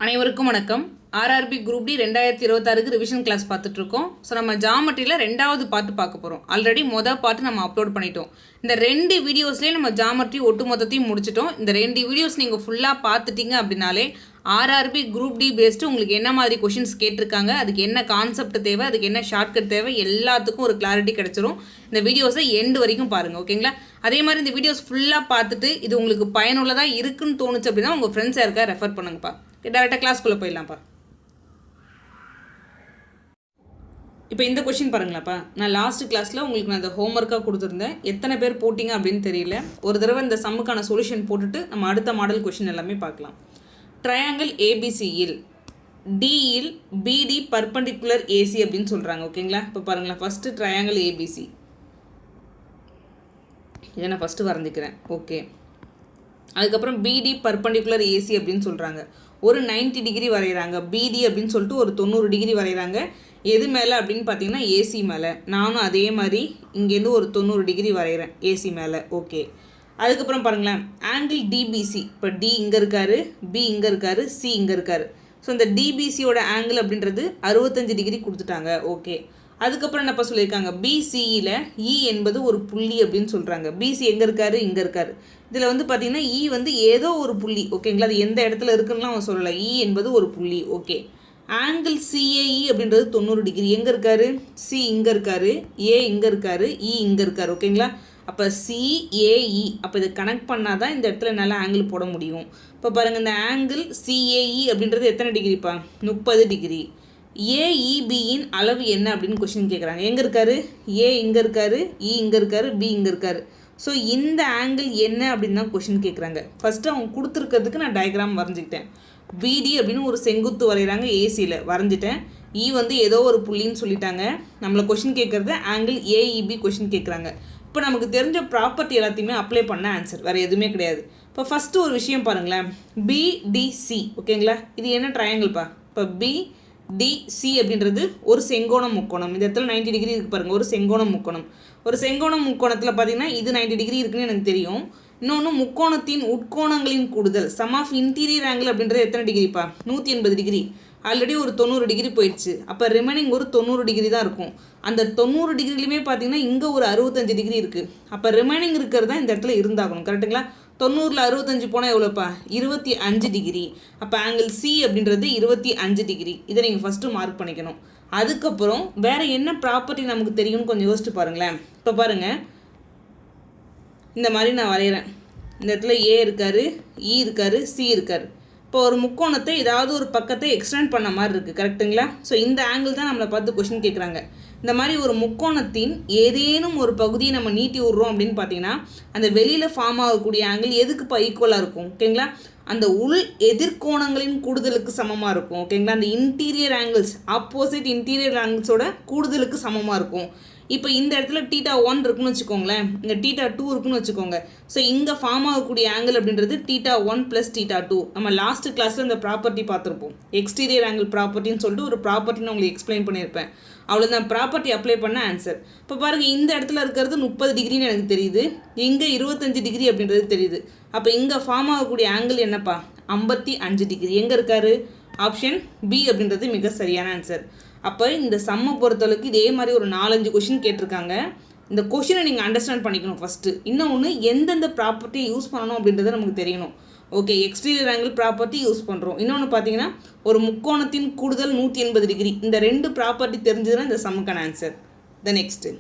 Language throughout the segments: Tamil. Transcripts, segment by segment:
அனைவருக்கும் வணக்கம். ஆர்ஆர்பி குரூப் டி 2026க்கு ரிவிஷன் கிளாஸ் பார்த்துட்டு இருக்கோம். ஸோ நம்ம ஜாமெட்ரியில் ரெண்டாவது பார்ட் பார்க்க போகிறோம். ஆல்ரெடி மொதல் பார்ட் நம்ம அப்லோட் பண்ணிட்டோம். இந்த ரெண்டு வீடியோஸ்லேயே நம்ம ஜாமெட்ரி ஒட்டு மொத்தத்தையும் முடிச்சிட்டோம். இந்த ரெண்டு வீடியோஸ் நீங்கள் ஃபுல்லாக பார்த்துட்டீங்க அப்படின்னாலே ஆர்ஆர்பி குரூப் டி பேஸ்டு உங்களுக்கு என்ன மாதிரி கொஷின்ஸ் கேட்டிருக்காங்க, அதுக்கு என்ன கான்செப்ட் தேவை, அதுக்கு என்ன ஷார்ட்கட் தேவை, எல்லாத்துக்கும் ஒரு கிளாரிட்டி கிடச்சிரும். இந்த வீடியோஸை எண்டு வரைக்கும் பாருங்கள், ஓகேங்களா? அதே மாதிரி இந்த வீடியோஸ் ஃபுல்லாக பார்த்துட்டு இது உங்களுக்கு பயனுள்ளதாக இருக்குன்னு தோணுச்சு அப்படின்னா உங்கள் ஃப்ரெண்ட்ஸ் யாருக்கா ரெஃபர் பண்ணுங்கப்பா. டேரெக்டாக கிளாஸ்க்குள்ளே போயிடலாம்ப்பா. இப்போ இந்த கொஷின் பாருங்களாப்பா. நான் லாஸ்ட் கிளாஸில் உங்களுக்கு நான் இந்த ஹோம்ஒர்க்காக கொடுத்துருந்தேன். எத்தனை பேர் போட்டிங்க அப்படின்னு தெரியல. ஒரு தடவை இந்த சம்முக்கான சொல்யூஷன் போட்டுட்டு நம்ம அடுத்த மாடல் கொஷின் எல்லாமே பார்க்கலாம். ட்ரையாங்கிள் ஏபிசியில் டியில் பிடி பர்பண்டிகுலர் ஏசி அப்படின்னு சொல்கிறாங்க, ஓகேங்களா? இப்போ பாருங்களா, ஃபஸ்ட்டு ட்ரையாங்கிள் ஏபிசி இதை நான் ஃபஸ்ட்டு வரைஞ்சிக்கிறேன், ஓகே. அதுக்கப்புறம் பிடி பர்பண்டிகுலர் ஏசி அப்படின்னு சொல்கிறாங்க. ஒரு 90 டிகிரி வரைகிறாங்க. பிடி அப்படின்னு சொல்லிட்டு ஒரு 90 டிகிரி வரைகிறாங்க. எது மேலே அப்படின்னு பார்த்தீங்கன்னா ஏசி மேலே. நானும் அதே மாதிரி இங்கேருந்து ஒரு 90 டிகிரி வரைகிறேன் ஏசி மேலே, ஓகே. அதுக்கப்புறம் பாருங்களேன், ஆங்கிள் டிபிசி. இப்போ டி இங்கே இருக்காரு, பி இங்கே இருக்காரு, சி இங்கே இருக்காரு. ஸோ இந்த டிபிசியோட ஆங்கிள் அப்படின்றது 65 டிகிரி கொடுத்துட்டாங்க, ஓகே. அதுக்கப்புறம் என்னப்பா சொல்லியிருக்காங்க, பிசியில் இ என்பது ஒரு புள்ளி அப்படின்னு சொல்கிறாங்க. பிசி எங்கே இருக்காரு, இங்கே இருக்காரு. இதில் வந்து பார்த்தீங்கன்னா இ வந்து ஏதோ ஒரு புள்ளி, ஓகேங்களா? அது எந்த இடத்துல இருக்குன்னுலாம் அவன் சொல்லலை. இ என்பது ஒரு புள்ளி, ஓகே. ஆங்கிள் சிஏஇ அப்படின்றது 90 டிகிரி. எங்கே இருக்காரு, சி இங்கே இருக்காரு, ஏ இங்கே இருக்காரு, இ இங்கே இருக்காரு, ஓகேங்களா? அப்போ சிஏஇ, அப்போ இதை கனெக்ட் பண்ணால் தான் இந்த இடத்துல என்னால் ஆங்கிள் போட முடியும். இப்போ பாருங்கள், இந்த ஆங்கிள் சிஏஇ அப்படின்றது எத்தனை டிகிரிப்பா? 30 டிகிரி. ஏஇபியின் அளவு என்ன அப்படின்னு கொஸ்டின் கேட்குறாங்க. எங்கே இருக்காரு, ஏ இங்கே இருக்காரு, இ இங்கே இருக்காரு, பி இங்கே இருக்காரு. ஸோ இந்த ஆங்கிள் என்ன அப்படின்னு தான் கொஷின் கேட்குறாங்க. ஃபஸ்ட்டு அவங்க கொடுத்துருக்கிறதுக்கு நான் டயக்ராம் வரைஞ்சிக்கிட்டேன். பிடி அப்படின்னு ஒரு செங்குத்து வரைகிறாங்க, ஏசியில் வரைஞ்சிட்டேன். இ வந்து ஏதோ ஒரு புள்ளின்னு சொல்லிட்டாங்க. நம்மளை கொஷின் கேட்குறது ஆங்கிள் ஏஇபி கொஷின் கேட்குறாங்க. இப்போ நமக்கு தெரிஞ்ச ப்ராப்பர்ட்டி எல்லாத்தையுமே அப்ளை பண்ண ஆன்சர், வேறு எதுவுமே கிடையாது. இப்போ ஃபஸ்ட்டு ஒரு விஷயம் பாருங்களேன், பிடிசி, ஓகேங்களா? இது என்ன ட்ரையாங்கிள்ப்பா? இப்போ பிடிசி அப்படின்றது ஒரு செங்கோணம் முக்கோணம். இந்த இடத்துல 90 டிகிரி இருக்குது பாருங்கள், ஒரு செங்கோணம் முக்கோணம். ஒரு செங்கோணம் முக்கோணத்தில் பார்த்தீங்கன்னா இது 90 டிகிரி இருக்குன்னு எனக்கு தெரியும். இன்னொன்று முக்கோணத்தின் உட்கோணங்களின் கூடுதல், சம் ஆஃப் இன்டீரியர் ஆங்கிள் அப்படின்றது எத்தனை டிகிரிப்பா? 180 டிகிரி. ஆல்ரெடி ஒரு 90 டிகிரி போயிடுச்சு. அப்போ ரிமைனிங் ஒரு 90 டிகிரி தான் இருக்கும். அந்த 90 டிகிரிலையுமே பார்த்தீங்கன்னா இங்கே ஒரு 65 டிகிரி இருக்குது. அப்போ ரிமைனிங் இருக்கிறது தான் இந்த இடத்துல இருந்தாகணும், கரெக்டுங்களா? 90ல் 65 போனால் எவ்வளோப்பா? 25 டிகிரி. அப்போ ஆங்கிள் சி அப்படின்றது 25 டிகிரி. இதை நீங்கள் ஃபஸ்ட்டு மார்க் பண்ணிக்கணும். அதுக்கப்புறம் வேறு என்ன ப்ராப்பர்ட்டி நமக்கு தெரியும்னு கொஞ்சம் யோசிச்சு பாருங்களேன். இப்போ பாருங்கள், இந்த மாதிரி நான் வரைகிறேன். இந்த இடத்துல ஏ இருக்கார், இ இருக்கார், சி இருக்கார். இப்போ ஒரு முக்கோணத்தை ஏதாவது ஒரு பக்கத்தை எக்ஸ்டெண்ட் பண்ண மாதிரி இருக்குது, கரெக்டுங்களா? ஸோ இந்த ஆங்கிள் தான் நம்மளை பார்த்து கொஷின் கேட்குறாங்க. இந்த மாதிரி ஒரு முக்கோணத்தின் ஏதேனும் ஒரு பகுதியை நம்ம நீட்டி விட்றோம் அப்படின்னு பார்த்தீங்கன்னா அந்த வெளியில் ஃபார்ம் ஆகக்கூடிய ஆங்கிள் எதுக்குப்பா ஈக்குவலாக இருக்கும், ஓகேங்களா? அந்த உள் எதிர்கோணங்களின் கூடுதலுக்கு சமமாக இருக்கும், ஓகேங்களா? அந்த இன்டீரியர் ஆங்கிள்ஸ், ஆப்போசிட் இன்டீரியர் ஆங்கிள்ஸோட கூடுதலுக்கு சமமாக இருக்கும். இப்போ இந்த இடத்துல θ1 இருக்குன்னு வச்சுக்கோங்களேன், இங்கே θ2 இருக்குன்னு வச்சுக்கோங்க. ஸோ இங்கே ஃபார்ம் ஆகக்கூடிய ஆங்கிள் அப்படின்றது θ1 + θ2. நம்ம லாஸ்ட் கிளாஸில் இந்த ப்ராப்பர்ட்டி பார்த்துருப்போம். எக்ஸ்டீரியர் ஆங்கிள் ப்ராப்பர்ட்டின்னு சொல்லிட்டு ஒரு ப்ராப்பர்ட்டின்னு உங்களுக்கு எக்ஸ்பிளைன் பண்ணியிருப்பேன். அவ்வளோதான், ப்ராப்பர்ட்டி அப்ளை பண்ண ஆன்சர். இப்போ பாருங்கள், இந்த இடத்துல இருக்கிறது 30 டிகிரின்னு எனக்கு தெரியுது, இங்கே 25 டிகிரி அப்படின்றது தெரியுது. அப்போ இங்கே ஃபார்ம் ஆகக்கூடிய ஆங்கிள் என்னப்பா? 55 டிகிரி. எங்கே இருக்காரு? ஆப்ஷன் பி அப்படின்றது மிக சரியான ஆன்சர். அப்போ இந்த சம்மை பொறுத்தளவுக்கு இதே மாதிரி ஒரு 4-5 கொஷின் கேட்டிருக்காங்க. இந்த கொஷினை நீங்கள் அண்டர்ஸ்டாண்ட் பண்ணிக்கணும் ஃபஸ்ட்டு. இன்னொன்று, எந்தெந்த ப்ராப்பர்ட்டியை யூஸ் பண்ணணும் அப்படின்றது நமக்கு தெரியணும், okay. Exterior angle property use பண்ணுறோம். இன்னொன்று பார்த்தீங்கன்னா ஒரு முக்கோணத்தின் கூடுதல் 180 டிகிரி. இந்த 2 ப்ராப்பர்ட்டி தெரிஞ்சதுன்னா இந்த சம்முக்கான ஆன்சர். த நெக்ஸ்ட்டு,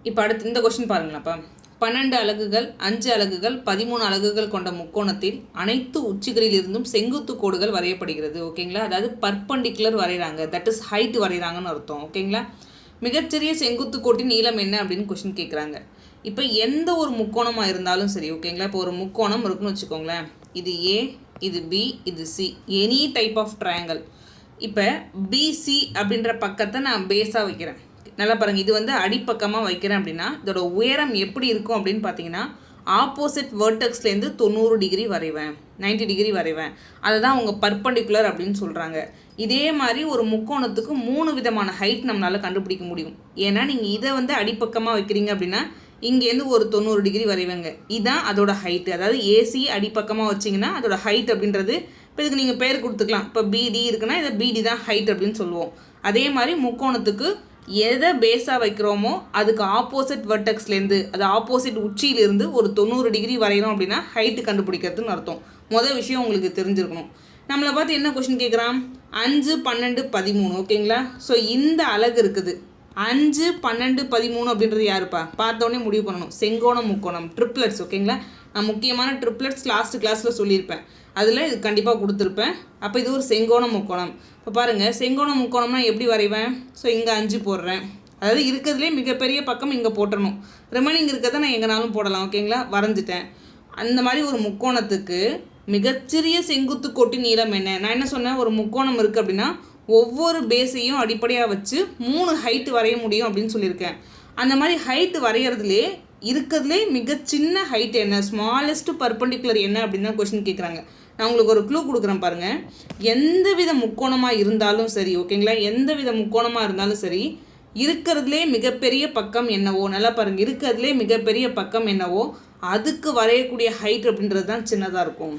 இப்போ அடுத்து இந்த கொஷின் பாருங்களாப்பா. 12 அலகுகள், 5 அலகுகள், 13 அலகுகள் கொண்ட முக்கோணத்தில் அனைத்து உச்சிகளிலிருந்தும் செங்குத்து கோடுகள் வரையப்படுகிறது, ஓகேங்களா? அதாவது பர்பண்டிகுலர் வரைகிறாங்க, தட் இஸ் ஹைட் வரைகிறாங்கன்னு அர்த்தம், ஓகேங்களா? மிகச்சிறிய செங்குத்து கோட்டின் நீளம் என்ன அப்படின்னு கொஷின் கேட்குறாங்க. இப்போ எந்த ஒரு முக்கோணமாக இருந்தாலும் சரி, ஓகேங்களா? இப்போ ஒரு முக்கோணம் இருக்குன்னு வச்சுக்கோங்களேன், இது ஏ, இது பி, இது C, any type of triangle. இப்போ பிசி அப்படின்ற பக்கத்தை நான் பேஸாக வைக்கிறேன். நல்லா பாருங்கள், இது வந்து அடிப்பக்கமாக வைக்கிறேன் அப்படின்னா இதோட உயரம் எப்படி இருக்கும் அப்படின்னு பார்த்தீங்கன்னா ஆப்போசிட் வேர்டெக்ஸ்லேருந்து 90 டிகிரி வரைவேன், 90 டிகிரி வரைவேன். அதை தான் அவங்க பர்பண்டிகுலர் அப்படின்னு சொல்கிறாங்க. இதே மாதிரி ஒரு முக்கோணத்துக்கு 3 விதமான ஹைட் நம்மளால் கண்டுபிடிக்க முடியும். ஏன்னா நீங்கள் இதை வந்து அடிப்பக்கமாக வைக்கிறீங்க அப்படின்னா இங்கேருந்து ஒரு 90 டிகிரி வரைவேங்க. இதுதான் அதோட ஹைட்டு. அதாவது ஏசி அடிப்பக்கமாக வச்சிங்கன்னா அதோட ஹைட் அப்படின்றது இப்போ இதுக்கு நீங்கள் பேர் கொடுத்துக்கலாம். இப்போ பிடி இருக்குன்னா இதை பிடி தான் ஹைட் அப்படின்னு சொல்லுவோம். அதே மாதிரி முக்கோணத்துக்கு எதை பேஸாக வைக்கிறோமோ அதுக்கு ஆப்போசிட் வெர்டெக்ஸ்லேருந்து, அது ஆப்போசிட் உச்சியிலேருந்து ஒரு 90 டிகிரி வரைகிறோம் அப்படின்னா ஹைட்டு கண்டுபிடிக்கிறதுன்னு அர்த்தம். மொதல் விஷயம் உங்களுக்கு தெரிஞ்சிருக்கணும். நம்மளை பார்த்து என்ன கொஷின் கேட்குறான்? 5, 12, 13 ஓகேங்களா? ஸோ இந்த அலகு இருக்குது 5, 12, 13 அப்படின்றது யாருப்பா? பார்த்தோன்னே முடிவு பண்ணணும். செங்கோணம் முக்கோணம் ட்ரிப்ளெட்ஸ் ஓகேங்களா? நான் முக்கியமான ட்ரிப்ளெட்ஸ் லாஸ்ட் கிளாஸில் சொல்லியிருப்பேன், அதில் இது கண்டிப்பாக கொடுத்துருப்பேன். அப்போ இது ஒரு செங்கோணம் முக்கோணம். இப்போ பாருங்கள், செங்கோணம் முக்கோணம்னா எப்படி வரைவேன்? ஸோ இங்கே 5 போடுறேன், அதாவது இருக்கிறதுலே மிகப்பெரிய பக்கம் இங்கே போட்டுறணும். ரிமைனிங் இருக்கிறத நான் எங்கேனாலும் போடலாம் ஓகேங்களா? வரைஞ்சிட்டேன். அந்த மாதிரி ஒரு முக்கோணத்துக்கு மிகச்சிறிய செங்குத்து கோட்டின் நீளம் என்ன? நான் என்ன சொன்னேன்? ஒரு முக்கோணம் இருக்குது அப்படின்னா ஒவ்வொரு பேஸையும் அடிப்படையாக வச்சு 3 ஹைட்டு வரைய முடியும் அப்படின்னு சொல்லியிருக்கேன். அந்த மாதிரி ஹைட்டு வரைகிறதுலே இருக்கிறதுலே மிக சின்ன ஹைட் என்ன, ஸ்மாலஸ்ட் பர்பண்டிகுலர் என்ன அப்படின்னு தான் கொஷின் கேட்குறாங்க. நான் உங்களுக்கு ஒரு க்ளூ கொடுக்குறேன் பாருங்கள். எந்த வித முக்கோணமாக இருந்தாலும் சரி ஓகேங்களா, எந்த வித முக்கோணமாக இருந்தாலும் சரி, இருக்கிறதுலே மிகப்பெரிய பக்கம் என்னவோ, நல்லா பாருங்கள், இருக்கிறதுலே மிகப்பெரிய பக்கம் என்னவோ அதுக்கு வரையக்கூடிய ஹைட் அப்படின்றது தான் சின்னதாக இருக்கும்.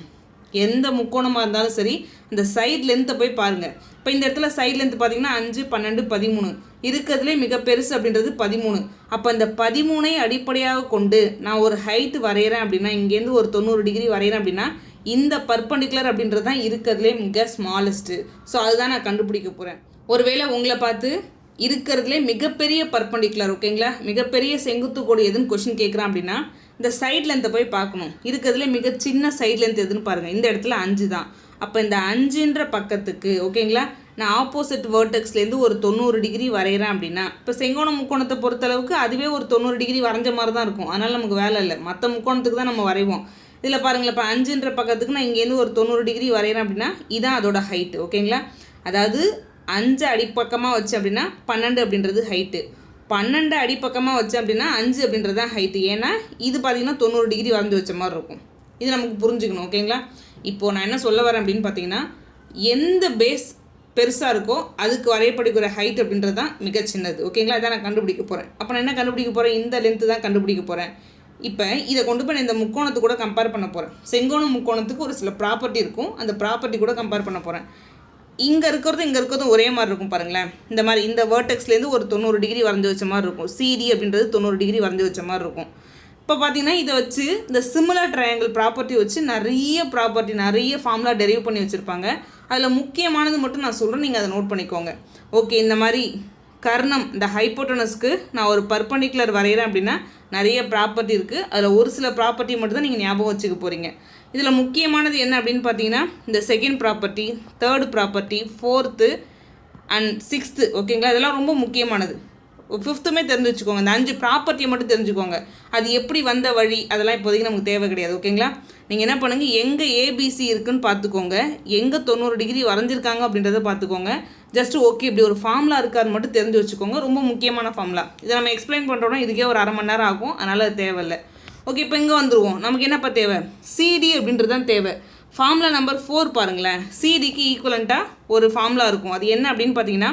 எந்த முக்கோணமாக இருந்தாலும் சரி, இந்த சைட் லென்த்தை போய் பாருங்கள். இப்போ இந்த இடத்துல சைட் லென்த் பார்த்தீங்கன்னா 5, 12, 13, இருக்கிறதுலே மிக பெருசு அப்படின்றது 13. அப்போ இந்த 13ஐ அடிப்படையாக கொண்டு நான் ஒரு ஹைட்டு வரைகிறேன் அப்படின்னா, இங்கேருந்து ஒரு 90 டிகிரி வரைகிறேன் அப்படின்னா இந்த பர்பண்டிகுலர் அப்படின்றது தான் இருக்கிறதுலே மிக ஸ்மாலஸ்ட்டு. ஸோ அதுதான் நான் கண்டுபிடிக்க போகிறேன். ஒருவேளை உங்களை பார்த்து இருக்கிறதுலே மிகப்பெரிய பர்பண்டிகுலர் ஓகேங்களா, மிகப்பெரிய செங்குத்து கோடு எதுன்னு கொஷின் கேட்குறான் அப்படின்னா இந்த சைட் லென்த்தை போய் பார்க்கணும். இருக்கிறதுலே மிக சின்ன சைட் லென்த் எதுன்னு பாருங்கள். இந்த இடத்துல 5 தான். அப்போ இந்த 5ன்ற பக்கத்துக்கு ஓகேங்களா, நான் ஆப்போசிட் வேர்டெக்ஸ்லேருந்து ஒரு 90 டிகிரி வரைகிறேன் அப்படின்னா, இப்போ செங்கோணம் முக்கோணத்தை பொறுத்தளவுக்கு அதுவே ஒரு 90 டிகிரி வரைஞ்ச மாதிரி தான் இருக்கும். அதனால் நமக்கு வேலை இல்லை, மற்ற முக்கோணத்துக்கு தான் நம்ம வரைவோம். இதில் பாருங்களேன், இப்போ 5ன்ற பக்கத்துக்கு நான் இங்கேருந்து ஒரு 90 டிகிரி வரைகிறேன் அப்படின்னா இதான் அதோட ஹைட்டு ஓகேங்களா. அதாவது 5 அடிப்பக்கமாக வச்சு அப்படின்னா 12 அப்படின்றது ஹைட்டு, 12 அடிப்பக்கமாக வச்சு அப்படின்னா 5 அப்படின்றது தான் ஹைட்டு. ஏன்னா இது பார்த்திங்கன்னா 90 டிகிரி வரைஞ்சி வச்ச மாதிரி இருக்கும். இது நமக்கு புரிஞ்சுக்கணும் ஓகேங்களா. இப்போது நான் என்ன சொல்ல வரேன் அப்படின்னு பார்த்தீங்கன்னா, எந்த பேஸ் பெருசாக இருக்கோ அதுக்கு வரையப்படுகிற ஹைட் அப்படின்றது தான் மிக சின்னது ஓகேங்களா. இதான் நான் கண்டுபிடிக்க போகிறேன். அப்போ நான் என்ன கண்டுபிடிக்க போகிறேன்? இந்த லென்த்து தான் கண்டுபிடிக்க போகிறேன். இப்போ இதை கொண்டு போய் நான் இந்த முக்கோணத்து கூட கம்பேர் பண்ண போகிறேன். செங்கோணம் முக்கோணத்துக்கு ஒரு சில ப்ராப்பர்ட்டி இருக்கும், அந்த ப்ராப்பர்ட்டி கூட கம்பேர் பண்ண போகிறேன். இங்கே இருக்கிறதும் ஒரே மாதிரி இருக்கும் பாருங்களேன். இந்த மாதிரி இந்த வேர்டெக்ஸ்லேருந்து ஒரு 90 டிகிரி வரைஞ்சி வச்ச மாதிரி இருக்கும். சிடி அப்படின்றது 90 டிகிரி வரைஞ்சி வச்ச மாதிரி இருக்கும். இப்போ பார்த்தீங்கன்னா இதை வச்சு இந்த சிமிலர் ட்ரையாங்கிள் ப்ராப்பர்ட்டி வச்சு நிறைய ஃபார்முலா டெரைவ் பண்ணி வச்சுருப்பாங்க. அதில் முக்கியமானது மட்டும் நான் சொல்கிறேன், நீங்கள் அதை நோட் பண்ணிக்கோங்க ஓகே. இந்த மாதிரி கர்ணம், இந்த ஹைப்போட்டனஸ்க்கு நான் ஒரு பர்பண்டிகுலர் வரைகிறேன் அப்படின்னா நிறைய ப்ராப்பர்ட்டி இருக்குது. அதில் ஒரு சில ப்ராப்பர்ட்டி மட்டும் தான் நீங்கள் ஞாபகம் வச்சுக்க போகிறீங்க. இதில் முக்கியமானது என்ன அப்படின்னு பார்த்தீங்கன்னா இந்த second property, third property, 4th and 6th ஓகேங்களா. இதெல்லாம் ரொம்ப முக்கியமானது. 5th தெரிஞ்சு வச்சுக்கோங்க. இந்த 5 ப்ராப்பர்ட்டியை மட்டும் தெரிஞ்சுக்கோங்க. அது எப்படி வந்த வழி அதெல்லாம் இப்போதைக்கு நமக்கு தேவை கிடையாது ஓகேங்களா. நீங்கள் என்ன பண்ணுங்கள், எங்கே ஏபிசி இருக்குதுன்னு பார்த்துக்கோங்க, எங்கே 90 டிகிரி வரைஞ்சிருக்காங்க அப்படின்றத பார்த்துக்கோங்க. ஜஸ்ட் ஓகே இப்படி ஒரு ஃபார்முலா இருக்கான்னு மட்டும் தெரிஞ்சு வச்சுக்கோங்க. ரொம்ப முக்கியமான ஃபார்முலா. இதை நம்ம எக்ஸ்பிளைன் பண்ணுறோன்னா இதுக்கே ஒரு 1/2 மணி நேரம் ஆகும், அதனால் அது தேவையில்லை ஓகே. இப்போ இங்கே வந்துடுவோம். நமக்கு என்னப்பா தேவை? சிடி அப்படின்றது தான் தேவை. ஃபார்முலா நம்பர் 4 பாருங்களேன். சிடிக்கு ஈக்குவலண்ட்டாக ஒரு ஃபார்முலா இருக்கும். அது என்ன அப்படின்னு பார்த்தீங்கன்னா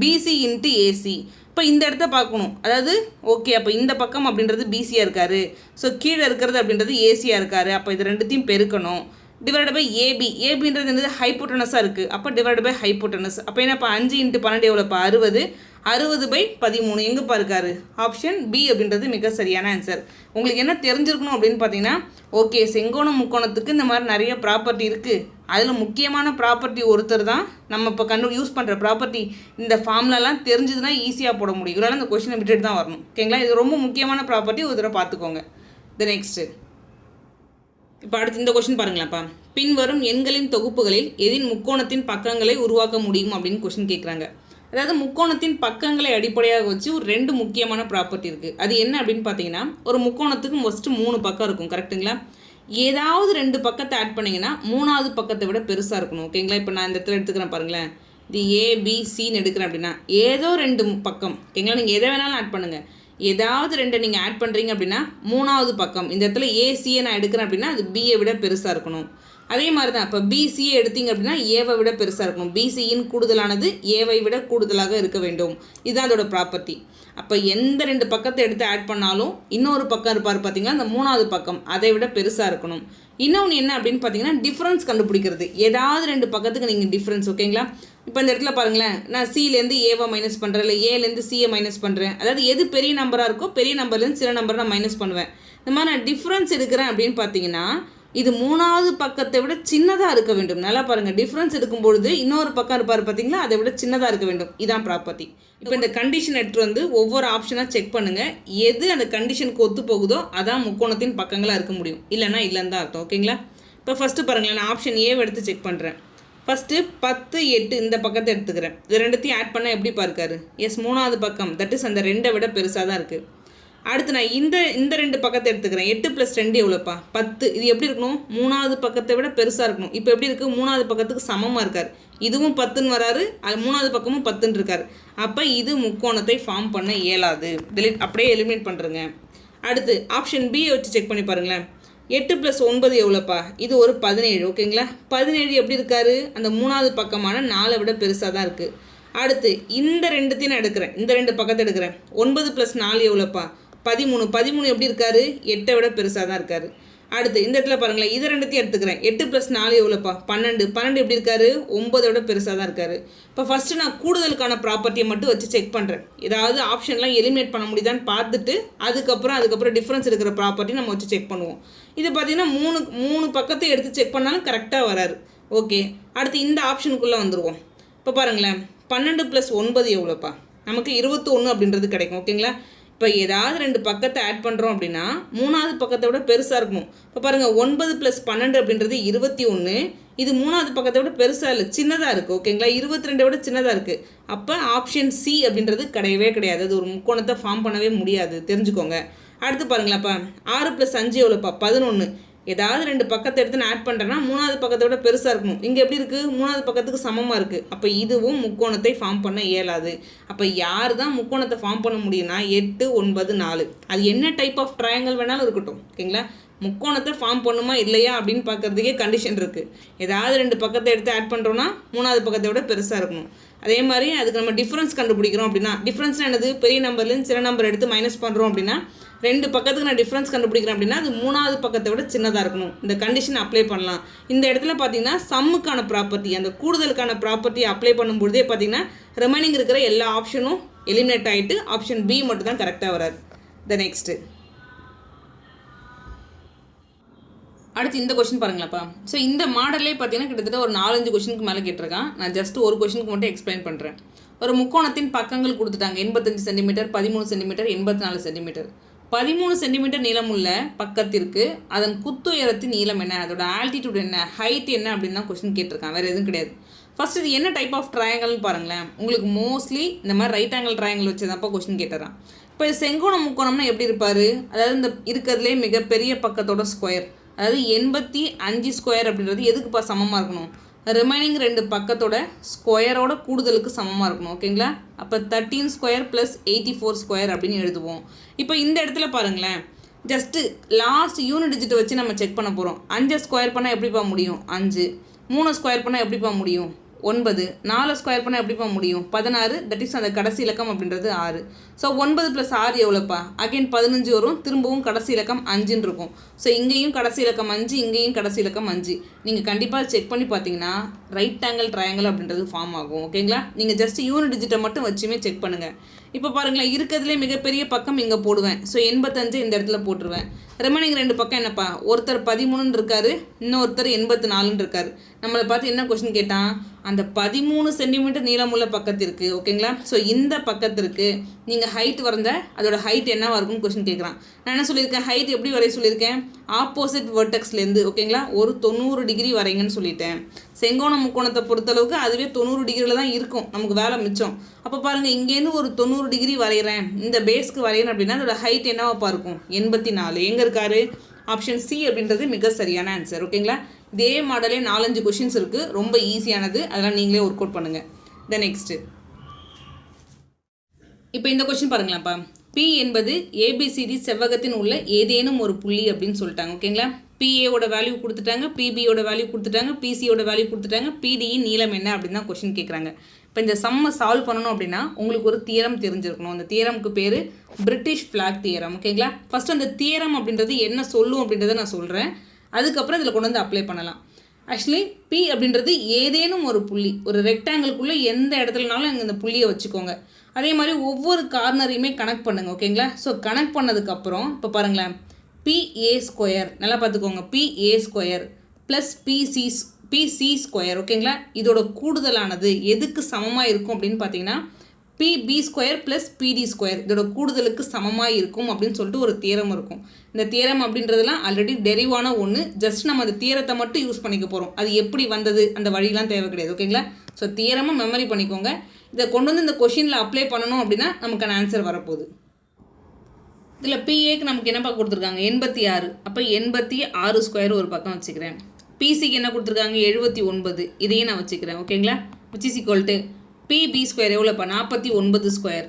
பிசி இன்ட்டு ஏசி. இப்போ இந்த இடத்த பார்க்கணும், அதாவது ஓகே அப்போ இந்த பக்கம் அப்படின்றது பிசியாக இருக்கார், ஸோ கீழே இருக்கிறது அப்படின்றது ஏசியாக இருக்கார். அப்போ இது ரெண்டுத்தையும் பெருக்கணும். டிவைட் பை ஏபி, ஏபின்றது என்னது ஹைப்போட்டனஸாக இருக்குது, அப்போ டிவைட் பை ஹைப்போட்டனஸ். அப்போ என்னப்பா 5 × 12 எவ்வளோப்பா? 60. 60/13 எங்கேப்பா இருக்காரு? ஆப்ஷன் பி அப்படின்றது மிக சரியான ஆன்சர். உங்களுக்கு என்ன தெரிஞ்சிருக்கணும் அப்படின்னு பார்த்தீங்கன்னா, ஓகே செங்கோணம் முக்கோணத்துக்கு இந்த மாதிரி நிறைய ப்ராப்பர்ட்டி இருக்குது, அதில் முக்கியமான ப்ராப்பர்ட்டி ஒருத்தர் தான் நம்ம இப்போ யூஸ் பண்ணுற ப்ராப்பர்ட்டி. இந்த ஃபார்முலாலாம் தெரிஞ்சதுன்னா ஈஸியாக போட முடியும், இல்லைனா இந்த கொஷினை விட்டுட்டு தான் வரணும் ஓகேங்களா. இது ரொம்ப முக்கியமான ப்ராப்பர்ட்டி, ஒரு தடவை பார்த்துக்கோங்க. நெக்ஸ்ட்டு இப்போ அடுத்து இந்த கொஷின் பாருங்களாப்பா. பின்வரும் எண்களின் தொகுப்புகளில் எதின் முக்கோணத்தின் பக்கங்களை உருவாக்க முடியும் அப்படின்னு கொஷின் கேட்குறாங்க. அதாவது முக்கோணத்தின் பக்கங்களை அடிப்படையாக வச்சு ஒரு 2 முக்கியமான ப்ராப்பர்ட்டி இருக்குது. அது என்ன அப்படின்னு பார்த்தீங்கன்னா, ஒரு முக்கோணத்துக்கு மொஸ்ட்டு 3 பக்கம் இருக்கும் கரெக்டுங்களா. ஏதாவது 2 பக்கத்தை ஆட் பண்ணிங்கன்னா 3வது பக்கத்தை விட பெருசாக இருக்கணும் ஓகேங்களா. இப்போ நான் இந்த இடத்துல எடுத்துக்கிறேன் பாருங்களேன், இது ஏபிசின்னு எடுக்கிறேன் அப்படின்னா ஏதோ 2 பக்கம் ஓகேங்களா. நீங்கள் எதை வேணாலும் ஆட் பண்ணுங்கள், ஏதாவது 2 நீங்கள் ஆட் பண்ணுறீங்க அப்படின்னா 3வது பக்கம் இந்த இடத்துல ஏசியை நான் எடுக்கிறேன் அப்படின்னா அது பியை விட பெருசாக இருக்கணும். அதே மாதிரி தான் இப்போ பிசியை எடுத்தீங்க அப்படின்னா ஏவை விட பெருசாக இருக்கணும். பிசியின் கூடுதலானது ஏவை விட கூடுதலாக இருக்க வேண்டும். இதுதான் அதோட ப்ராப்பர்ட்டி. அப்போ எந்த 2 பக்கத்தை எடுத்து ஆட் பண்ணாலும் இன்னொரு பக்கம் இருப்பார் பார்த்தீங்கன்னா, அந்த 3வது பக்கம் அதை விட பெருசாக இருக்கணும். இன்னொன்று என்ன அப்படின்னு பார்த்தீங்கன்னா டிஃப்ரென்ஸ் கண்டுபிடிக்கிறது. ஏதாவது ரெண்டு பக்கத்துக்கு நீங்கள் டிஃப்ரென்ஸ், ஓகேங்களா? இப்போ இந்த இடத்துல பாருங்களேன், நான் சிலேருந்து ஏவை மைனஸ் பண்ணுறேன், இல்லை ஏலேருந்து சியை மைனஸ் பண்ணுறேன். அதாவது எது பெரிய நம்பராக இருக்கோ பெரிய நம்பர்லேருந்து சில நம்பரை நான் மைனஸ் பண்ணுவேன். இந்த மாதிரி நான் டிஃப்ரென்ஸ் எடுக்கிறேன் அப்படின்னு பார்த்தீங்கன்னா இது மூணாவது பக்கத்தை விட சின்னதாக இருக்க வேண்டும். நல்லா பாருங்கள், டிஃப்ரென்ஸ் எடுக்கும்பொழுது இன்னொரு பக்கம் இருப்பார் பார்த்தீங்களா, அதை விட சின்னதாக இருக்க வேண்டும். இதான் ப்ராப்பர்ட்டி. இப்போ இந்த கண்டிஷன் எடுத்து வந்து ஒவ்வொரு ஆப்ஷனாக செக் பண்ணுங்கள். எது அந்த கண்டிஷனுக்கு ஒத்து போகுதோ அதான் முக்கோணத்தின் பக்கங்களாக இருக்க முடியும், இல்லைன்னா இல்லைன்னு தான் அர்த்தம், ஓகேங்களா? இப்போ ஃபஸ்ட்டு பாருங்களேன், நான் ஆப்ஷன் ஏவை எடுத்து செக் பண்ணுறேன். ஃபஸ்ட்டு 10, 8 இந்த பக்கத்தை எடுத்துக்கிறேன். இது ரெண்டுத்தையும் ஆட் பண்ணால் எப்படி பார்க்காரு? எஸ், மூணாவது பக்கம், தட் இஸ் அந்த 2 விட பெருசாக தான் இருக்குது. அடுத்து நான் இந்த ரெண்டு பக்கத்தை எடுத்துக்கிறேன். 8 + 2 எவ்வளோப்பா? 10. இது எப்படி இருக்கணும்? மூணாவது பக்கத்தை விட பெருசாக இருக்கணும். இப்போ எப்படி இருக்குது? மூணாவது பக்கத்துக்கு சமமாக இருக்கார். இதுவும் 10ன்னு வராரு, அது மூணாவது பக்கமும் 10ன்னு இருக்கார். அப்போ இது முக்கோணத்தை ஃபார்ம் பண்ண இயலாது. அப்படியே எலிமினேட் பண்ணுறேங்க. அடுத்து ஆப்ஷன் பியை வச்சு செக் பண்ணி பாருங்களேன். 8 + 9 எவ்வளோப்பா? இது ஒரு 17, ஓகேங்களா? 17 எப்படி இருக்காரு? அந்த மூணாவது பக்கமான 4 விட பெருசாக தான் இருக்குது. அடுத்து இந்த ரெண்டுத்தையும் நான் எடுக்கிறேன், இந்த ரெண்டு பக்கத்தை எடுக்கிறேன். 9 + 4 எவ்வளோப்பா? 13. 13 எப்படி இருக்காரு? 8 விட பெருசாக தான் இருக்காரு. அடுத்து இந்த இடத்துல பாருங்களேன், இதை ரெண்டுத்தையும் எடுத்துக்கிறேன். 8 + 4 எவ்வளோப்பா? 12. 12 எப்படி இருக்காரு? 9 விட பெருசாக தான் இருக்காரு. இப்போ ஃபஸ்ட்டு நான் கூடுதலுக்கான ப்ராப்பர்ட்டியை மட்டும் வச்சு செக் பண்ணுறேன். ஏதாவது ஆப்ஷன்லாம் எலிமினேட் பண்ண முடியுதான்னு பார்த்துட்டு அதுக்கப்புறம் டிஃப்ரென்ஸ் இருக்கிற ப்ராப்பர்ட்டி நம்ம வச்சு செக் பண்ணுவோம். இது பார்த்தீங்கன்னா மூணு பக்கத்தை எடுத்து செக் பண்ணாலும் கரெக்டாக வராரு. ஓகே, அடுத்து இந்த ஆப்ஷனுக்குள்ளே வந்துடுவோம். இப்போ பாருங்களேன், 12 + 9 எவ்வளோப்பா? நமக்கு 21 அப்படின்றது கிடைக்கும், ஓகேங்களா? இப்போ ஏதாவது ரெண்டு பக்கத்தை ஆட் பண்ணுறோம் அப்படின்னா மூணாவது பக்கத்தை விட பெருசாக இருக்கணும். இப்போ பாருங்கள், 9 + 12 அப்படின்றது 21. இது மூணாவது பக்கத்தை விட பெருசாக இல்லை, சின்னதாக இருக்குது, ஓகேங்களா? 22 விட சின்னதாக இருக்குது. அப்போ ஆப்ஷன் சி அப்படின்றது கிடையவே கிடையாது. அது ஒரு முக்கோணத்தை ஃபார்ம் பண்ணவே முடியாது, தெரிஞ்சுக்கோங்க. அடுத்து பாருங்களேன்ப்பா, 6 + 5 எவ்வளோப்பா? 11. ஏதாவது ரெண்டு பக்கத்தை எடுத்து நான் ஆட் பண்ணுறேன்னா மூணாவது பக்கத்தை விட பெருசாக இருக்கணும். இங்கே எப்படி இருக்குது? மூணாவது பக்கத்துக்கு சமமாக இருக்குது. அப்போ இதுவும் முக்கோணத்தை ஃபார்ம் பண்ண இயலாது. அப்போ யார் தான் முக்கோணத்தை ஃபார்ம் பண்ண முடியும்னா 8, 9, 4. அது என்ன டைப் ஆஃப் ட்ரையாங்கிள் வேணாலும் இருக்கட்டும், ஓகேங்களா? முக்கோணத்தை ஃபார்ம் பண்ணுமா இல்லையா அப்படின்னு பார்க்குறதுக்கே கண்டிஷன் இருக்குது. ஏதாவது ரெண்டு பக்கத்தை எடுத்து ஆட் பண்ணுறோன்னா மூணாவது பக்கத்தை விட பெருசாக இருக்கணும். அதே மாதிரி அதுக்கு நம்ம டிஃப்ரென்ஸ் கண்டுபிடிக்கிறோம் அப்படின்னா, டிஃப்ரென்ஸ்னால் என்னது? பெரிய நம்பர்லேருந்து சில நம்பர் எடுத்து மைனஸ் பண்ணுறோம் அப்படின்னா ரெண்டு பக்கத்துக்கு நான் டிஃப்ரென்ஸ் கண்டுபிடிக்கிறேன் அப்படின்னா அது மூணாவது பக்கத்தை விட சின்னதாக இருக்கணும். இந்த கண்டிஷன் அப்ளை பண்ணலாம். இந்த இடத்துல பார்த்தீங்கன்னா சம்முக்கான ப்ராப்பர்ட்டி, அந்த கூடுதலுக்கான ப்ராப்பர்ட்டியை அப்ளை பண்ணும்போதே பார்த்தீங்கன்னா ரிமைனிங் இருக்கிற எல்லா ஆப்ஷனும் எலிமினேட் ஆகிட்டு ஆப்ஷன் பி மட்டும் தான் கரெக்டாக வராது. நெக்ஸ்ட்டு அடுத்து இந்த கொஸ்டின் பாருங்களாப்பா. ஸோ இந்த மாடலே பார்த்தீங்கன்னா கிட்டத்தட்ட ஒரு 4-5 கொஸ்டினுக்கு மேலே கேட்டிருக்கான். நான் ஜஸ்ட் ஒரு கொஸ்டினுக்கு மட்டும் எக்ஸ்பிளைன் பண்ணுறேன். ஒரு முக்கோணத்தின் பக்கங்கள் கொடுத்துட்டாங்க. 85 சென்டிமீட்டர், 13 சென்டிமீட்டர், 84 சென்டிமீட்டர். 13 சென்டிமீட்டர் நீளமுள்ள பக்கத்திற்கு அதன் குத்துயரத்தின் நீளம் என்ன, அதோட ஆல்டிடியூட் என்ன, ஹைட் என்ன அப்படின்னு தான் கொஸ்டின் கேட்டிருக்கான், வேறு எதுவும் கிடையாது. ஃபர்ஸ்ட் இது என்ன டைப் ஆஃப் ட்ரையாங்கல்னு பாருங்களேன். உங்களுக்கு மோஸ்ட்லி இந்த மாதிரி ரைட் ஆங்கிள் ட்ரையாங்கிள் வச்சதாப்பா கொஸ்டின் கேட்டுறான். இப்போ செங்கோண முக்கோணம்னா எப்படி இருப்பார்? அதாவது இந்த இருக்கிறதுலே மிகப்பெரிய பக்கத்தோட ஸ்கொயர், அதாவது 85 ஸ்கொயர் அப்படின்றது எதுக்குப்பா சமமாக இருக்கணும்? ரிமைனிங் ரெண்டு பக்கத்தோட ஸ்கொயரோட கூடுதலுக்கு சமமாக இருக்கணும், ஓகேங்களா? அப்போ 13 ஸ்கொயர் + 84 ஸ்கொயர் அப்படின்னு எழுதுவோம். இப்போ இந்த இடத்துல பாருங்களேன், ஜஸ்ட்டு லாஸ்ட் யூனிட் டிஜிட்டை வச்சு நம்ம செக் பண்ண போகிறோம். 5 ஸ்கொயர் பண்ணால் எப்படிப்பா முடியும்? 5. 3 ஸ்கொயர் பண்ணால் எப்படிப்பா முடியும்? 9. 4 ஸ்கொயர் பண்ணால் எப்படிப்பா முடியும்? 16. தட் இஸ் அந்த கடைசி இலக்கம் அப்படின்றது 6. ஸோ 9 + 6 எவ்வளோப்பா? அகைன் 15 வரும். திரும்பவும் கடைசி இலக்கம் 5ன்னு இருக்கும். ஸோ இங்கேயும் கடைசி இலக்கம் 5, இங்கேயும் கடைசி இலக்கம் 5. நீங்கள் கண்டிப்பாக செக் பண்ணி பார்த்தீங்கன்னா ரைட் ஆங்கிள் ட்ரையாங்கிள் அப்படின்றது ஃபார்ம் ஆகும், ஓகேங்களா? நீங்கள் ஜஸ்ட் யூனிட் டிஜிட்டை மட்டும் வச்சுமே செக் பண்ணுங்கள். இப்போ பாருங்களேன், இருக்கிறதுலே மிகப்பெரிய பக்கம் இங்கே போடுவேன். ஸோ 85 இந்த இடத்துல போட்டுருவேன். ரிமைனிங் ரெண்டு பக்கம் என்னப்பா? ஒருத்தர் 13 இருக்காரு, இன்னொருத்தர் 84 இருக்காரு. நம்மளை பார்த்து என்ன கொஸ்டின் கேட்டான்? அந்த 13 சென்டிமீட்டர் நீளமுள்ள பக்கத்திற்கு, ஓகேங்களா? ஸோ இந்த பக்கத்திற்கு நீங்கள் ஹைட் வரைஞ்ச அதோட ஹைட் என்னவா இருக்குன்னு கொஸ்டின் கேட்குறான். நான் என்ன சொல்லியிருக்கேன்? ஹைட் எப்படி வரைய சொல்லியிருக்கேன்? ஆப்போசிட் வெர்டெக்ஸ்லேருந்து, ஓகேங்களா, ஒரு 90 டிகிரி வரைங்கன்னு சொல்லிட்டேன். செங்கோண முக்கோணத்தை பொறுத்தளவுக்கு அதுவே 90 டிகிரியில் தான் இருக்கும், நமக்கு வேலை மிச்சம். அப்போ பாருங்கள், இங்கேருந்து ஒரு 90 டிகிரி வரைகிறேன், இந்த பேஸ்க்கு வரைகிறேன் அப்படின்னா அதோட ஹைட் என்னவாப்பா இருக்கும்? 84. எங்கே இருக்காரு? ஆப்ஷன் சி அப்படின்றது மிக சரியான ஆன்சர், ஓகேங்களா? இதே மாடலே 4-5 கொஷின்ஸ் இருக்குது, ரொம்ப ஈஸியானது, அதெல்லாம் நீங்களே ஒர்க் அவுட் பண்ணுங்கள். நெக்ஸ்ட்டு இப்போ இந்த கொஸ்டின் பாருங்களாப்பா. பி என்பது ஏபிசிடி செவ்வகத்தின் உள்ள ஏதேனும் ஒரு புள்ளி அப்படின்னு சொல்லிட்டாங்க, ஓகேங்களா? பிஏவோட வேல்யூ கொடுத்துட்டாங்க, பிபியோட வேல்யூ கொடுத்துட்டாங்க, பிசியோட வேல்யூ கொடுத்துட்டாங்க, பிடியின் நீளம் என்ன அப்படின்னு தான் கொஸ்டின் கேட்குறாங்க. இப்போ இந்த சம்மை சால்வ் பண்ணணும் அப்படின்னா உங்களுக்கு ஒரு தியரம் தெரிஞ்சிருக்கணும். அந்த தியரமுக்கு பேர் பிரிட்டிஷ் ஃப்ளாக் தியரம், ஓகேங்களா? ஃபஸ்ட்டு அந்த தியரம் அப்படின்றது என்ன சொல்லும் அப்படின்றத நான் சொல்கிறேன். அதுக்கப்புறம் இதில் கொண்டு வந்து அப்ளை பண்ணலாம். ஆக்சுவலி பி அப்படின்றது ஏதேனும் ஒரு புள்ளி, ஒரு ரெக்டாங்கிள்குள்ளே எந்த இடத்துலனாலும் அங்கே இந்த புள்ளியை வச்சுக்கோங்க. அதே மாதிரி ஒவ்வொரு கார்னரையுமே கனெக்ட் பண்ணுங்கள். ஓகேங்களா? ஸோ கனெக்ட் பண்ணதுக்கப்புறம் இப்போ பாருங்களேன், பிஏ ஸ்கொயர் நல்லா பார்த்துக்கோங்க, PA square plus PC square. ஓகேங்களா? இதோட கூடுதலானது எதுக்கு சமமாக இருக்கும் அப்படின்னு பார்த்தீங்கன்னா PB square plus PD square இதோட கூடுதலுக்கு சமமாக இருக்கும் அப்படின்னு சொல்லிட்டு ஒரு தியரம் இருக்கும். இந்த தியரம் அப்படின்றதுலாம் ஆல்ரெடி டெரிவான ஒன்று. ஜஸ்ட் நம்ம அந்த தியரத்தை மட்டும் யூஸ் பண்ணிக்க போகிறோம். அது எப்படி வந்தது அந்த வழியெலாம் தேவை கிடையாது. ஓகேங்களா? ஸோ தியரமாக மெமரி பண்ணிக்கோங்க. இதை கொண்டு வந்து இந்த கொஷினில் அப்ளை பண்ணணும் அப்படின்னா நமக்கான ஆன்சர் வரப்போகுது. இதில் பிஏக்கு நமக்கு என்னப்பா கொடுத்துருக்காங்க 86. அப்போ 86 ஸ்கொயர் ஒரு பக்கம் வச்சுக்கிறேன். பிசிக்கு என்ன கொடுத்துருக்காங்க 79. இதையும் நான் வச்சுக்கிறேன். ஓகேங்களா? Which is equal to BP square எவ்வளோப்பா 49 ஸ்கொயர்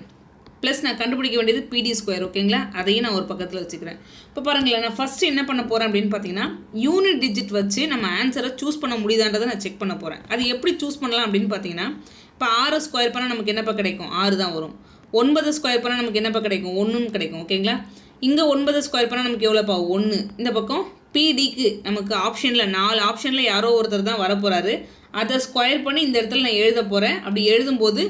ப்ளஸ் நான் கண்டுபிடிக்க வேண்டியது பிடி ஸ்கொயர். ஓகேங்களா? அதையும் நான் ஒரு பக்கத்தில் வச்சுக்கிறேன். இப்போ பாருங்களேன், நான் ஃபஸ்ட்டு என்ன பண்ண போகிறேன் அப்படின்னு பார்த்தீங்கன்னா யூனிட் டிஜிட் வச்சு நம்ம ஆன்சரை சூஸ் பண்ண முடியுதான்றதை நான் செக் பண்ண போகிறேன். அது எப்படி சூஸ் பண்ணலாம் அப்படின்னு பார்த்தீங்கன்னா இப்போ 6 ஸ்கொயர் பண்ணால் நமக்கு என்னப்பா கிடைக்கும் 6 தான் வரும். 9 ஸ்கொயர் பண்ணால் நமக்கு என்னப்பா கிடைக்கும் 1 கிடைக்கும். ஓகேங்களா? இங்கே 9 ஸ்கொயர் பண்ணால் நமக்கு எவ்வளோப்பா 1. இந்த பக்கம் பிடிக்கு நமக்கு ஆப்ஷனில் 4 ஆப்ஷனில் யாரோ ஒருத்தர் தான் வரப்போகிறாரு. அதை ஸ்கொயர் பண்ணி இந்த இடத்துல நான் எழுத போகிறேன். அப்படி எழுதும்போது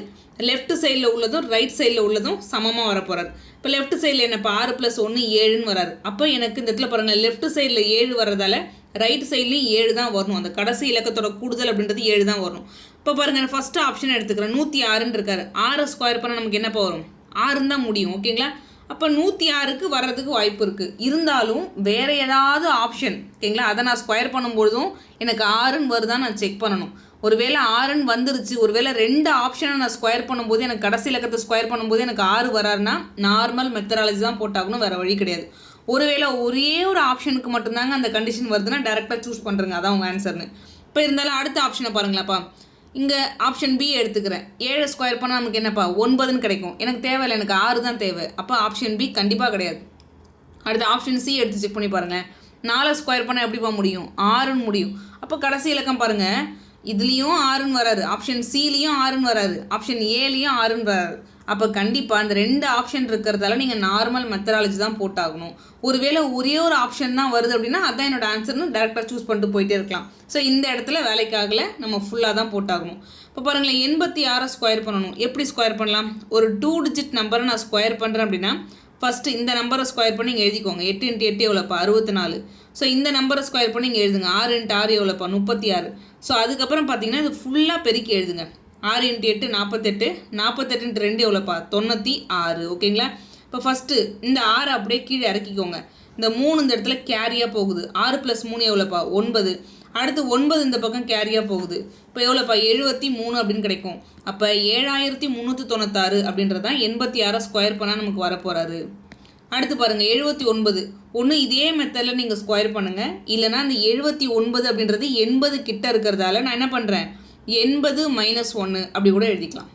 லெஃப்ட் சைடில் உள்ளதும் ரைட் சைடில் உள்ளதும் சமமாக வரப்போகிறார். இப்போ லெஃப்ட் சைடில் என்னப்பா 6 + 1 7ன்னு வராரு. அப்போ எனக்கு இந்த இடத்துல பாருங்கள், லெஃப்ட் சைடில் 7 வர்றதால ரைட் சைட்லேயும் 7 தான் வரணும். அந்த கடைசி இலக்கத்தோட கூடுதல் அப்படின்றது 7 தான் வரணும். இப்போ பாருங்கள், நான் ஃபஸ்ட்டு ஆப்ஷன் எடுத்துக்கிறேன். 106ன்னு இருக்காரு. 6 ஸ்கொயர் பண்ணால் நமக்கு என்னப்பா வரும் 6 தான் முடியும். ஓகேங்களா? அப்போ 106க்கு வர்றதுக்கு வாய்ப்பு இருக்குது. இருந்தாலும் வேறு ஏதாவது ஆப்ஷன் ஓகேங்களா, அதை நான் ஸ்கொயர் பண்ணும்பொழுதும் எனக்கு 6ன்னு வருதான்னு நான் செக் பண்ணணும். ஒருவேளை 6ன்னு வந்துருச்சு, ஒருவேளை 2 ஆப்ஷனை நான் ஸ்கொயர் பண்ணும்போது எனக்கு கடைசி இலக்கத்தை ஸ்கொயர் பண்ணும்போது எனக்கு 6 வராருன்னா நார்மல் மெத்தடாலஜி தான் போட்டாகணும், வேறு வழி கிடையாது. ஒருவேளை ஒரே ஒரு ஆப்ஷனுக்கு மட்டும்தாங்க அந்த கண்டிஷன் வருதுன்னா டேரெக்டாக சூஸ் பண்ணுறேங்க, அதான் உங்கள் ஆன்சர்னு. இப்போ இருந்தாலும் அடுத்த ஆப்ஷனை பாருங்களாப்பா. இங்கே ஆப்ஷன் பி எடுத்துக்கிறேன். 7 ஸ்கொயர் பண்ணால் நமக்கு என்னப்பா 9ன்னு கிடைக்கும். எனக்கு தேவையில்லை, எனக்கு 6 தான் தேவை. அப்போ ஆப்ஷன் பி கண்டிப்பாக கிடையாது. அடுத்து ஆப்ஷன் சி எடுத்து செக் பண்ணி பாருங்கள். 4 ஸ்கொயர் பண்ணால் எப்படிப்பா முடியும் 6ன்னு முடியும். அப்போ கடைசி இலக்கம் பாருங்கள், இதுலேயும் 6ன்னு வராது, ஆப்ஷன் சிலேயும் 6ன்னு வராது, ஆப்ஷன் ஏலேயும் 6ன்னு வராது. அப்போ கண்டிப்பாக அந்த 2 ஆப்ஷன் இருக்கிறதால நீங்கள் நார்மல் மெத்தடாலஜி தான் போட்டாகணும். ஒருவேளை ஒரே ஒரு ஆப்ஷன் தான் வருது அப்படின்னா அதான் என்னோட ஆன்சர்னு டேரெக்டாக சூஸ் பண்ணிட்டு போயிட்டே இருக்கலாம். ஸோ இந்த இடத்துல வேலைக்காகல நம்ம ஃபுல்லாக தான் போட்டாகணும். இப்போ பாருங்களேன், 86 ஸ்கொயர் பண்ணணும். எப்படி ஸ்கொயர் பண்ணலாம்? ஒரு 2 டிஜிட் நம்பரை நான் ஸ்கொயர் பண்ணுறேன் அப்படின்னா ஃபஸ்ட்டு இந்த நம்பரை ஸ்கொயர் பண்ணி இங்கே எழுதிக்கோங்க. 8 × 8 எவ்வளோப்பா 64. ஸோ இந்த நம்பரை ஸ்கொயர் பண்ணி இங்கே எழுதுங்க. 6 × 6 எவ்வளோப்பா 36. ஸோ அதுக்கப்புறம் பார்த்தீங்கன்னா இது ஃபுல்லாக பெருக்கி எழுதுங்க. 6 × 8 48, 48 × 2 எவ்வளோப்பா 96. ஓகேங்களா? இப்போ ஃபஸ்ட்டு இந்த 6 அப்படியே கீழே இறக்கிக்கோங்க. இந்த 3 இந்த இடத்துல கேரியாக போகுது. 6 + 3 எவ்வளோப்பா 9. அடுத்து 9 இந்த பக்கம் கேரியாக போகுது. இப்போ எவ்வளோப்பா 73 அப்படின்னு கிடைக்கும். அப்போ 7396 அப்படின்றது தான் 86 ஸ்கொயர் பண்ணால் நமக்கு வரப்போகிறாரு. அடுத்து பாருங்கள் 79. ஒன்று இதே மெத்தடில் நீங்கள் ஸ்கொயர் பண்ணுங்கள், இல்லைனா இந்த 79 அப்படின்றது 80 கிட்ட இருக்கிறதால நான் என்ன பண்ணுறேன் 80 - 1 அப்படி கூட எழுதிக்கலாம்.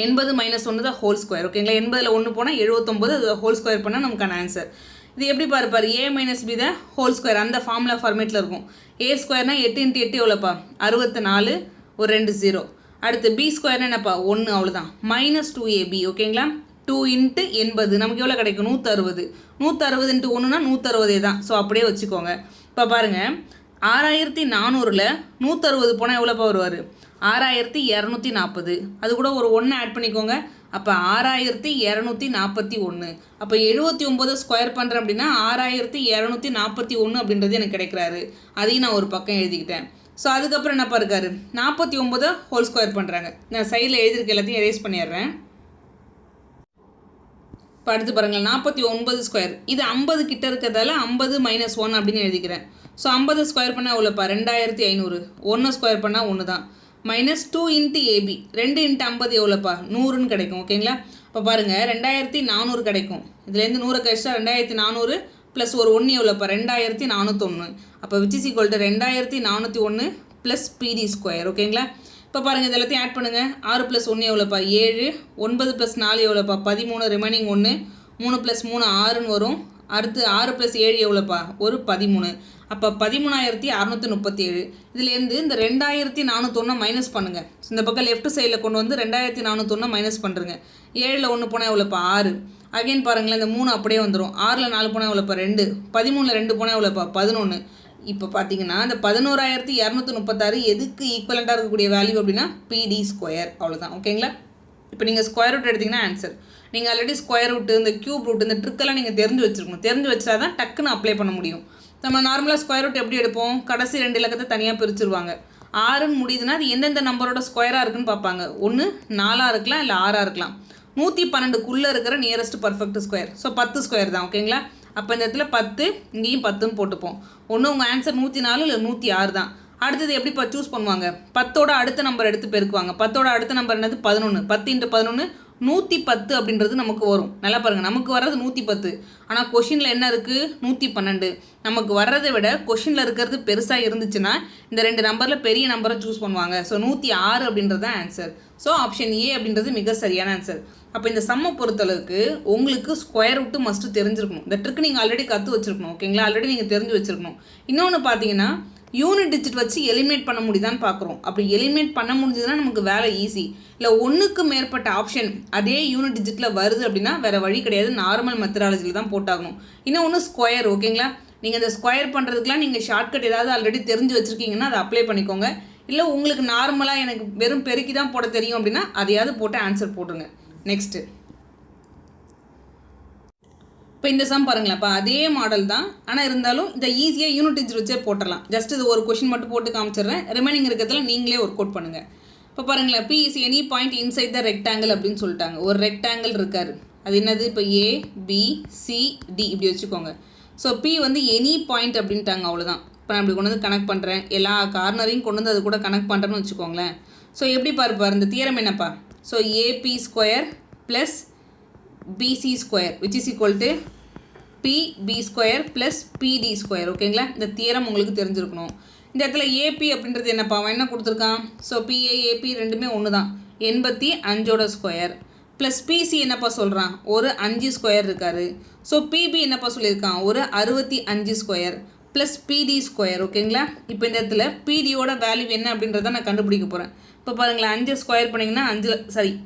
80 - 1 தான் ஹோல் ஸ்கொயர். ஓகேங்களா? 80ல் 1 போனால் 79, அது ஹோல் ஸ்கொயர் பண்ணால் நமக்கான ஆன்சர். இது எப்படி பாரு a - b தான் ஹோல் ஸ்கொயர், அந்த ஃபார்முலா ஃபார்மேட்டில் இருக்கும். a ஸ்கொயர்னால் 8 × 8 எவ்வளோப்பா 64, ஒரு 2 0. அடுத்து b ஸ்கொயர்னா என்னப்பா 1, அவ்வளோதான். -2ab. ஓகேங்களா? 2 × 80 நமக்கு எவ்வளோ கிடைக்கும் 160. 160 × 1னா 160 தான். ஸோ அப்படியே வச்சுக்கோங்க. இப்போ பாருங்கள், 6400ல் 160 போனால் எவ்வளோப்பா வருவார் 6240. அது கூட ஒரு 1 ஆட் பண்ணிக்கோங்க. அப்போ 6241. அப்போ 79 ஸ்கொயர் பண்ணுறேன் அப்படின்னா 6241 அப்படின்றது எனக்கு கிடைக்கிறாரு. அதையும் நான் ஒரு பக்கம் எழுதிக்கிட்டேன். ஸோ அதுக்கப்புறம் என்னப்பா இருக்காரு 49 ஹோல் ஸ்கொயர் பண்ணுறாங்க. நான் சைடில் எழுதியிருக்க எல்லாத்தையும் எரேஸ் பண்ணிடுறேன். இப்போ அடுத்து பாருங்கள் 49 ஸ்கொயர், இது 50 கிட்ட இருக்கிறதால 50 - 1 அப்படின்னு எழுதிக்கிறேன். ஸோ 50 ஸ்கொயர் பண்ணால் எவ்வளோப்பா 2500. 1 ஸ்கொயர் பண்ணால் 1 தான். -2 × ab, 2 × 50 எவ்வளோப்பா 100ன்னு கிடைக்கும். ஓகேங்களா? இப்போ பாருங்கள் 2400 கிடைக்கும். இதுலேருந்து 100 கழிச்சா 2400 ப்ளஸ் ஒரு 1 எவ்வளோப்பா 2401. அப்போ which is equal to 2401 plus PD square. ஓகேங்களா? இப்போ பாருங்கள் இது எல்லாத்தையும் ஆட் பண்ணுங்கள். 6 + 1 எவ்வளோப்பா 7, 9 + 4 எவ்வளோப்பா 13, ரிமைனிங் 1, 3 + 3 6ன்னு வரும். அடுத்து 6 + 7 எவ்வளோப்பா ஒரு 13. அப்போ 13637. இதுலேருந்து இந்த 2401 மைனஸ் பண்ணுங்கள். இந்த பக்கம் லெஃப்ட் சைடில் கொண்டு வந்து 2401 மைனஸ் பண்ணுறங்க. 7ல் 1 போனால் எவ்வளோப்பா 6. அகைன் பாருங்களேன், இந்த 3 அப்படியே வந்துடும். 6ல் 4 போனால் எவ்வளோப்பா 2, 13ல் 2 போனால் எவ்வளோப்பா 11. இப்போ பார்த்தீங்கன்னா இந்த 11,236 எதுக்கு ஈக்குவலண்ட்டாக இருக்கக்கூடிய வேல்யூ அப்படின்னா பிடி ஸ்கொயர், அவ்வளோதான். ஓகேங்களா? இப்போ நீங்கள் ஸ்கொயர் ரூட் எடுத்திங்கன்னா ஆன்சர். நீங்கள் ஆல்ரெடி ஸ்கொயர் ரூட்டு, இந்த க்யூப் ரூட், இந்த ட்ரிக்கெல்லாம் நீங்கள் தெரிஞ்சு வச்சுருக்கணும். தெரிஞ்சு வச்சா தான் டக்குன்னு அப்ளை பண்ண முடியும். நம்ம நார்மலாக ஸ்கொயர் ரூட் எப்படி எடுப்போம்? கடைசி 2 இலக்கத்தை தனியாக பிரிச்சுருவாங்க. 6ன்னு முடியுதுன்னா அது எந்தெந்த நம்பரோட ஸ்கொயராக இருக்குன்னு பார்ப்பாங்க. ஒன்று 4ஆக இருக்கலாம், இல்லை 6ஆக இருக்கலாம். 112க்குள்ளே இருக்கிற nearest perfect square. So 10 square தான். ஓகேங்களா? அப்போ இந்த இடத்துல 10, இங்கேயும் 10ன்னு போட்டுப்போம். ஒன்று உங்கள் ஆன்சர் 104 இல்லை 106 தான். அடுத்தது எப்படிப்பா சூஸ் பண்ணுவாங்க? 10ஓட அடுத்த நம்பர் எடுத்து பெருக்குவாங்க. 10ஓட அடுத்த நம்பர் என்னது? 11. 10 × 11 110 அப்படின்றது நமக்கு வரும். நல்லா பாருங்கள், நமக்கு வர்றது 110. ஆனால் கொஷினில் என்ன இருக்குது? 112. நமக்கு வர்றதை விட கொஷினில் இருக்கிறது பெருசாக இருந்துச்சுன்னா இந்த 2 நம்பரில் பெரிய நம்பரை சூஸ் பண்ணுவாங்க. ஸோ 106 அப்படின்றது தான் ஆன்சர். ஸோ ஆப்ஷன் ஏ அப்படின்றது மிக சரியான ஆன்சர். அப்போ இந்த சம்மை பொறுத்தளவுக்கு உங்களுக்கு ஸ்கொயர் ரூட்டு மஸ்ட்டு தெரிஞ்சிருக்கணும். இந்த ட்ரிக் நீங்கள் ஆல்ரெடி கற்று வச்சுருக்கணும். ஓகேங்களா? ஆல்ரெடி நீங்கள் தெரிஞ்சு வச்சுருக்கணும். இன்னொன்று பார்த்தீங்கன்னா யூனிட் டிஜிட் வச்சு எலிமினேட் பண்ண முடியுதான்னு பார்க்குறோம். அப்படி எலிமினேட் பண்ண முடிஞ்சதுன்னா நமக்கு வேலை ஈஸி. இல்லை ஒன்றுக்கு மேற்பட்ட ஆப்ஷன் அதே யூனிட் டிஜிட்டில் வருது அப்படின்னா வேறு வழி கிடையாது, நார்மல் மெத்தடாலஜியில் தான் போட்டாகணும். இன்னொன்று ஸ்கொயர். ஓகேங்களா? நீங்கள் இந்த ஸ்கொயர் பண்ணுறதுக்குலாம் நீங்கள் ஷார்ட்கட் ஏதாவது ஆல்ரெடி தெரிஞ்சு வச்சுருக்கீங்கன்னா அதை அப்ளை பண்ணிக்கோங்க. இல்லை உங்களுக்கு நார்மலாக எனக்கு வெறும் பெருக்கி தான் போட தெரியும் அப்படின்னா அதையாவது போட்டு ஆன்சர் போட்டுருங்க. நெக்ஸ்ட்டு இப்போ இந்த சம் பாருங்களேன்ப்பா, அதே மாடல் தான். ஆனால் இருந்தாலும் இந்த ஈஸியாக யூனிட் டிஜிட் வச்சே போட்டுடலாம். ஜஸ்ட் இது ஒரு கொஷின் மட்டும் போட்டு காமிச்சிடுறேன். ரிமைனிங் இருக்கிறதுல நீங்களே ஒர்க் அவுட் பண்ணுங்கள். இப்போ பாருங்களேன், P is any point inside the rectangle அப்படின்னு சொல்லிட்டாங்க. ஒரு ரெக்டாங்கிள் இருக்கார். அது என்னது? இப்போ ஏ பி சி டி இப்படி வச்சுக்கோங்க. ஸோ பி வந்து எனி பாயிண்ட் அப்படின்ட்டாங்க, அவ்வளோதான். இப்போ நான் இப்படி கொண்டு வந்து கனெக்ட் பண்ணுறேன். எல்லா கார்னரையும் கொண்டு வந்து அது கூட கனெக்ட் பண்ணுறேன்னு வச்சுக்கோங்களேன். ஸோ எப்படி பாருப்பார் இந்த தியரம் என்னப்பா? So AP square plus PC square which is equal to BP square plus PD square. ஓகேங்களா? இந்த தியரம் உங்களுக்கு தெரிஞ்சிருக்கணும். இந்த இடத்துல ஏபி அப்படின்றது என்னப்பா? அவன் என்ன கொடுத்துருக்கான்? ஸோ பிஏ ஏபி ரெண்டுமே ஒன்று தான். 85ஓட ஸ்கொயர் ப்ளஸ் பிசி என்னப்பா சொல்கிறான்? ஒரு 5 ஸ்கொயர் இருக்காரு. ஸோ பிபி என்னப்பா சொல்லியிருக்கான்? ஒரு 65 ஸ்கொயர் ப்ளஸ் பிடி ஸ்கொயர். ஓகேங்களா? இப்போ இந்த இடத்துல பிடியோட வேல்யூ என்ன அப்படின்றத நான் கண்டுபிடிக்க போகிறேன். இப்போ பாருங்களேன், 5 ஸ்கொயர் பண்ணிங்கன்னா 5 ×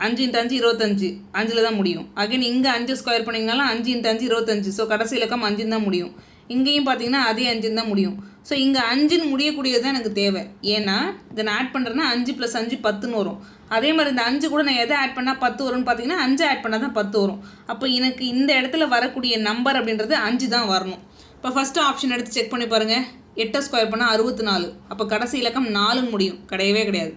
5 25, 5 தான் முடியும். அகைன் இங்கே 5 ஸ்கொயர் பண்ணிங்கனாலும் 5 × 5 25. ஸோ கடைசி இலக்கம் 5 தான் முடியும். இங்கேயும் பார்த்தீங்கன்னா அதே 5 தான் முடியும். ஸோ இங்கே 5ன்னு முடியக்கூடியது தான் எனக்கு தேவை. ஏன்னா இதை நான் ஆட் பண்ணுறேன்னா 5 + 5 10ன்னு வரும். அதே மாதிரி இந்த 5 கூட நான் எதை ஆட் பண்ணால் 10 வரும்னு பார்த்தீங்கன்னா 5 ஆட் பண்ணால் தான் 10 வரும். அப்போ எனக்கு இந்த இடத்துல வரக்கூடிய நம்பர் அப்படின்றது 5 தான் வரணும். இப்போ ஃபஸ்ட்டு ஆப்ஷன் எடுத்து செக் பண்ணி பாருங்கள். 8 ஸ்கொயர் பண்ணால் 64. அப்போ கடைசி இலக்கம் 4ன்னு முடியும். கிடையவே கிடையாது.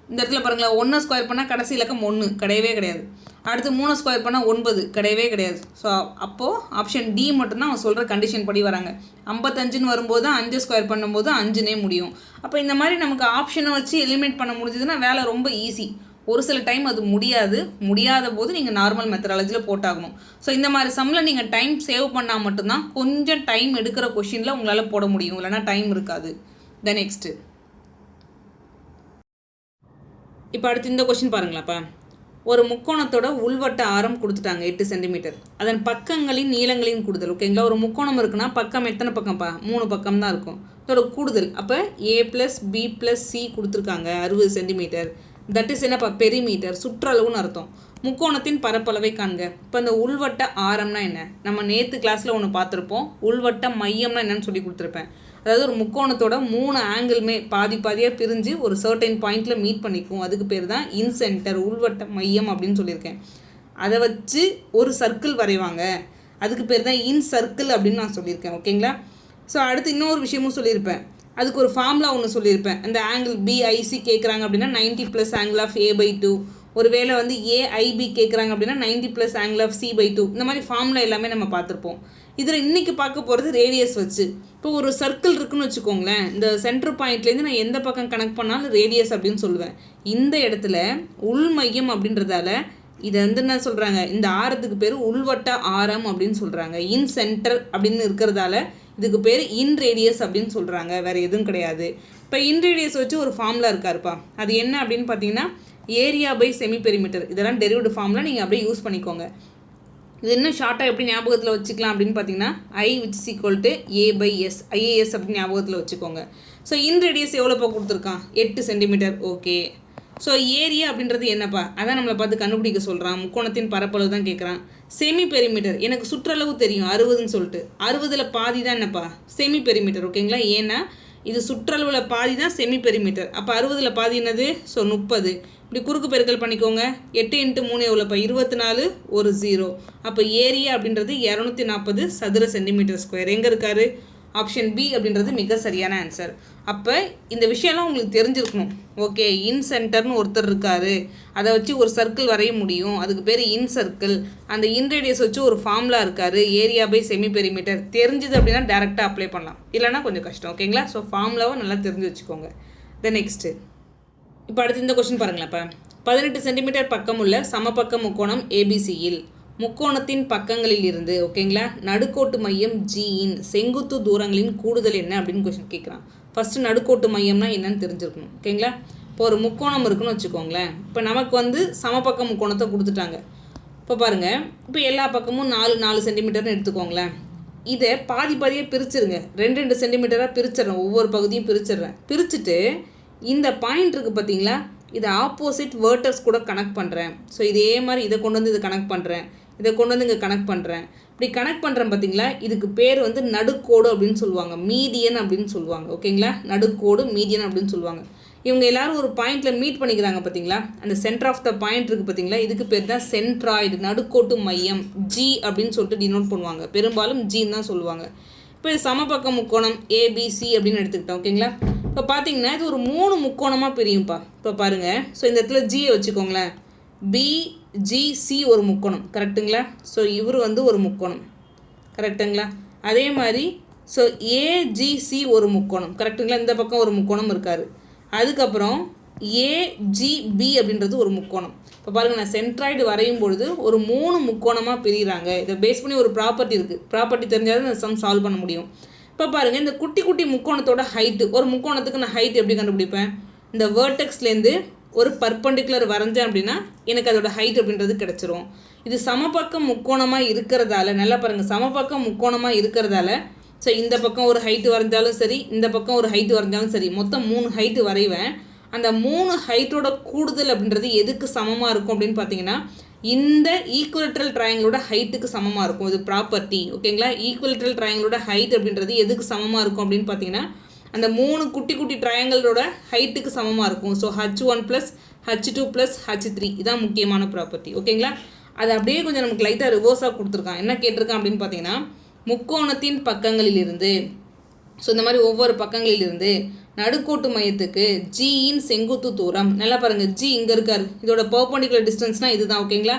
இந்த இடத்துல பாருங்களேன், 1 ஸ்கொயர் பண்ணால் கடைசி இலக்கம் 1 கிடையவே கிடையாது. அடுத்து 3 ஸ்கொயர் பண்ணால் 9 கிடையவே கிடையாது. ஸோ அப்போது ஆப்ஷன் டி மட்டும்தான் அவன் சொல்கிற கண்டிஷன் படி வராங்க. 55ன்னு வரும்போது 5 ஸ்கொயர் பண்ணும்போது 5னே முடியும். அப்போ இந்த மாதிரி நமக்கு ஆப்ஷனை வச்சு எலிமினேட் பண்ண முடிஞ்சதுன்னா வேலை ரொம்ப ஈஸி. ஒரு சில டைம் அது முடியாத போது நீங்கள் நார்மல் மெத்தடாலஜியில் போட்டாகணும். ஸோ இந்த மாதிரி சம்மில் நீங்கள் டைம் சேவ் பண்ணால் மட்டும்தான் கொஞ்சம் டைம் எடுக்கிற கொஷினில் உங்களால் போட முடியும், இல்லைனா டைம் இருக்காது. த நெக்ஸ்ட்டு இப்போ அடுத்து இந்த கொஷின் பாருங்களாப்பா. ஒரு முக்கோணத்தோட உள்வட்ட ஆரம் கொடுத்துட்டாங்க 8 சென்டிமீட்டர். அதன் பக்கங்களின் நீளங்களின் கூடுதல். ஓகேங்களா? ஒரு முக்கோணம் இருக்குன்னா பக்கம் எத்தனை பக்கம்ப்பா? 3 பக்கம் தான் இருக்கும். இதோட கூடுதல் அப்போ A + B + C கொடுத்துருக்காங்க 60 சென்டிமீட்டர். தட் இஸ் என்னப்பா? பெரிமீட்டர், சுற்றளவுன்னு அர்த்தம். முக்கோணத்தின் பரப்பளவை காண்க. இப்போ இந்த உள்வட்ட ஆரம்னா என்ன? நம்ம நேற்று கிளாஸில் ஒன்று பார்த்துருப்போம். உள்வட்ட மையம்னா என்னன்னு சொல்லி கொடுத்துருப்பேன். அதாவது ஒரு முக்கோணத்தோட 3 ஆங்கிளுமே பாதியாக பிரிஞ்சு ஒரு சர்டைன் பாயிண்டில் மீட் பண்ணிக்கும். அதுக்கு பேர் தான் இன்சென்டர், உள்வட்ட மையம் அப்படின்னு சொல்லியிருக்கேன். அதை வச்சு ஒரு சர்க்கிள் வரைவாங்க. அதுக்கு பேர் தான் இன் சர்க்கிள் அப்படின்னு நான் சொல்லியிருக்கேன். ஓகேங்களா? ஸோ அடுத்து இன்னொரு விஷயமும் சொல்லியிருப்பேன். அதுக்கு ஒரு ஃபார்முலா ஒன்று சொல்லியிருப்பேன். அந்த ஆங்கிள் பிஐசி கேட்குறாங்க அப்படின்னா 90 + ஆங்கிள் ஆஃப் A/2. ஒருவேளை வந்து ஏஐபி கேட்குறாங்க அப்படின்னா 90 + ஆங்கிள் ஆஃப் C/2. இந்த மாதிரி ஃபார்முலா எல்லாமே நம்ம பார்த்துருப்போம். இதில் இன்றைக்கி பார்க்க போகிறது ரேடியஸ் வச்சு. இப்போ ஒரு சர்க்கிள் இருக்குன்னு வச்சுக்கோங்களேன். இந்த சென்டர் பாயிண்ட்லேருந்து நான் எந்த பக்கம் கனெக்ட் பண்ணாலும் ரேடியஸ் அப்படின்னு சொல்லுவேன். இந்த இடத்துல உள்மையம் அப்படின்றதால இதை வந்து என்ன சொல்கிறாங்க? இந்த ஆரத்துக்கு பேர் உள்வட்ட ஆரம் அப்படின்னு சொல்கிறாங்க. இன் சென்டர் அப்படின்னு இருக்கிறதால இதுக்கு பேர் இன் ரேடியஸ் அப்படின்னு சொல்கிறாங்க. வேறு எதுவும் கிடையாது. இப்போ இன் ரேடியஸ் வச்சு ஒரு ஃபார்முலா இருக்காருப்பா. அது என்ன அப்படின்னு பார்த்தீங்கன்னா ஏரியா பை செமி பெரிமீட்டர். இதெல்லாம் டெரிவேட் ஃபார்முலா, நீங்கள் அப்படியே யூஸ் பண்ணிக்கோங்க. இது இன்னும் ஷார்ட்டாக எப்படி ஞாபகத்தில் வச்சுக்கலாம் அப்படின்னு பார்த்தீங்கன்னா I which is equal to A/S, IAS அப்படின்னு ஞாபகத்தில் வச்சுக்கோங்க. ஸோ இன் ரேடியஸ் எவ்வளோப்பா கொடுத்துருக்கான்? 8 சென்டிமீட்டர். ஓகே. ஸோ ஏரியா அப்படின்றது என்னப்பா, அதான் நம்மளை பார்த்து கண்டுபிடிக்க சொல்கிறான். முக்கோணத்தின் பரப்பளவு தான் கேட்குறான். செமி பெரிமீட்டர் எனக்கு சுற்றளவு தெரியும் 60ன்னு சொல்லிட்டு, 60ல் பாதி தான் என்னப்பா செமி பெரிமீட்டர். ஓகேங்களா, ஏன்னா இது சுற்றளவில் பாதி தான் செமி பெரிமீட்டர். அப்போ 60ல் பாதி என்னது, ஸோ 30. இப்படி குறுக்கு பெருக்கல் பண்ணிக்கோங்க. 8 × 3 எவ்வளோப்பா, 24, ஒரு 0. அப்போ ஏரியா அப்படின்றது 240 சதுர சென்டிமீட்டர் ஸ்கொயர். எங்கே இருக்காரு, ஆப்ஷன் பி அப்படின்றது மிக சரியான ஆன்சர். அப்போ இந்த விஷயம்லாம் உங்களுக்கு தெரிஞ்சிருக்கணும். ஓகே, இன் சென்டர்னு ஒருத்தர் இருக்காரு, அதை வச்சு ஒரு சர்க்கிள் வரைய முடியும், அதுக்கு பேர் இன் சர்க்கிள். அந்த இன் ரேடியஸ் வச்சு ஒரு ஃபார்முலா இருக்காரு, ஏரியா பை செமி பெரிமீட்டர். தெரிஞ்சுது அப்படின்னா டேரெக்டாக அப்ளை பண்ணலாம், இல்லைனா கொஞ்சம் கஷ்டம். ஓகேங்களா, ஸோ ஃபார்முலாவை நல்லா தெரிஞ்சு வச்சுக்கோங்க. தென் நெக்ஸ்ட்டு இப்போ அடுத்து இந்த கொஸ்டின் பாருங்களேன். இப்போ 18 சென்டிமீட்டர் பக்கம் உள்ள சமபக்க முக்கோணம் ஏபிசியில் முக்கோணத்தின் பக்கங்களில் இருந்து, ஓகேங்களா, நடுக்கோட்டு மையம் ஜியின் செங்குத்து தூரங்களின் கூடுதல் என்ன அப்படின்னு கொஸ்டின் கேட்குறான். ஃபஸ்ட்டு நடுக்கோட்டு மையம்னா என்னன்னு தெரிஞ்சிருக்கணும். ஓகேங்களா, இப்போ ஒரு முக்கோணம் இருக்குன்னு வச்சுக்கோங்களேன். இப்போ நமக்கு வந்து சமபக்க முக்கோணத்தை கொடுத்துட்டாங்க. இப்போ பாருங்கள், இப்போ எல்லா பக்கமும் 4 சென்டிமீட்டர்னு எடுத்துக்கோங்களேன். இதை பாதி பாதியாக பிரிச்சுருங்க, 2 சென்டிமீட்டராக பிரிச்சிடுறேன், ஒவ்வொரு பகுதியும் பிரிச்சிடுறேன். பிரிச்சுட்டு இந்த பாயிண்ட் இருக்குது பார்த்தீங்களா, இதை ஆப்போசிட் வேர்டர்ஸ் கூட கனெக்ட் பண்ணுறேன். ஸோ இதே மாதிரி இதை கொண்டு வந்து இதை கனெக்ட் பண்ணுறேன், இதை கொண்டு வந்து இங்கே கனெக்ட் பண்ணுறேன். இப்படி கனெக்ட் பண்ணுறேன் பார்த்தீங்களா, இதுக்கு பேர் வந்து நடுக்கோடு அப்படின்னு சொல்லுவாங்க, மீடியன் அப்படின்னு சொல்லுவாங்க. ஓகேங்களா, நடுக்கோடு மீடியன் அப்படின்னு சொல்லுவாங்க. இவங்க எல்லாரும் ஒரு பாயிண்டில் மீட் பண்ணிக்கிறாங்க பார்த்தீங்களா, அந்த சென்டர் ஆஃப் த பாயிண்ட் இருக்குது பார்த்தீங்களா, இதுக்கு பேர் தான் சென்ட்ராய்டு, நடுக்கோட்டு மையம். ஜி அப்படின்னு சொல்லிட்டு டினோட் பண்ணுவாங்க, பெரும்பாலும் ஜின்னு தான் சொல்லுவாங்க. இப்போ இது சமபக்க முக்கோணம் ஏபிசி அப்படின்னு எடுத்துக்கிட்டோம். ஓகேங்களா, இப்போ பார்த்தீங்கன்னா இது ஒரு 3 முக்கோணமாக பிரியும்ப்பா. இப்போ பாருங்கள், ஸோ இந்த இடத்துல ஜியை வச்சுக்கோங்களேன், பிஜிசி ஒரு முக்கோணம், கரெக்டுங்களா. ஸோ இவர் வந்து ஒரு முக்கோணம், கரெக்டுங்களா. அதே மாதிரி ஸோ ஏஜிசி ஒரு முக்கோணம், கரெக்டுங்களா. இந்த பக்கம் ஒரு முக்கோணம் இருக்கார். அதுக்கப்புறம் ஏஜிபி அப்படின்றது ஒரு முக்கோணம். இப்போ பாருங்கள், நான் சென்ட்ராய்டு வரையும் பொழுது ஒரு 3 முக்கோணமாக பிரிகிறாங்க. இதை பேஸ் பண்ணி ஒரு ப்ராப்பர்ட்டி இருக்குது, ப்ராப்பர்ட்டி தெரிஞ்சாலும் இந்த சம் சால்வ் பண்ண முடியும். இப்போ பாருங்கள், இந்த குட்டி குட்டி முக்கோணத்தோட ஹைட்டு, ஒரு முக்கோணத்துக்கு நான் ஹைட் எப்படி கண்டுபிடிப்பேன், இந்த வேர்டெக்ஸ்லேருந்து ஒரு பர்பண்டிகுலர் வரைஞ்சேன் அப்படின்னா எனக்கு அதோட ஹைட் அப்படின்றது கிடச்சிரும். இது சமபக்கம் முக்கோணமாக இருக்கிறதால, நல்லா பாருங்கள், சமபக்கம் முக்கோணமாக இருக்கிறதால ஸோ இந்த பக்கம் ஒரு ஹைட்டு வரைஞ்சாலும் சரி, இந்த பக்கம் ஒரு ஹைட்டு வரைஞ்சாலும் சரி, மொத்தம் 3 ஹைட்டு வரைவேன். அந்த 3 ஹைட்டோட கூடுதல் அப்படின்றது எதுக்கு சமமாக இருக்கும் அப்படின்னு பார்த்தீங்கன்னா, இந்த ஈக்குவலேட்ரல் ட்ரையாங்கிளோட ஹைட்டுக்கு சமமாக இருக்கும். இது ப்ராப்பர்ட்டி. ஓகேங்களா, ஈக்குவலேட்ரல் ட்ரையாங்கிளோட ஹைட் அப்படின்றது எதுக்கு சமமாக இருக்கும் அப்படின்னு பார்த்தீங்கன்னா, அந்த 3 குட்டி குட்டி ட்ரையாங்கிளோட ஹைட்டுக்கு சமமாக இருக்கும். ஸோ H1 + H2 + H3 இதான் முக்கியமான ப்ராப்பர்ட்டி. ஓகேங்களா, அது அப்படியே கொஞ்சம் நமக்கு லைட்டாக ரிவர்ஸாக கொடுத்துருக்கான். என்ன கேட்டிருக்கான் அப்படின்னு பார்த்தீங்கன்னா, முக்கோணத்தின் பக்கங்களிலிருந்து, ஸோ இந்த மாதிரி ஒவ்வொரு பக்கங்களிலிருந்து நடுக்கோட்டு மையத்துக்கு ஜியின் செங்குத்து தூரம், நல்லா பாருங்கள், ஜி இங்கே இருக்கார், இதோட பர்பண்டிகுலர் டிஸ்டன்ஸ்னால் இதுதான். ஓகேங்களா,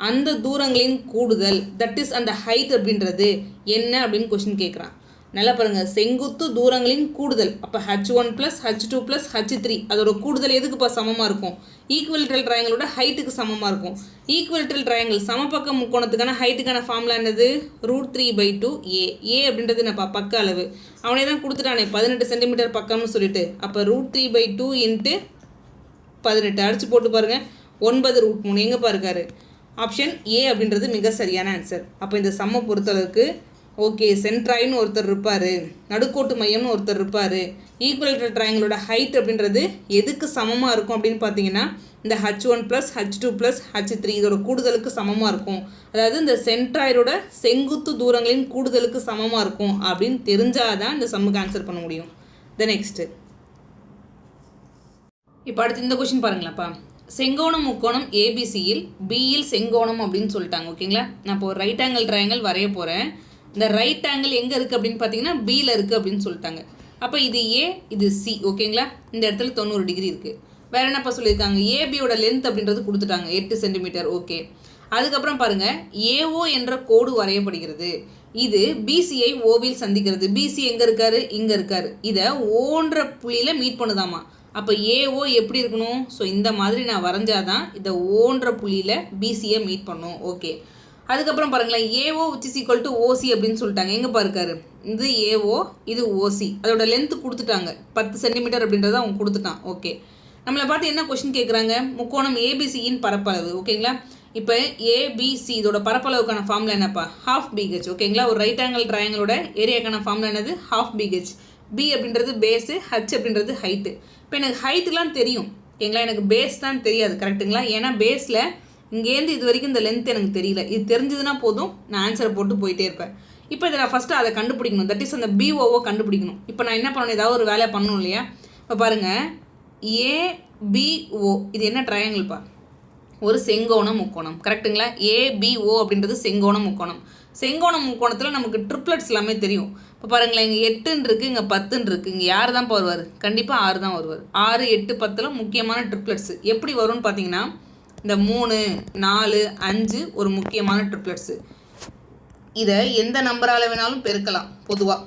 அந்த தூரங்களின் கூடுதல், தட் இஸ் அந்த ஹைட் அப்படின்றது என்ன அப்படின்னு கொஸ்டின் கேட்குறான். நல்லா பாருங்கள், செங்குத்து தூரங்களின் கூடுதல். அப்போ H1 + H2 + H3 அதோட கூடுதல் எதுக்குப்பா சமமாக இருக்கும், ஈக்குவலேட்ரல் ட்ரையாங்கிளோட ஹைட்டுக்கு சமமாக இருக்கும். ஈக்குவலேட்ரல் ட்ரையாங்கிள் சமபக்க முக்கோணத்துக்கான ஹைட்டுக்கான ஃபார்முலா என்னது, √3/2 ஏ அப்படின்றது என்னப்பா பக்க அளவு. அவனே தான் கொடுத்துட்டானே 18 சென்டிமீட்டர் பக்கம்னு சொல்லிட்டு. அப்போ √3/2 × 18 அடிச்சு போட்டு பாருங்கள், 9√3 எங்கேப்பா இருக்காரு, ஆப்ஷன் ஏ அப்படின்றது மிக சரியான ஆன்சர். அப்போ இந்த சம்மை பொறுத்தளவுக்கு ஓகே, சென்ட்ராய்டுன்னு ஒருத்தர் இருப்பார், நடுக்கோட்டு மையம்னு ஒருத்தர் இருப்பார், ஈக்குவலேட்ரல் ட்ரையாங்கிளோட ஹைட் அப்படின்றது எதுக்கு சமமாக இருக்கும் அப்படின்னு பார்த்தீங்கன்னா, இந்த H1 + H2 + H3 இதோட கூடுதலுக்கு சமமாக இருக்கும். அதாவது இந்த சென்ட்ராய்டோட செங்குத்து தூரங்களின் கூடுதலுக்கு சமமாக இருக்கும் அப்படின்னு தெரிஞ்சாதான் இந்த சம்முக்கு ஆன்சர் பண்ண முடியும். நெக்ஸ்ட்டு இப்போ அடுத்து இந்த கொஸ்டின் பாருங்களேன்ப்பா. செங்கோணம் முக்கோணம் ஏபிசியில் பியில் செங்கோணம் அப்படின்னு சொல்லிட்டாங்க. ஓகேங்களா, நான் இப்போ ஒரு ரைட் ஆங்கிள் ட்ரையாங்கிள் வரைய போகிறேன். இந்த ரைட் ஆங்கிள் எங்கே இருக்குது அப்படின்னு பார்த்தீங்கன்னா பியில் இருக்குது அப்படின்னு சொல்லிட்டாங்க. அப்போ இது ஏ, இது சி. ஓகேங்களா, இந்த இடத்துல 90 டிகிரி இருக்குது. வேறு என்னப்பா சொல்லியிருக்காங்க, ஏபியோட லென்த் அப்படின்றது கொடுத்துட்டாங்க 8 சென்டிமீட்டர். ஓகே, அதுக்கப்புறம் பாருங்கள், ஏஓ என்ற கோடு வரையப்படுகிறது. இது பிசிஐ ஓவில் சந்திக்கிறது. பிசி எங்கே இருக்காரு, இங்கே இருக்காரு. இதை ஓன்ற புள்ளியில் மீட் பண்ணுதாமா. அப்போ ஏஓ எப்படி இருக்கணும், ஸோ இந்த மாதிரி நான் வரைஞ்சாதான் இதை ஓன்ற புள்ளியில் பிசியை மீட் பண்ணும். ஓகே, அதுக்கப்புறம் பாருங்களேன், ஏஓ = ஓசி அப்படின்னு சொல்லிட்டாங்க. எங்கே பாருக்காரு, இது ஏஓ, இது ஓசி. அதோட லென்த்து கொடுத்துட்டாங்க 10 சென்டிமீட்டர் அப்படின்றத அவங்க கொடுத்துட்டான். ஓகே, நம்மளை பார்த்து என்ன கொஸ்டின் கேட்குறாங்க, முக்கோணம் ஏபிசியின் பரப்பளவு. ஓகேங்களா, இப்போ ஏபிசி இதோட பரப்பளவுக்கான ஃபார்முலா என்னப்பா, ½ ஓகேங்களா, ஒரு ரைட் ஆங்கிள் ட்ரையாங்கிளோட ஏரியாக்கான ஃபார்முலா என்னது, ½ பி அப்படின்றது பேஸு, ஹச் அப்படின்றது ஹைட்டு. இப்போ எனக்கு ஹைட்டுலாம் தெரியும், ஓகேங்களா. எனக்கு பேஸ் தான் தெரியாது கரெக்டுங்களா. ஏன்னா பேஸில் இங்கேருந்து இது வரைக்கும் இந்த லென்த் எனக்கு தெரியல. இது தெரிஞ்சதுன்னா போதும், நான் ஆன்சரை போட்டு போயிட்டே இருப்பேன். இப்போ இதை நான் ஃபஸ்ட்டு அதை கண்டுபிடிக்கணும், தட் இஸ் அந்த பிஓவை கண்டுபிடிக்கணும். இப்போ நான் என்ன பண்ணணும், ஏதாவது ஒரு வேலையை பண்ணணும் இல்லையா. இப்போ பாருங்கள், ஏபிஓ இது என்ன ட்ரையாங்கிள்ப்பா, ஒரு செங்கோண முக்கோணம் கரெக்டுங்களா. ஏபிஓ அப்படின்றது செங்கோண முக்கோணம். செங்கோண முக்கோணத்தில் நமக்கு ட்ரிப்ளட்ஸ் எல்லாமே தெரியும். இப்போ பாருங்களேன், இங்கே 8 இருக்குது, இங்கே 10 இருக்குது. இங்கே யார் தான்ப்பா வருவார், கண்டிப்பாக 6 தான் வருவார். 6, 8, 10 முக்கியமான ட்ரிப்ளட்ஸ். எப்படி வரும்னு பார்த்தீங்கன்னா இந்த 3, 4, 5 ஒரு முக்கியமான ட்ரிப்ளட்ஸு. இதை எந்த நம்பரால் வேணாலும் பெருக்கலாம் பொதுவாக.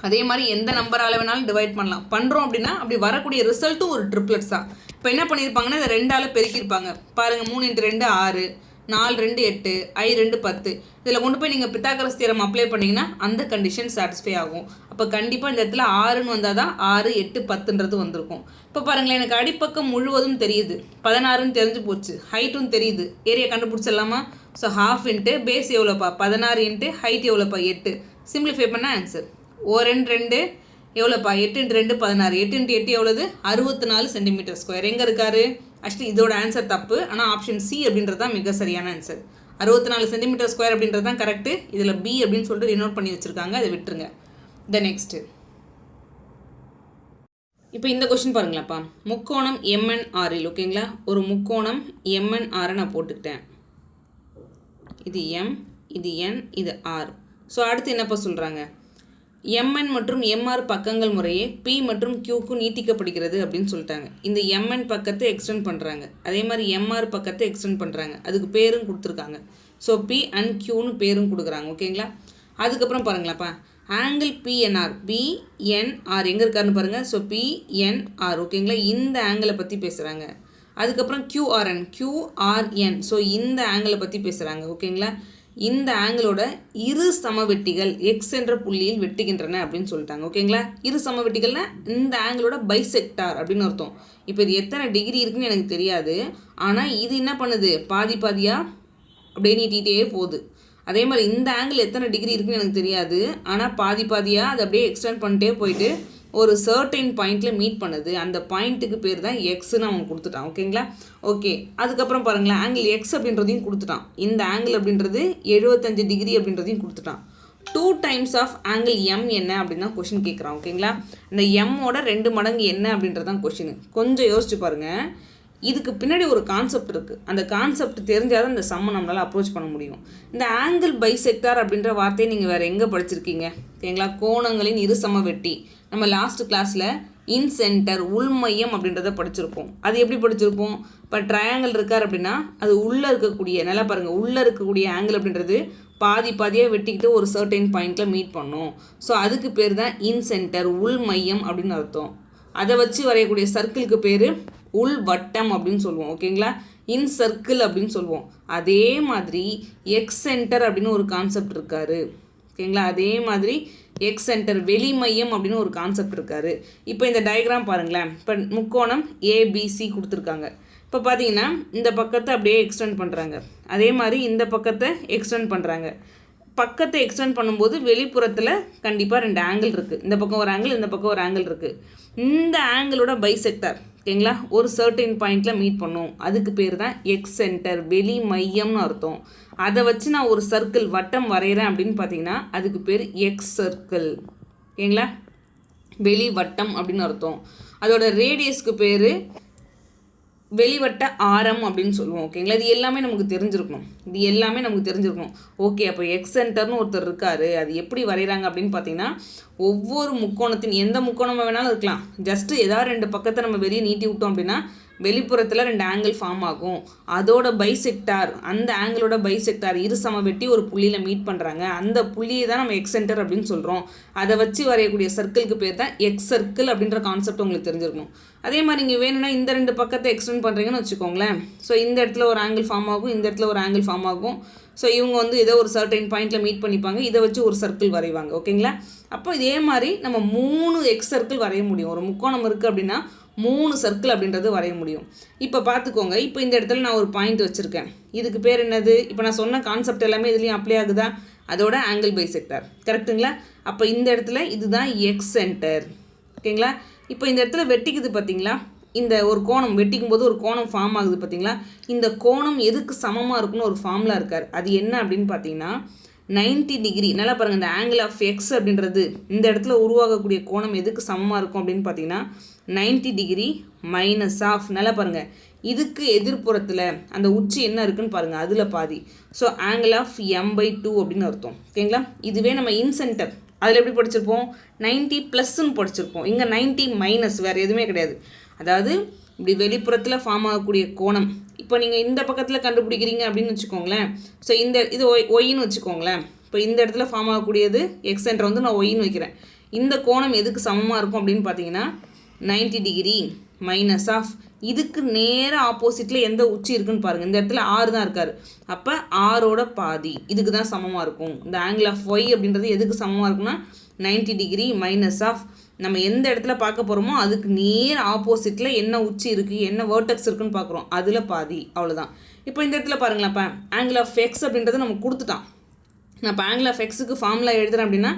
அதே மாதிரி எந்த நம்பரால் வேணாலும் டிவைட் பண்ணலாம். பண்ணுறோம் அப்படின்னா அப்படி வரக்கூடிய ரிசல்ட்டும் ஒரு ட்ரிப்ளட்ஸ் தான். இப்போ என்ன பண்ணியிருப்பாங்கன்னா இதை 2ஆல் பெருக்கியிருப்பாங்க. பாருங்கள், 3 × 2 6, 4 2 8, I 2 10. இதில் கொண்டு போய் நீங்கள் பித்தாகரஸ் தியரம் அப்ளை பண்ணிங்கன்னா அந்த கண்டிஷன் சாட்டிஸ்ஃபை ஆகும். அப்போ கண்டிப்பாக இந்த இடத்துல 6ன்னு வந்தால் தான் 6, 8, 10ன்றது வந்திருக்கும். இப்போ பாருங்களேன், எனக்கு அடிப்பக்கம் முழுவதும் தெரியுது, 16ன்னு தெரிஞ்சு போச்சு, ஹைட்டும் தெரியுது. ஏரியா கண்டுபிடிச்சிடலாமா. ஸோ ½ இன்ட்டு பேஸ் எவ்வளோப்பா 16 இன்ட்டு ஹைட் எவ்வளோப்பா 8. சிம்பிளிஃபை பண்ண ஆன்சர் O2 2 எவ்வளோப்பா 8 × 2 16, 8 × 8 எவ்வளோது 64 cm². எங்கே இருக்காரு, ஆக்சுவலி இதோட ஆன்சர் தப்பு, ஆனால் ஆப்ஷன் சி அப்படின்றது தான் மிக சரியான ஆன்சர். 64 cm² அப்படின்றது தான் கரெக்டு. இதில் பி அப்படின்னு சொல்லிட்டு ரினோட் பண்ணி வச்சுருக்காங்க, அதை விட்டுருங்க. த நெக்ஸ்ட்டு, இப்போ இந்த கொஸ்டின் பாருங்களாப்பா, முக்கோணம் MNRல் ஓகேங்களா. ஒரு முக்கோணம் MNR நான் போட்டுக்கிட்டேன். இது M, இது N, இது R. ஸோ அடுத்து என்னப்பா சொல்கிறாங்க, MN மற்றும் MR பக்கங்கள் முறையே P மற்றும் Qக்கு நீட்டிக்கப்படுகிறது அப்படின்னு சொல்லிட்டாங்க. இந்த MN பக்கத்தை எக்ஸ்டெண்ட் பண்ணுறாங்க, அதே மாதிரி MR பக்கத்தை எக்ஸ்டெண்ட் பண்ணுறாங்க. அதுக்கு பேரும் கொடுத்துருக்காங்க. ஸோ P and Qன்னு பேரும் கொடுக்குறாங்க ஓகேங்களா. அதுக்கப்புறம் பாருங்களாப்பா, ஆங்கிள் PNR, PNR எங்கே இருக்காருன்னு பாருங்கள். ஸோ PNR ஓகேங்களா, இந்த ஆங்கிளை பற்றி பேசுகிறாங்க. அதுக்கப்புறம் QRN, ஸோ இந்த ஆங்கிளை பற்றி பேசுகிறாங்க ஓகேங்களா. இந்த ஆங்கிளோட இரு சமவெட்டிகள் எக்ஸ் என்ற புள்ளியில் வெட்டுகின்றன அப்படின்னு சொல்லிட்டாங்க ஓகேங்களா. இரு சமவெட்டிகள்னா இந்த ஆங்கிளோட பைசெக்டார் அப்படின்னு அர்த்தம். இப்போ இது எத்தனை டிகிரி இருக்குன்னு எனக்கு தெரியாது, ஆனால் இது என்ன பண்ணுது, பாதி பாதியாக அப்படியே நீட்டிகிட்டே போகுது. அதே மாதிரி இந்த ஆங்கிள் எத்தனை டிகிரி இருக்குன்னு எனக்கு தெரியாது, ஆனால் பாதி பாதியாக அது அப்படியே எக்ஸ்டெண்ட் பண்ணிட்டே போயிட்டு ஒரு சர்டைன் பாயிண்டில் மீட் பண்ணுது. அந்த பாயிண்ட்டுக்கு பேர் தான் எக்ஸ்ன்னு அவன் கொடுத்துட்டான் ஓகேங்களா. ஓகே, அதுக்கப்புறம் பாருங்களேன், ஆங்கிள் எக்ஸ் அப்படின்றதையும் கொடுத்துட்டான். இந்த ஆங்கிள் அப்படின்றது 75 டிகிரி அப்படின்றதையும் கொடுத்துட்டான். 2 டைம்ஸ் ஆஃப் ஆங்கிள் M என்ன அப்படின்னு தான் கொஷின் கேட்குறான் ஓகேங்களா. இந்த எம்மோட 2 மடங்கு என்ன அப்படின்றது தான் கொஷின். கொஞ்சம் யோசிச்சு பாருங்கள், இதுக்கு பின்னாடி ஒரு கான்செப்ட் இருக்குது. அந்த கான்செப்ட் தெரிஞ்சால் தான் இந்த சம்மை நம்மளால் அப்ரோச் பண்ண முடியும். இந்த ஆங்கிள் பைசெக்டார் அப்படின்ற வார்த்தையை நீங்கள் வேறு எங்கே படிச்சிருக்கீங்க ஓகேங்களா. கோணங்களின் இரு சமவெட்டி, நம்ம லாஸ்ட் கிளாஸில் இன் சென்டர் உள்மையம் அப்படின்றத படிச்சிருப்போம். அது எப்படி படிச்சிருப்போம், இப்போ ட்ரையாங்கிள் இருக்கார் அப்படின்னா அது உள்ளே இருக்கக்கூடிய, நல்லா பாருங்கள், உள்ளே இருக்கக்கூடிய ஆங்கிள் அப்படின்றது பாதி பாதியாக வெட்டிக்கிட்டு ஒரு சர்டைன் பாயிண்டில் மீட் பண்ணோம். ஸோ அதுக்கு பேர் தான் இன் சென்டர் உள்மையம் அப்படின்னு அர்த்தம். அதை வச்சு வரையக்கூடிய சர்க்கிளுக்கு பேர் உள் வட்டம் அப்படின்னு சொல்லுவோம் ஓகேங்களா. இன் சர்க்கிள் அப்படின்னு சொல்லுவோம். அதே மாதிரி எக்ஸ் சென்டர் அப்படின்னு ஒரு கான்செப்ட் இருக்காரு ஓகேங்களா. அதே மாதிரி எக்ஸ் சென்டர் வெளிமையம் அப்படின்னு ஒரு கான்செப்ட் இருக்காரு. இப்போ இந்த டயக்ராம் பாருங்களேன், இப்போ முக்கோணம் ABC கொடுத்துருக்காங்க. இப்போ பார்த்தீங்கன்னா இந்த பக்கத்தை அப்படியே எக்ஸ்டெண்ட் பண்ணுறாங்க, அதே மாதிரி இந்த பக்கத்தை எக்ஸ்டெண்ட் பண்ணுறாங்க. பக்கத்தை எக்ஸ்டெண்ட் பண்ணும்போது வெளிப்புறத்தில் கண்டிப்பாக 2 ஆங்கிள் இருக்குது. இந்த பக்கம் ஒரு ஆங்கிள், இந்த பக்கம் ஒரு ஆங்கிள் இருக்குது. இந்த ஆங்கிளோட பைசெக்டார் ஓகேங்களா ஒரு சர்டைன் பாயிண்டில் மீட் பண்ணும். அதுக்கு பேர் தான் எக்ஸ் சென்டர் வெளி மையம்னு அர்த்தம். அதை வச்சு நான் ஒரு சர்க்கிள் வட்டம் வரைகிறேன் அப்படின்னு பார்த்தீங்கன்னா அதுக்கு பேர் எக்ஸ் சர்க்கிள் ஓகேங்களா, வெளி வட்டம் அப்படின்னு அர்த்தம். அதோட ரேடியஸ்க்கு பேர் வெளிவட்ட ஆரம் அப்படின்னு சொல்லுவோம் ஓகேங்களா. இது எல்லாமே நமக்கு தெரிஞ்சிருக்கணும். ஓகே, அப்போ எக்ஸ் சென்டர்னு ஒருத்தர் இருக்கார், அது எப்படி வரைகிறாங்க அப்படின்னு பார்த்தீங்கன்னா ஒவ்வொரு முக்கோணத்தின் எந்த முக்கோணமாக வேணாலும் இருக்கலாம், ஜஸ்ட்டு ஏதாவது 2 பக்கத்தை நம்ம வெளியே நீட்டி விட்டோம் அப்படின்னா வெளிப்புறத்தில் 2 ஆங்கிள் ஃபார்ம் ஆகும். அதோட பைசெக்டார், அந்த ஆங்கிளோட பைசெக்டார் இரு சமவெட்டி ஒரு புள்ளியில் மீட் பண்ணுறாங்க. அந்த புள்ளியை தான் நம்ம எக்ஸ் சென்டர் அப்படின்னு சொல்கிறோம். அதை வச்சு வரையக்கூடிய சர்க்கிளுக்கு பேர் தான் எக்ஸ் சர்க்கிள் அப்படின்ற கான்செப்ட் உங்களுக்கு தெரிஞ்சிருக்கணும். அதே மாதிரி நீங்கள் வேணும்னா இந்த 2 பக்கத்தை எக்ஸ்டெண்ட் பண்ணுறீங்கன்னு வச்சுக்கோங்களேன். ஸோ இந்த இடத்துல ஒரு ஆங்கிள் ஃபார்ம் ஆகும், இந்த இடத்துல ஒரு ஆங்கிள் ஃபார்ம் ஆகும். ஸோ இவங்க வந்து ஏதோ ஒரு சர்டைன் பாயிண்டில் மீட் பண்ணிப்பாங்க, இதை வச்சு ஒரு சர்க்கிள் வரைவாங்க ஓகேங்களா. அப்போ இதே மாதிரி நம்ம 3 எக்ஸ் சர்க்கிள் வரைய முடியும். ஒரு முக்கோணம் இருக்குது அப்படின்னா 3 சர்க்கிள் அப்படின்றது வரைய முடியும். இப்போ பார்த்துக்கோங்க, இப்போ இந்த இடத்துல நான் ஒரு பாயிண்ட் வச்சுருக்கேன், இதுக்கு பேர் என்னது, இப்போ நான் சொன்ன கான்செப்ட் எல்லாமே இதுலேயும் அப்ளை ஆகுதா, அதோட ஆங்கிள் பைசெக்டார் கரெக்டுங்களா. அப்போ இந்த இடத்துல இதுதான் எக்ஸ் சென்டர் ஓகேங்களா. இப்போ இந்த இடத்துல வெட்டிக்குது பார்த்தீங்களா, இந்த ஒரு கோணம் வெட்டிக்கும் போது ஒரு கோணம் ஃபார்ம் ஆகுது பார்த்தீங்களா, இந்த கோணம் எதுக்கு சமமாக இருக்குன்னு ஒரு ஃபார்முலா இருக்கார். அது என்ன அப்படின்னு பார்த்தீங்கன்னா 90 டிகிரி. நல்லா பாருங்கள், இந்த ஆங்கிள் ஆஃப் எக்ஸ் அப்படின்றது இந்த இடத்துல உருவாகக்கூடிய கோணம் எதுக்கு சமமாக இருக்கும் அப்படின்னு பார்த்தீங்கன்னா 90 டிகிரி மைனஸ் ஆஃப், நல்லா பாருங்கள், இதுக்கு எதிர்ப்புறத்தில் அந்த உச்சி என்ன இருக்குன்னு பாருங்கள், அதில் பாதி. ஸோ ஆங்கிள் ஆஃப் m/2 அப்படின்னு அர்த்தம். ஓகேங்களா, இதுவே நம்ம இன்சென்டர் அதில் எப்படி படிச்சிருப்போம், 90 +ன்னு படிச்சிருப்போம். இங்கே 90 மைனஸ், வேறு எதுவுமே கிடையாது. அதாவது இப்படி வெளிப்புறத்தில் ஃபார்ம் ஆகக்கூடிய கோணம் இப்போ நீங்கள் இந்த பக்கத்தில் கண்டுபிடிக்கிறீங்க அப்படின்னு வச்சுக்கோங்களேன். ஸோ இது ஒய்ன்னு வச்சுக்கோங்களேன். இப்போ இந்த இடத்துல ஃபார்ம் ஆகக்கூடியது எக்ஸ் சென்டர் வந்து நான் ஒய்ன்னு வைக்கிறேன். இந்த கோணம் எதுக்கு சமமாக இருக்கும் அப்படின்னு பார்த்தீங்கன்னா 90 டிகிரி மைனஸ் ஆஃப், இதுக்கு நேராக ஆப்போசிட்டில் எந்த உச்சி இருக்குன்னு பாருங்கள். இந்த இடத்துல 6 தான் இருக்கார். அப்போ 6ஓட பாதி இதுக்கு தான் சமமாக இருக்கும். இந்த ஆங்கிள் ஆஃப் ஒய் அப்படின்றது எதுக்கு சமமாக இருக்குன்னா 90 டிகிரி மைனஸ் ஆஃப், நம்ம எந்த இடத்துல பார்க்க போகிறோமோ அதுக்கு நேர் ஆப்போசிட்டில் என்ன உச்சி இருக்குது, என்ன வேர்டெக்ஸ் இருக்குன்னு பார்க்குறோம், அதில் பாதி. அவ்வளோதான். இப்போ இந்த இடத்துல பாருங்களேன்ப்பா, ஆங்கிள் ஆஃப் எக்ஸ் அப்படின்றத நம்ம கொடுத்துட்டான். நான் இப்போ ஆங்கிள் ஆஃப் எக்ஸுக்கு ஃபார்முலா எழுதுறேன் அப்படின்னா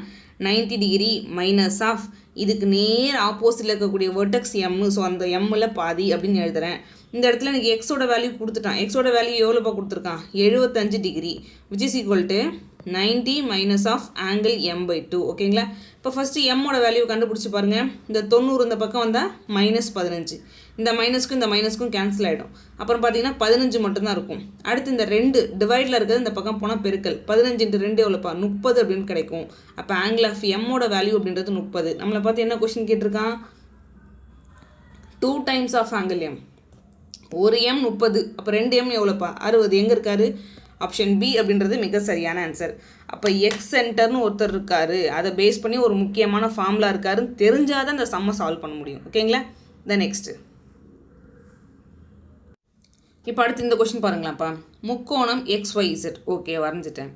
90 டிகிரி மைனஸ் ஆஃப், இதுக்கு நேர் ஆப்போசிட்டில் இருக்கக்கூடிய வேர்டெக்ஸ் எம், ஸோ அந்த எம்மில் பாதி அப்படின்னு எழுதுறேன். இந்த இடத்துல எனக்கு எக்ஸோட வேல்யூ கொடுத்துட்டான். எக்ஸோட வேல்யூ எவ்வளோப்பா கொடுத்துருக்கான், 75 degree, which is equal to 90 minus of angle m/2. ஓகேங்களா, இப்போ ஃபஸ்ட்டு எம்மோட வேல்யூ கண்டுபிடிச்சி பாருங்கள். இந்த 90 இந்த பக்கம் வந்தால் -15, இந்த மைனஸ்க்கும் இந்த மைனஸ்க்கும் கேன்சல் ஆகிடும். அப்புறம் பார்த்தீங்கன்னா 15 மட்டும்தான் இருக்கும். அடுத்து இந்த 2 டிவைடில் இருக்கிறது இந்த பக்கம் போனால் பெருக்கல், 15 × 2 எவ்வளோப்பா, 30 அப்படின்னு கிடைக்கும். அப்போ ஆங்கிள் ஆஃப் எம்மோட வேல்யூ அப்படின்றது 30. நம்மளை பார்த்து என்ன கொஸ்டின் கேட்டிருக்கான், 2 டைம்ஸ் ஆஃப் ஆங்கிள் எம். ஒரு எம் 30, அப்போ 2 எம் எவ்வளோப்பா, 60. எங்கே இருக்காரு, ஆப்ஷன் பி அப்படின்றது மிக சரியான ஆன்சர். அப்போ எக்ஸ் சென்டர்னு ஒருத்தர் இருக்காரு, அதை பேஸ் பண்ணி ஒரு முக்கியமான ஃபார்முலா இருக்காருன்னு தெரிஞ்சால் தான் அந்த சம்மை சால்வ் பண்ண முடியும். ஓகேங்களா, நெக்ஸ்ட்டு இப்போ அடுத்து இந்த கொஸ்டின் பாருங்களாப்பா, முக்கோணம் XYZ. ஓகே, வரைஞ்சிட்டேன்.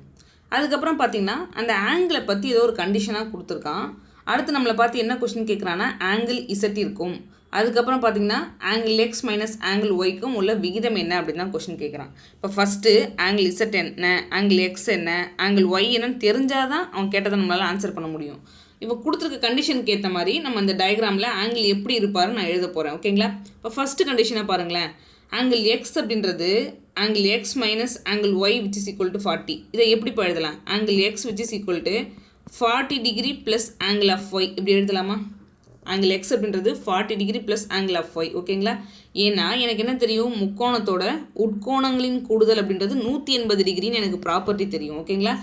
அதுக்கப்புறம் பார்த்தீங்கன்னா அந்த ஆங்கிளை பற்றி ஏதோ ஒரு கண்டிஷனாக கொடுத்துருக்கான். அடுத்து நம்மளை பார்த்து என்ன கொஸ்டின் கேட்குறான்னா ஆங்கிள் இசட் இருக்கும், அதுக்கப்புறம் பார்த்தீங்கன்னா ஆங்கிள் எக்ஸ் மைனஸ் ஆங்கிள் ஒய்க்கும் உள்ள விகிதம் என்ன அப்படின்னு தான் கொஸ்டின் கேட்குறான். இப்போ ஃபஸ்ட்டு ஆங்கிள் இசட் என்ன, ஆங்கிள் எக்ஸ் என்ன, ஆங்கிள் ஒய் என்னன்னு தெரிஞ்சால் தான் அவன் கேட்டதை நம்மளால் ஆன்சர் பண்ண முடியும். இப்போ கொடுத்துருக்க கண்டிஷனுக்கு ஏற்ற மாதிரி நம்ம இந்த டயக்ராமில் ஆங்கிள் எப்படி இருப்பாருன்னு நான் எழுத போகிறேன். ஓகேங்களா, இப்போ ஃபஸ்ட்டு கண்டிஷனை பாருங்களேன், ஆங்கிள் எக்ஸ் அப்படின்றது angle x minus angle y which is equal to 40. இதை எப்படி எழுதலாம், angle x which is equal to 40 degree plus angle of y, இப்படி எழுதலாமா. ஆங்கிள் எக்ஸ் அப்படின்றது 40 degree plus angle of y. ஓகேங்களா, ஏன்னா எனக்கு என்ன தெரியும், முக்கோணத்தோட உட்கோணங்களின் கூடுதல் அப்படின்றது 180 டிகிரின்னு எனக்கு ப்ராப்பர்ட்டி தெரியும். ஓகேங்களா,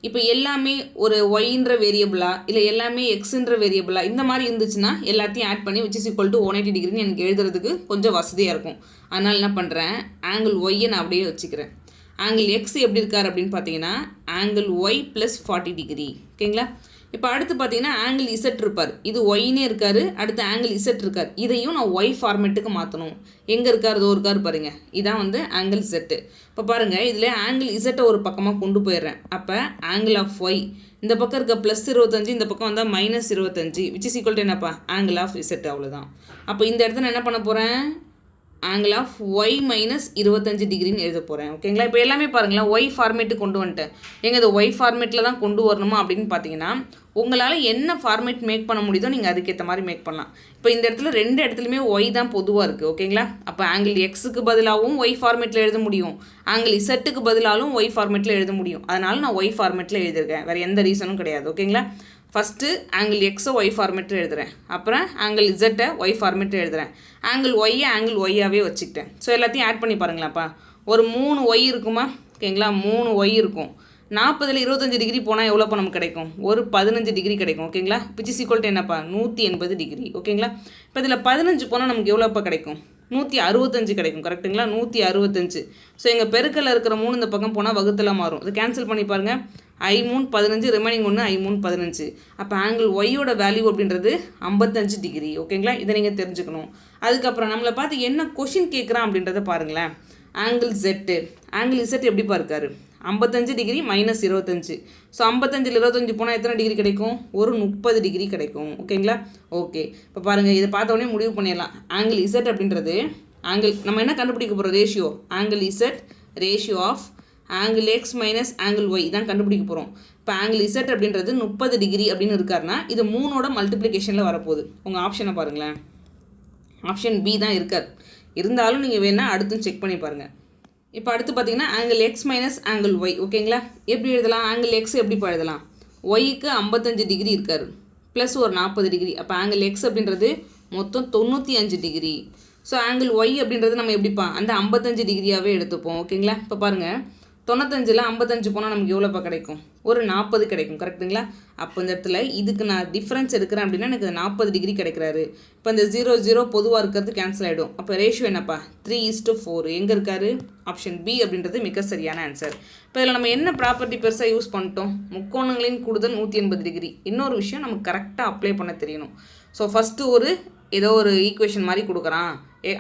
இப்போ எல்லாமே ஒரு ஒய்ன்ற வேரியபிளா இல்லை எல்லாமே எக்ஸுன்ற வேரியபிளா இந்த மாதிரி இருந்துச்சுன்னா எல்லாத்தையும் ஆட் பண்ணி விச் இஸ் ஈக்குவல் டு 180 டிகிரின்னு எனக்கு எழுதுறதுக்கு கொஞ்சம் வசதியாக இருக்கும். அதனால் என்ன பண்ணுறேன், ஆங்கிள் ஒய்யை நான் அப்படியே வச்சுக்கிறேன். ஆங்கிள் எக்ஸ் எப்படி இருக்கார் அப்படின்னு பார்த்தீங்கன்னா ஆங்கிள் ஒய் ப்ளஸ் 40 டிகிரி. ஓகேங்களா, இப்போ அடுத்து பார்த்தீங்கன்னா ஆங்கிள் இசட் இருப்பார், இது ஒய்னே இருக்கார், அடுத்து ஆங்கிள் இசட் இருக்கார், இதையும் நான் ஒய் ஃபார்மேட்டுக்கு மாற்றணும். எங்கே இருக்கார், இதோ இருக்கார் பாருங்கள், இதான் வந்து ஆங்கிள் இசட்டு. இப்போ பாருங்கள், இதில் ஆங்கிள் இசட்டை ஒரு பக்கமாக கொண்டு போயிடுறேன். அப்போ ஆங்கிள் ஆஃப் ஒய் இந்த பக்கம் இருக்க +25, இந்த பக்கம் வந்தால் -25 விச் இஸ் ஈக்குவல் டு என்னப்பா, ஆங்கிள் ஆஃப் இசட். அவ்வளோதான். அப்போ இந்த இடத்துல நான் என்ன பண்ண போகிறேன், ஆங்கிள் ஆஃப் ஒய் மைனஸ் 25 டிகிரின்னு எழுத போகிறேன். ஓகேங்களா, இப்போ எல்லாமே பாருங்களேன் ஒய் ஃபார்மேட்டுக்கு கொண்டு வந்துட்டேன். எங்கள் இது ஒய் ஃபார்மேட்டில் தான் கொண்டு வரணுமா அப்படின்னு பார்த்தீங்கன்னா உங்களால் என்ன ஃபார்மேட் மேக் பண்ண முடியுதோ நீங்கள் அதுக்கேற்ற மாதிரி மேக் பண்ணலாம். இப்போ இந்த இடத்துல 2 இடத்துலையுமே ஒய் தான் பொதுவாக இருக்குது. ஓகேங்களா, அப்போ ஆங்கிள் எக்ஸுக்கு பதிலாகவும் ஒய் ஃபார்மேட்டில் எழுத முடியும், ஆங்கிள் இசட்டுக்கு பதிலாகவும் ஒய் ஃபார்மேட்டில் எழுத முடியும். அதனால் நான் ஒய் ஃபார்மேட்டில் எழுதியிருக்கேன், வேறு எந்த ரீசனும் கிடையாது. ஓகேங்களா, ஃபஸ்ட்டு ஆங்கிள் எக்ஸை ஒய் ஃபார்மேட்டில் எழுதுகிறேன், அப்புறம் ஆங்கிள் இசட்டை ஒய் ஃபார்மேட்டில் எழுதுகிறேன், ஆங்கிள் ஒய்யை ஆங்கிள் ஒய்யாகவே வச்சுக்கிட்டேன். ஸோ எல்லாத்தையும் ஆட் பண்ணி பாருங்களாப்பா, ஒரு 3 ஒய் இருக்குமா. ஓகேங்களா, 3 ஒய் இருக்கும். 40ல் 25 டிகிரி போனால் எவ்வளோப்பா நமக்கு கிடைக்கும், ஒரு 15 டிகிரி கிடைக்கும். ஓகேங்களா, விச் இஸ் ஈக்குவல் டு என்னப்பா, 180 டிகிரி. ஓகேங்களா, இப்போ இதில் 15 போனால் நமக்கு எவ்வளோப்பா கிடைக்கும், 165 கிடைக்கும். கரெக்டுங்களா, 165. ஸோ எங்கள் பெருக்கல்ல இருக்கிற 3 இந்த பக்கம் போனால் வகுத்தில் மாறும், இது கேன்சல் பண்ணி பாருங்கள். I3 15, remaining 1 I3 15. அப்போ ஆங்கிள் ஒய்யோட வேல்யூ அப்படின்றது 55 டிகிரி. ஓகேங்களா, இதை நீங்கள் தெரிஞ்சுக்கணும். அதுக்கப்புறம் நம்மளை பார்த்து என்ன கொஷின் கேட்குறான் அப்படின்றத பாருங்களேன். ஆங்கிள் ஜெட்டு, ஆங்கிள் இசட் எப்படிப்பா இருக்காரு, 55 டிகிரி -25. ஸோ 55ல் 25 போனால் எத்தனை டிகிரி கிடைக்கும், ஒரு 30 டிகிரி கிடைக்கும். ஓகேங்களா, ஓகே. இப்போ பாருங்கள், இதை பார்த்த உடனே முடிவு பண்ணிடலாம். ஆங்கிள் இசட் அப்படின்றது ஆங்கிள் நம்ம என்ன கண்டுபிடிக்க போகிறோம், ratio, angle z ratio of angle x minus angle y தான் கண்டுபிடிக்க போகிறோம். இப்போ ஆங்கிள் இசட் அப்படின்றது 30 டிகிரி அப்படின்னு இருக்காருன்னா இது 3ஓட மல்டிப்ளிகேஷனில் வரப்போகுது. உங்கள் ஆப்ஷனை பாருங்களேன், ஆப்ஷன் பி தான் இருக்கார். இருந்தாலும் நீங்கள் வேணால் அடுத்தும் செக் பண்ணி பாருங்கள். இப்போ அடுத்து பார்த்தீங்கன்னா angle x minus angle y. ஓகேங்களா, எப்படி எழுதலாம்? ஆங்கிள் எக்ஸ் எப்படி எழுதலாம்? ஒய்க்கு 55 டிகிரி இருக்கார் ப்ளஸ் ஒரு 40 டிகிரி. அப்போ ஆங்கிள் எக்ஸ் அப்படின்றது மொத்தம் 95 டிகிரி. ஸோ ஆங்கிள் ஒய் அப்படின்றது நம்ம எப்படிப்பா அந்த 55 டிகிரியாகவே எடுத்துப்போம். ஓகேங்களா, இப்போ பாருங்கள் 95ல் 55 போனால் நமக்கு எவ்வளோப்பா கிடைக்கும்? ஒரு 40 கிடைக்கும். கரெக்டுங்களா? அப்போ இந்த இடத்துல இதுக்கு நான் டிஃப்ரென்ஸ் எடுக்கிறேன் அப்படின்னா எனக்கு 40 டிகிரி கிடைக்கிறாரு. இப்போ இந்த 0 0 பொதுவாக இருக்கிறது கேன்சல் ஆகிடும். அப்போ ரேஷியோ என்னப்பா? 3:4. எங்கே இருக்காரு? ஆப்ஷன் பி அப்படின்றது மிக சரியான ஆன்சர். இப்போ இதில் நம்ம என்ன ப்ராப்பர்ட்டி பெருசாக யூஸ் பண்ணிட்டோம்? முக்கோணங்களின் கூடுதல் 180 டிகிரி. இன்னொரு விஷயம் நமக்கு கரெக்டாக அப்ளை பண்ண தெரியணும். ஸோ ஃபஸ்ட்டு ஏதோ ஒரு ஈக்குவேஷன் மாதிரி கொடுக்குறான்.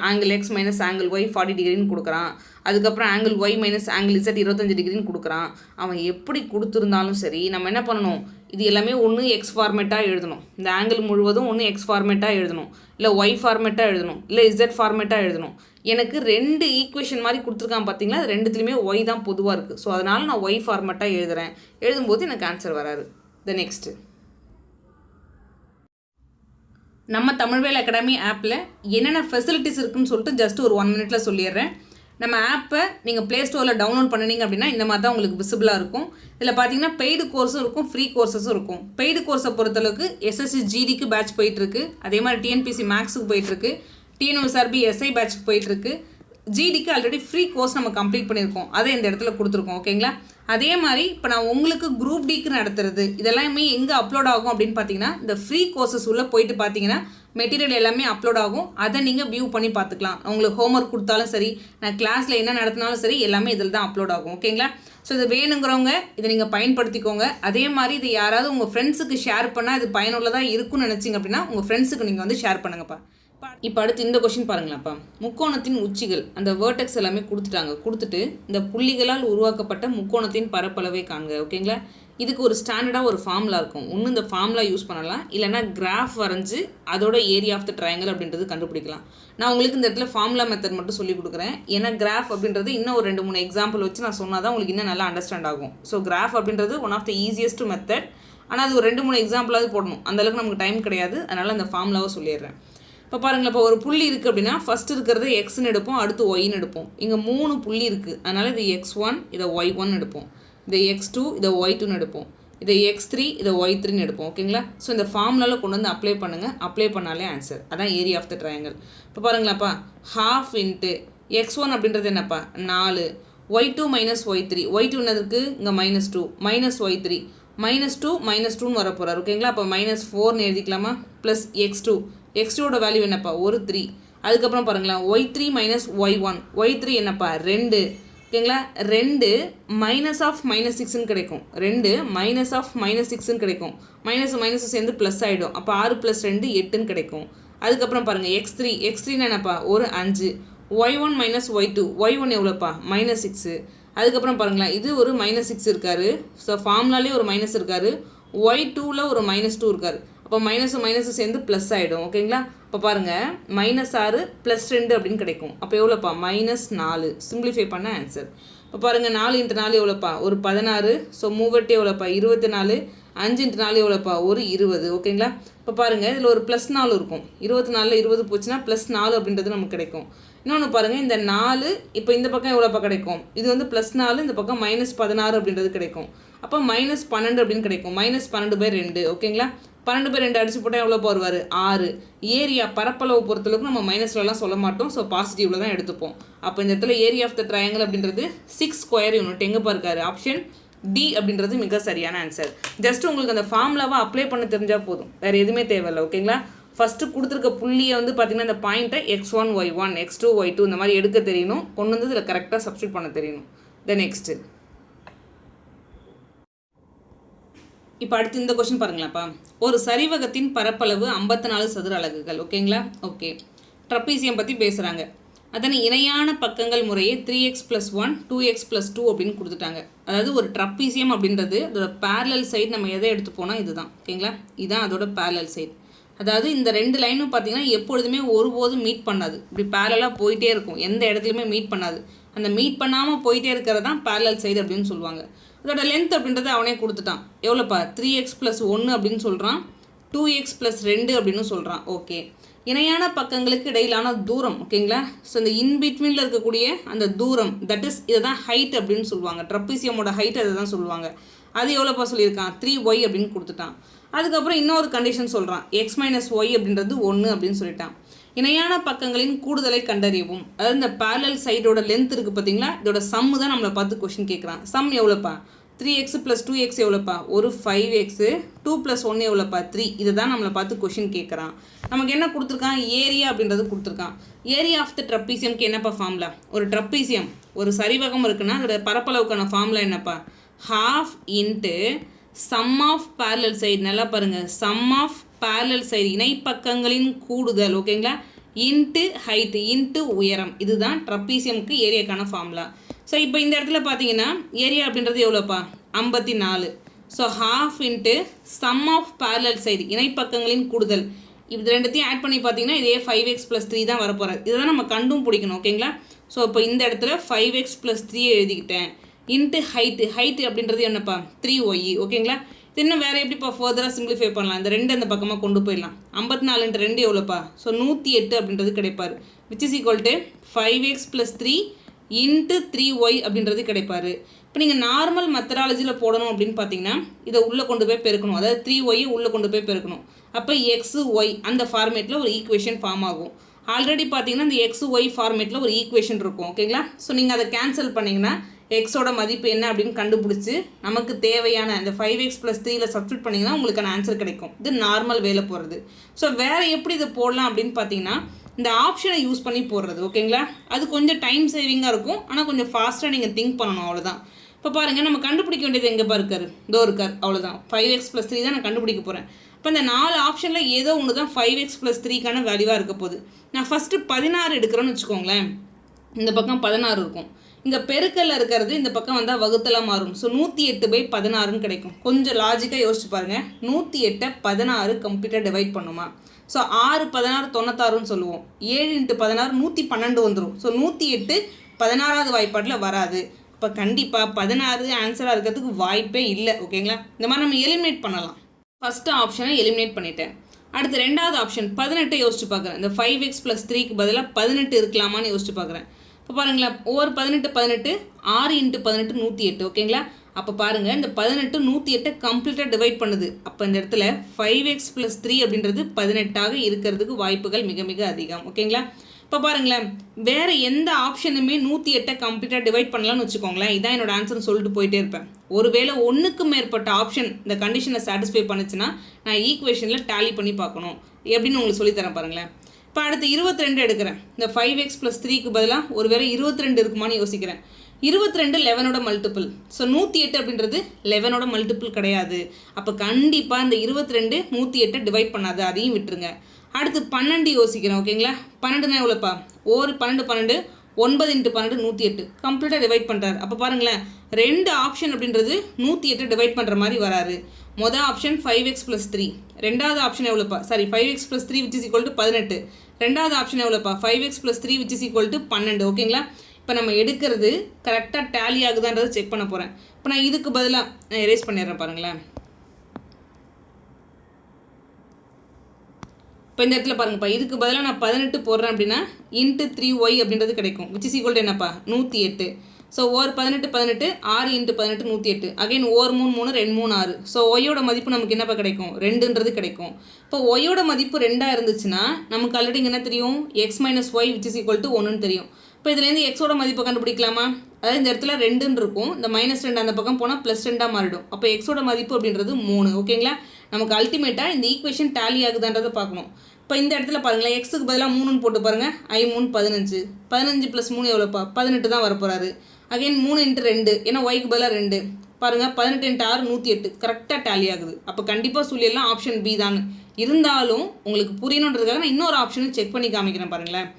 Angle x minus angle y 40 டிகிரின்னு கொடுக்குறான். அதுக்கப்புறம் angle y minus angle z 25 டிகிரின்னு கொடுக்குறான். அவன் எப்படி கொடுத்துருந்தாலும் சரி நம்ம என்ன பண்ணணும்? இது எல்லாமே ஒன்று எக்ஸ் ஃபார்மேட்டாக எழுதணும். இந்த ஆங்கிள் முழுவதும் ஒன்று எக்ஸ் ஃபார்மேட்டாக எழுதணும், இல்லை ஒய் ஃபார்மேட்டாக எழுதணும், இல்லை இசட் ஃபார்மேட்டாக எழுதணும். எனக்கு 2 ஈக்குவேஷன் மாதிரி கொடுத்துருக்கான் பார்த்தீங்களா? அது ரெண்டுத்துலேயுமே ஒய் தான் பொதுவாக இருக்குது. ஸோ அதனால் நான் ஒய் ஃபார்மேட்டாக எழுதுகிறேன். எழுதும்போது எனக்கு ஆன்சர் வராது. நெக்ஸ்ட்டு நம்ம தமிழ்வேல் அகாடமி ஆப்பில் என்னென்ன ஃபெசிலிட்டிஸ் இருக்குதுன்னு சொல்லிட்டு ஜஸ்ட் ஒரு 1 மினிட்ல சொல்லிடுறேன். நம்ம ஆப்பை நீங்கள் ப்ளே ஸ்டோரில் டவுன்லோட் பண்ணினீங்க அப்படின்னா இந்த மாதிரி தான் உங்களுக்கு விசிபிளாக இருக்கும். இதில் பார்த்தீங்கன்னா பெய்டு கோர்ஸும் இருக்கும், ஃப்ரீ கோர்ஸஸும் இருக்கும். பெய்டு கோர்ஸை பொறுத்தளவுக்கு எஸ்எஸ்சி ஜிடிக்கு பேட்ச் போயிட்டுருக்கு. அதே மாதிரி டிஎன்பிசி மேக்ஸுக்கு போயிட்டுருக்கு. டிஎன்எஸ்ஆர்பி எஸ்ஐ பேட்சுக்கு போயிட்டுருக்கு. ஜிடிக்கு ஆல்ரெடி ஃப்ரீ கோர்ஸ் நம்ம கம்ப்ளீட் பண்ணியிருக்கோம். அதை இந்த இடத்துல கொடுத்துருக்கோம். ஓகேங்களா, அதே மாதிரி இப்போ நான் உங்களுக்கு குரூப் டிக்கு நடத்துறது இதெல்லாமே எங்கே அப்லோட் ஆகும் அப்படின்னு பார்த்தீங்கன்னா இந்த ஃப்ரீ கோர்சஸ் உள்ளே போயிட்டு பார்த்தீங்கன்னா மெட்டீரியல் எல்லாமே அப்லோட் ஆகும். அதை நீங்கள் வியூ பண்ணி பார்த்துக்கலாம். உங்களுக்கு ஹோம்ஒர்க் கொடுத்தாலும் சரி, நான் கிளாஸில் என்ன நடத்தினாலும் சரி, எல்லாமே இதில் தான் அப்லோட் ஆகும். ஓகேங்களா, ஸோ இது வேணுங்கிறவங்க இதை நீங்கள் பயன்படுத்திக்கோங்க. அதே மாதிரி இது யாராவது உங்கள் ஃப்ரெண்ட்ஸுக்கு ஷேர் பண்ணால் இது பயனுள்ளதாக இருக்குன்னு நினச்சிங்க அப்படின்னா உங்கள் ஃப்ரெண்ட்ஸுக்கு நீங்கள் வந்து ஷேர் பண்ணுங்கப்பா. இப்போ அடுத்து இந்த கொஸ்டின் பாருங்களாப்பா. முக்கோணத்தின் உச்சிகள் அந்த வேர்டெக்ஸ் எல்லாமே கொடுத்துட்டு இந்த புள்ளிகளால் உருவாக்கப்பட்ட முக்கோணத்தின் பரப்பளவை காண்க. ஓகேங்களா, இதுக்கு ஒரு ஸ்டாண்டர்டாக ஒரு ஃபார்முலா இருக்கும். ஒன்று இந்த ஃபார்முலா யூஸ் பண்ணலாம், இல்லைனா கிராஃப் வரைஞ்சி அதோட ஏரியா ஆஃப் த ட்ரையாங்கிள் அப்படின்றது கண்டுபிடிக்கலாம். நான் உங்களுக்கு இந்த இடத்துல ஃபார்முலா மெத்தட் மட்டும் சொல்லி கொடுக்குறேன். ஏன்னா கிராஃப் அப்படின்றது இன்னும் ஒரு 2-3 எக்ஸாம்பிள் வச்சு நான் சொன்னால் தான் உங்களுக்கு இன்னும் நல்லா அண்டர்ஸ்டாண்ட் ஆகும். ஸோ கிராஃப் அப்படின்றது one of the easiest method. ஆனால் அது ஒரு 2-3 எக்ஸாம்பிளாவது போடணும். அந்தளவுக்கு நமக்கு டைம் கிடையாது. அதனால் அந்த ஃபார்முலாவை சொல்லிடுறேன். இப்போ பாருங்களேன், இப்போ ஒரு புள்ளி இருக்குது அப்படின்னா ஃபஸ்ட்டு இருக்கிறது எக்ஸ்ன்னு எடுப்போம், அடுத்து ஒய்ன்னு எடுப்போம். இங்கே 3 புள்ளி இருக்குது. அதனால் இது x1, இதை y1 எடுப்போம். இதை x2, இதை y2ன்னு எடுப்போம். இதை x3, இதை y3ன்னு எடுப்போம். ஓகேங்களா, ஸோ இந்த ஃபார்முலாவில் கொண்டு வந்து அப்ளை பண்ணுங்கள். அப்ளை பண்ணாலே ஆன்சர். அதான் ஏரியா ஆஃப் த ட்ரையாங்கிள். இப்போ பாருங்களாப்பா, ½ இன்ட்டு x1 அப்படின்றது என்னப்பா 4, y2 மைனஸ் y3. y2 என்னதுக்கு இங்கே -2, மைனஸ் y3 -2 -2ன்னு வர போகிறார். ஓகேங்களா, அப்போ -4ன்னு எழுதிக்கலாமா? ப்ளஸ் x2ஓட வேல்யூ என்னப்பா? ஒரு 3. அதுக்கப்புறம் பாருங்களேன், y3 மைனஸ் y1. y3 என்னப்பா? 2. ஓகேங்களா, 2 மைனஸ் ஆஃப் -6ன்னு கிடைக்கும். 2 மைனஸ் ஆஃப் -6ன்னு கிடைக்கும். மைனஸ் சேர்ந்து ப்ளஸ் ஆகிடும். அப்போ 6 + 2 8ன்னு கிடைக்கும். அதுக்கப்புறம் பாருங்கள், x3 என்னப்பா? ஒரு 5. y1 minus y2. y1 எவ்வளோப்பா? -6. அதுக்கப்புறம் பாருங்களேன், இது ஒரு -6 இருக்கார். ஸோ ஃபார்முலாலே ஒரு மைனஸ் இருக்கார். y2ல் ஒரு -2 இருக்கார். அப்போ மைனஸ் சேர்ந்து ப்ளஸ் ஆகிடும். ஓகேங்களா, இப்போ பாருங்கள் -6 + 2 அப்படின்னு கிடைக்கும். அப்போ எவ்வளோப்பா? -4. சிம்பிளிஃபை பண்ண ஆன்சர். இப்போ பாருங்கள், 4 × 4 எவ்வளோப்பா? ஒரு 16. ஸோ மூவட்டு எவ்வளோப்பா? 24. 5 × 4 எவ்வளோப்பா? ஒரு 20. ஓகேங்களா, இப்போ பாருங்கள் இதில் ஒரு +4 இருக்கும். 24ல் 20 போச்சுன்னா +4 அப்படின்றது நமக்கு கிடைக்கும். இன்னொன்று பாருங்கள், இந்த 4 இப்போ இந்த பக்கம் எவ்வளோப்பா கிடைக்கும்? இது வந்து +4, இந்த பக்கம் -16 அப்படின்றது கிடைக்கும். அப்போ -12 அப்படின்னு கிடைக்கும். -12/2. ஓகேங்களா, 12/2 அடிச்சு போட்டால் எவ்வளோ வருவார்? 6. ஏரியா பரப்பளவு பொறுத்தளவுக்கு நம்ம மைனஸ்லலாம் சொல்ல மாட்டோம். ஸோ பாசிட்டிவில் தான் எடுத்துப்போம். அப்போ இந்த இடத்துல ஏரியா ஆஃப் த ட்ரையாங்கிள் அப்படின்றது 6 ஸ்கொயர் யூனிட். எங்கே பாருக்காரு? ஆப்ஷன் டி அப்படின்றது மிக சரியான ஆன்சர். ஜஸ்ட் உங்களுக்கு அந்த ஃபார்முலாவை அப்ளை பண்ண தெரிஞ்சால் போதும், வேறு எதுவுமே தேவையில்லை. ஓகேங்களா, ஃபஸ்ட்டு கொடுத்துருக்க புள்ளியை வந்து பார்த்திங்கன்னா இந்த பாயிண்ட்டை x1 y1 x2 y2 இந்த மாதிரி எடுக்க தெரியணும். கொண்டு வந்து இதில் கரெக்டாக சப்ஸ்டியூட் பண்ண தெரியணும். நெக்ஸ்ட்டு இப்போ அடுத்து இந்த கொஸ்டின் பாருங்களாப்பா. ஒரு சரிவகத்தின் பரப்பளவு 54 சதுர அலகுகள். ஓகேங்களா, ஓகே. ட்ரப்பீசியம் பற்றி பேசுகிறாங்க. அதன் இணையான பக்கங்கள் முறையே 3x + 1 2x + 2 அப்படின்னு கொடுத்துட்டாங்க. அதாவது ஒரு ட்ரப்பீசியம் அப்படின்றது அதோட பேரலல் சைடு நம்ம எதை எடுத்து போனால் இதுதான். ஓகேங்களா, இதுதான் அதோட பேரலல் சைடு. அதாவது இந்த 2 லைனும் பார்த்தீங்கன்னா எப்பொழுதுமே ஒருபோதும் மீட் பண்ணாது. இப்படி பேரலாக போயிட்டே இருக்கும், எந்த இடத்துலையுமே மீட் பண்ணாது. அந்த மீட் பண்ணாமல் போயிட்டே இருக்கிறது தான் பேரலல் சைடு அப்படின்னு சொல்லுவாங்க. அதோட லென்த் அப்படின்றத அவனே கொடுத்துட்டான். எவ்வளோப்பா? 3x + 1 அப்படின்னு சொல்கிறான், 2x + 2 அப்படின்னு சொல்கிறான். ஓகே, இணையான பக்கங்களுக்கு இடையிலான தூரம் ஓகேங்களா. ஸோ இந்த இன்பிட்வீனில் இருக்கக்கூடிய அந்த தூரம் தட் இஸ் இதை தான் ஹைட் அப்படின்னு சொல்லுவாங்க. ட்ரப்பீசியமோட ஹைட் அதை தான் சொல்லுவாங்க. அது எவ்வளோப்பா சொல்லியிருக்கான் 3y அப்படின்னு கொடுத்துட்டான். அதுக்கப்புறம் இன்னொரு கண்டிஷன் சொல்கிறான் x - y அப்படின்றது 1 அப்படின்னு சொல்லிட்டான். இணையான பக்கங்களின் கூடுதலை கண்டறியவும். அதாவது இந்த பேரலல் சைடோட லென்த் இருக்குது பார்த்தீங்களா, இதோட சம்மு தான் நம்மளை பார்த்து கொஷின் கேட்குறான். சம் எவ்வளோப்பா 3x + 2x எவ்வளோப்பா ஒரு 5x 2 + 1 எவ்வளோப்பா 3. இதை தான் நம்மளை பார்த்து கொஷின் கேட்குறான். நமக்கு என்ன கொடுத்துருக்கான் ஏரியா அப்படின்றது கொடுத்துருக்கான். ஏரியா ஆஃப் த ட்ரப்பீசியம்க்கு என்னப்பா ஃபார்முலா, ஒரு ட்ரப்பீசியம் ஒரு சரிவகம் இருக்குன்னா அதோட பரப்பளவுக்கான ஃபார்முலா என்னப்பா ½ into sum of parallel side. நல்லா பாருங்கள், சம் ஆஃப் பேரலல் சைடு இணைப்பக்கங்களின் கூடுதல் ஓகேங்களா இன்ட்டு ஹைட் இன்ட்டு உயரம். இதுதான் ட்ரப்பீசியமுக்கு ஏரியாக்கான ஃபார்முலா. ஸோ இப்போ இந்த இடத்துல பார்த்தீங்கன்னா ஏரியா அப்படின்றது எவ்வளோப்பா 54. So ½ into sum of parallel side இணைப்பக்கங்களின் கூடுதல். இது ரெண்டுத்தையும் ஆட் பண்ணி பார்த்தீங்கன்னா இதே 5x + 3 தான் வரப்போகிறது. இதை தான் நம்ம கண்டும் பிடிக்கணும் ஓகேங்களா. ஸோ இப்போ இந்த இடத்துல 5x + 3 எழுதிக்கிட்டேன் இன்ட்டு ஹைட்டு அப்படின்றது என்னப்பா 3y ஓகேங்களா. இது இன்னும் வேறு எப்படிப்பா ஃபர்தராக சிம்பிளிஃபை பண்ணலாம், இந்த ரெண்டு அந்த பக்கமாக கொண்டு போயிடலாம். 54 × 2 எவ்வளோப்பா ஸோ 108 அப்படின்றது கிடைப்பார். Which is equal to 5x + 3 into 3y அப்படின்றது கிடைப்பார். இப்போ நீங்கள் நார்மல் மெத்தடாலஜியில் போடணும் அப்படின்னு பார்த்தீங்கன்னா இதை உள்ளே கொண்டு போய் பெருக்கணும், அதாவது 3y உள்ளே கொண்டு போய் பெருக்கணும். அப்போ XY அந்த ஃபார்மேட்டில் ஒரு ஈக்குவேஷன் ஃபார்ம் ஆகும். ஆல்ரெடி பார்த்தீங்கன்னா இந்த XY ஃபார்மேட்டில் ஒரு ஈக்குவேஷன் இருக்கும் ஓகேங்களா. ஸோ நீங்கள் அதை கேன்சல் பண்ணிங்கன்னா எக்ஸோட மதிப்பு என்ன அப்படின்னு கண்டுபிடிச்சி நமக்கு தேவையான இந்த 5x + 3ல் சப்ஸ்டியூட் பண்ணிங்கன்னா உங்களுக்கான ஆன்சர் கிடைக்கும். இது நார்மல் வேலை போடுறது. ஸோ வேறு எப்படி இதை போடலாம் அப்படின்னு பார்த்தீங்கன்னா இந்த ஆப்ஷனை யூஸ் பண்ணி போடுறது ஓகேங்களா. அது கொஞ்சம் டைம் சேவிங்காக இருக்கும், ஆனால் கொஞ்சம் ஃபாஸ்ட்டாக நீங்கள் திங்க் பண்ணணும் அவ்வளோதான். இப்போ பாருங்கள், நம்ம கண்டுபிடிக்க வேண்டியது எங்கேப்பா இருக்கார், இதோ இருக்கார், அவ்வளோதான். 5x + 3 தான் நான் கண்டுபிடிக்க போகிறேன். இப்போ இந்த 4 ஆப்ஷனில் ஏதோ ஒன்று தான் 5x + 3க்கான வேல்யூவாக இருக்க போகுது. நான் ஃபஸ்ட்டு 16 எடுக்கிறேன்னு வச்சுக்கோங்களேன். இந்த பக்கம் 16 இருக்கும், இங்கே பெருக்கல்ல இருக்கிறது இந்த பக்கம் வந்தால் வகுத்தலாக மாறும். ஸோ 108/16 கிடைக்கும். கொஞ்சம் லாஜிக்காக யோசிச்சு பாருங்கள். 108 16 கம்ப்ளீட்டாக டிவைட் பண்ணுமா. ஸோ 6 16 96ன்னு சொல்லுவோம். 7 × 16 112 வந்துடும். ஸோ 108 16வது வாய்ப்பாட்டில் வராது. இப்போ கண்டிப்பாக 16 ஆன்சராக இருக்கிறதுக்கு வாய்ப்பே இல்லை ஓகேங்களா. இந்த மாதிரி நம்ம எலிமினேட் பண்ணலாம். ஃபஸ்ட்டு ஆப்ஷனை எலிமினேட் பண்ணிட்டேன். அடுத்து ரெண்டாவது ஆப்ஷன் 18 யோசிச்சு பார்க்குறேன். இந்த 5x + 3க்கு பதிலாக 18 இருக்கலாமான்னு யோசிச்சு பார்க்குறேன். இப்போ பாருங்களேன், ஒவ்வொரு 18 18 6 × 18 108 ஓகேங்களா. அப்போ பாருங்கள், இந்த 18 108 கம்ப்ளீட்டாக டிவைட் பண்ணுது. அப்போ இந்த இடத்துல 5x + 3 அப்படின்றது 18ஆக இருக்கிறதுக்கு வாய்ப்புகள் மிக மிக அதிகம் ஓகேங்களா. இப்போ பாருங்களேன், வேறு எந்த ஆப்ஷனுமே 108 கம்ப்ளீட்டாக டிவைட் பண்ணலாம்னு வச்சுக்கோங்களேன். இதான் என்னோட ஆன்சர்னு சொல்லிட்டு போயிட்டே இருப்பேன். ஒருவேளை ஒன்றுக்கு மேற்பட்ட ஆப்ஷன் இந்த கண்டிஷனை சாட்டிஸ்ஃபை பண்ணுச்சுன்னா நான் ஈக்குவேஷனில் டேலி பண்ணி பார்க்கணும். எப்படின்னு உங்களுக்கு சொல்லித்தரேன் பாருங்களேன். இப்போ அடுத்து 22 எடுக்கிறேன். இந்த 5x + 3க்கு பதிலாக ஒருவேளை 22 இருக்குமான்னு யோசிக்கிறேன். 22 11ஓட மல்டிபிள். ஸோ 108 அப்படின்றது 11ஓட மல்டிபிள் கிடையாது. அப்போ கண்டிப்பாக இந்த 22 108 டிவைட் பண்ணாது, அதையும் விட்டுருங்க. அடுத்து 12 யோசிக்கிறேன் ஓகேங்களா. 12னா எவ்வளோப்பா ஒரு 12 12 9 × 12 108 கம்ப்ளீட்டாக டிவைட் பண்ணுறாரு. அப்போ பாருங்களேன், ரெண்டு ஆப்ஷன் அப்படின்றது 108 டிவைட் பண்ணுற மாதிரி வராது. மொதல் ஆப்ஷன் 5x + 3, ரெண்டாவது ஆப்ஷன் எவ்வளோப்பா 5x + 3 which is equal to 18. ரெண்டாவது ஆப்ஷன் எவ்வளோப்பா 5x + 3 which is equal to 12 ஓகேங்களா. இப்போ நம்ம எடுக்கிறது கரெக்டாக டேலி ஆகுதான்றதை செக் பண்ண போகிறேன். இப்போ நான் இதுக்கு பதிலாக நான் எரேஸ் பண்ணிடுறேன் பாருங்களேன். இப்போ இந்த இடத்துல பாருங்கப்பா, இதுக்கு பதிலாக நான் 18 போடுறேன் அப்படின்னா இன்ட்டு 3y அப்படின்றது கிடைக்கும். விச் இஸ் ஈக்குவல் டு என்னப்பா 108. ஸோ ஓர் 18 18 6 × 18 108. அகைன் ஓர் 3 3 2 3 6. ஸோ ஒய்யோட மதிப்பு நமக்கு என்னப்பா கிடைக்கும் 2ன்றது கிடைக்கும். இப்போ ஒய்யோட மதிப்பு 2ஆக இருந்துச்சுன்னா நமக்கு ஆல்ரெடி என்ன தெரியும் x - y which is equal to 1ன்னு தெரியும். இப்போ இதுலேருந்து எக்ஸோட மதிப்பை கண்டுபிடிக்கலாமா. அதாவது இந்த இடத்துல 2ன்னு இருக்கும், இந்த -2 அந்த பக்கம் போனால் +2ஆக மாறிடும். அப்போ எக்ஸோட மதிப்பு அப்படின்றது 3 ஓகேங்களா. நமக்கு அல்டிமேட்டாக இந்த ஈக்குவேஷன் டேலி ஆகுதான்றதை பார்க்கணும். இப்போ இந்த இடத்துல பாருங்களேன், எக்ஸுக்கு பதிலாக 3ன்னு போட்டு பாருங்கள். 3 15 15 + 3 எவ்வளோப்பா 18 தான் வரப்போகிறாரு. அகைன் 3 × 2 ஏன்னா ஒய்க்கு பதிலாக 2 பாருங்கள். 18 × 6 108 கரெக்டாக டேலி ஆகுது. அப்போ கண்டிப்பாக சொல்லிடலாம் ஆப்ஷன் பி தான். இருந்தாலும் உங்களுக்கு புரியணுன்றதுக்காக நான் இன்னொரு ஆப்ஷனை செக் பண்ணி காமிக்கிறேன் பாருங்களேன்.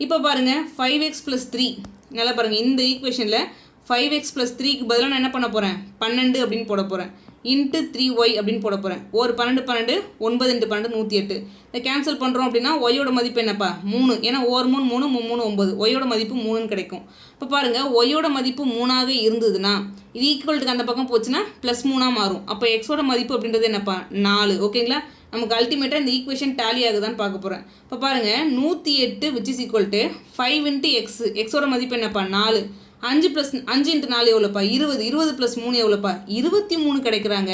இப்போ பாருங்கள் 5x + 3 நல்லா பாருங்கள். இந்த ஈக்குவேஷனில் 5x + 3க்கு பதிலாக நான் என்ன பண்ண போகிறேன் 12 அப்படின்னு போட போகிறேன். இன்ட்டு 3y அப்படின்னு போட போகிறேன். ஒரு 12 12 9 × 12 108. இதை கேன்சல் பண்ணுறோம் அப்படின்னா ஒய்யோட மதிப்பு என்னப்பா 3. ஏன்னா ஓர் 3 3 3 9 ஒய்யோட மதிப்பு 3ன்னு கிடைக்கும். இப்போ பாருங்கள், ஒய்யோட மதிப்பு 3ஆக இருந்ததுன்னா இது ஈக்குவல்ட்டுக்கு அந்த பக்கம் போச்சுன்னா +3ஆக மாறும். அப்போ எக்ஸோட மதிப்பு அப்படின்றது என்னப்பா 4 ஓகேங்களா. நமக்கு அல்டிமேட்டாக இந்த ஈக்குவேஷன் டேலி ஆகுதான்னு பார்க்க போகிறேன். இப்போ பாருங்கள் 108 which is equal to 5 × X. எக்ஸோட மதிப்பு என்னப்பா 4. 5 + 5 × 4 எவ்வளோப்பா 20. 20 + 3 எவ்வளோப்பா 23 கிடைக்கிறாங்க.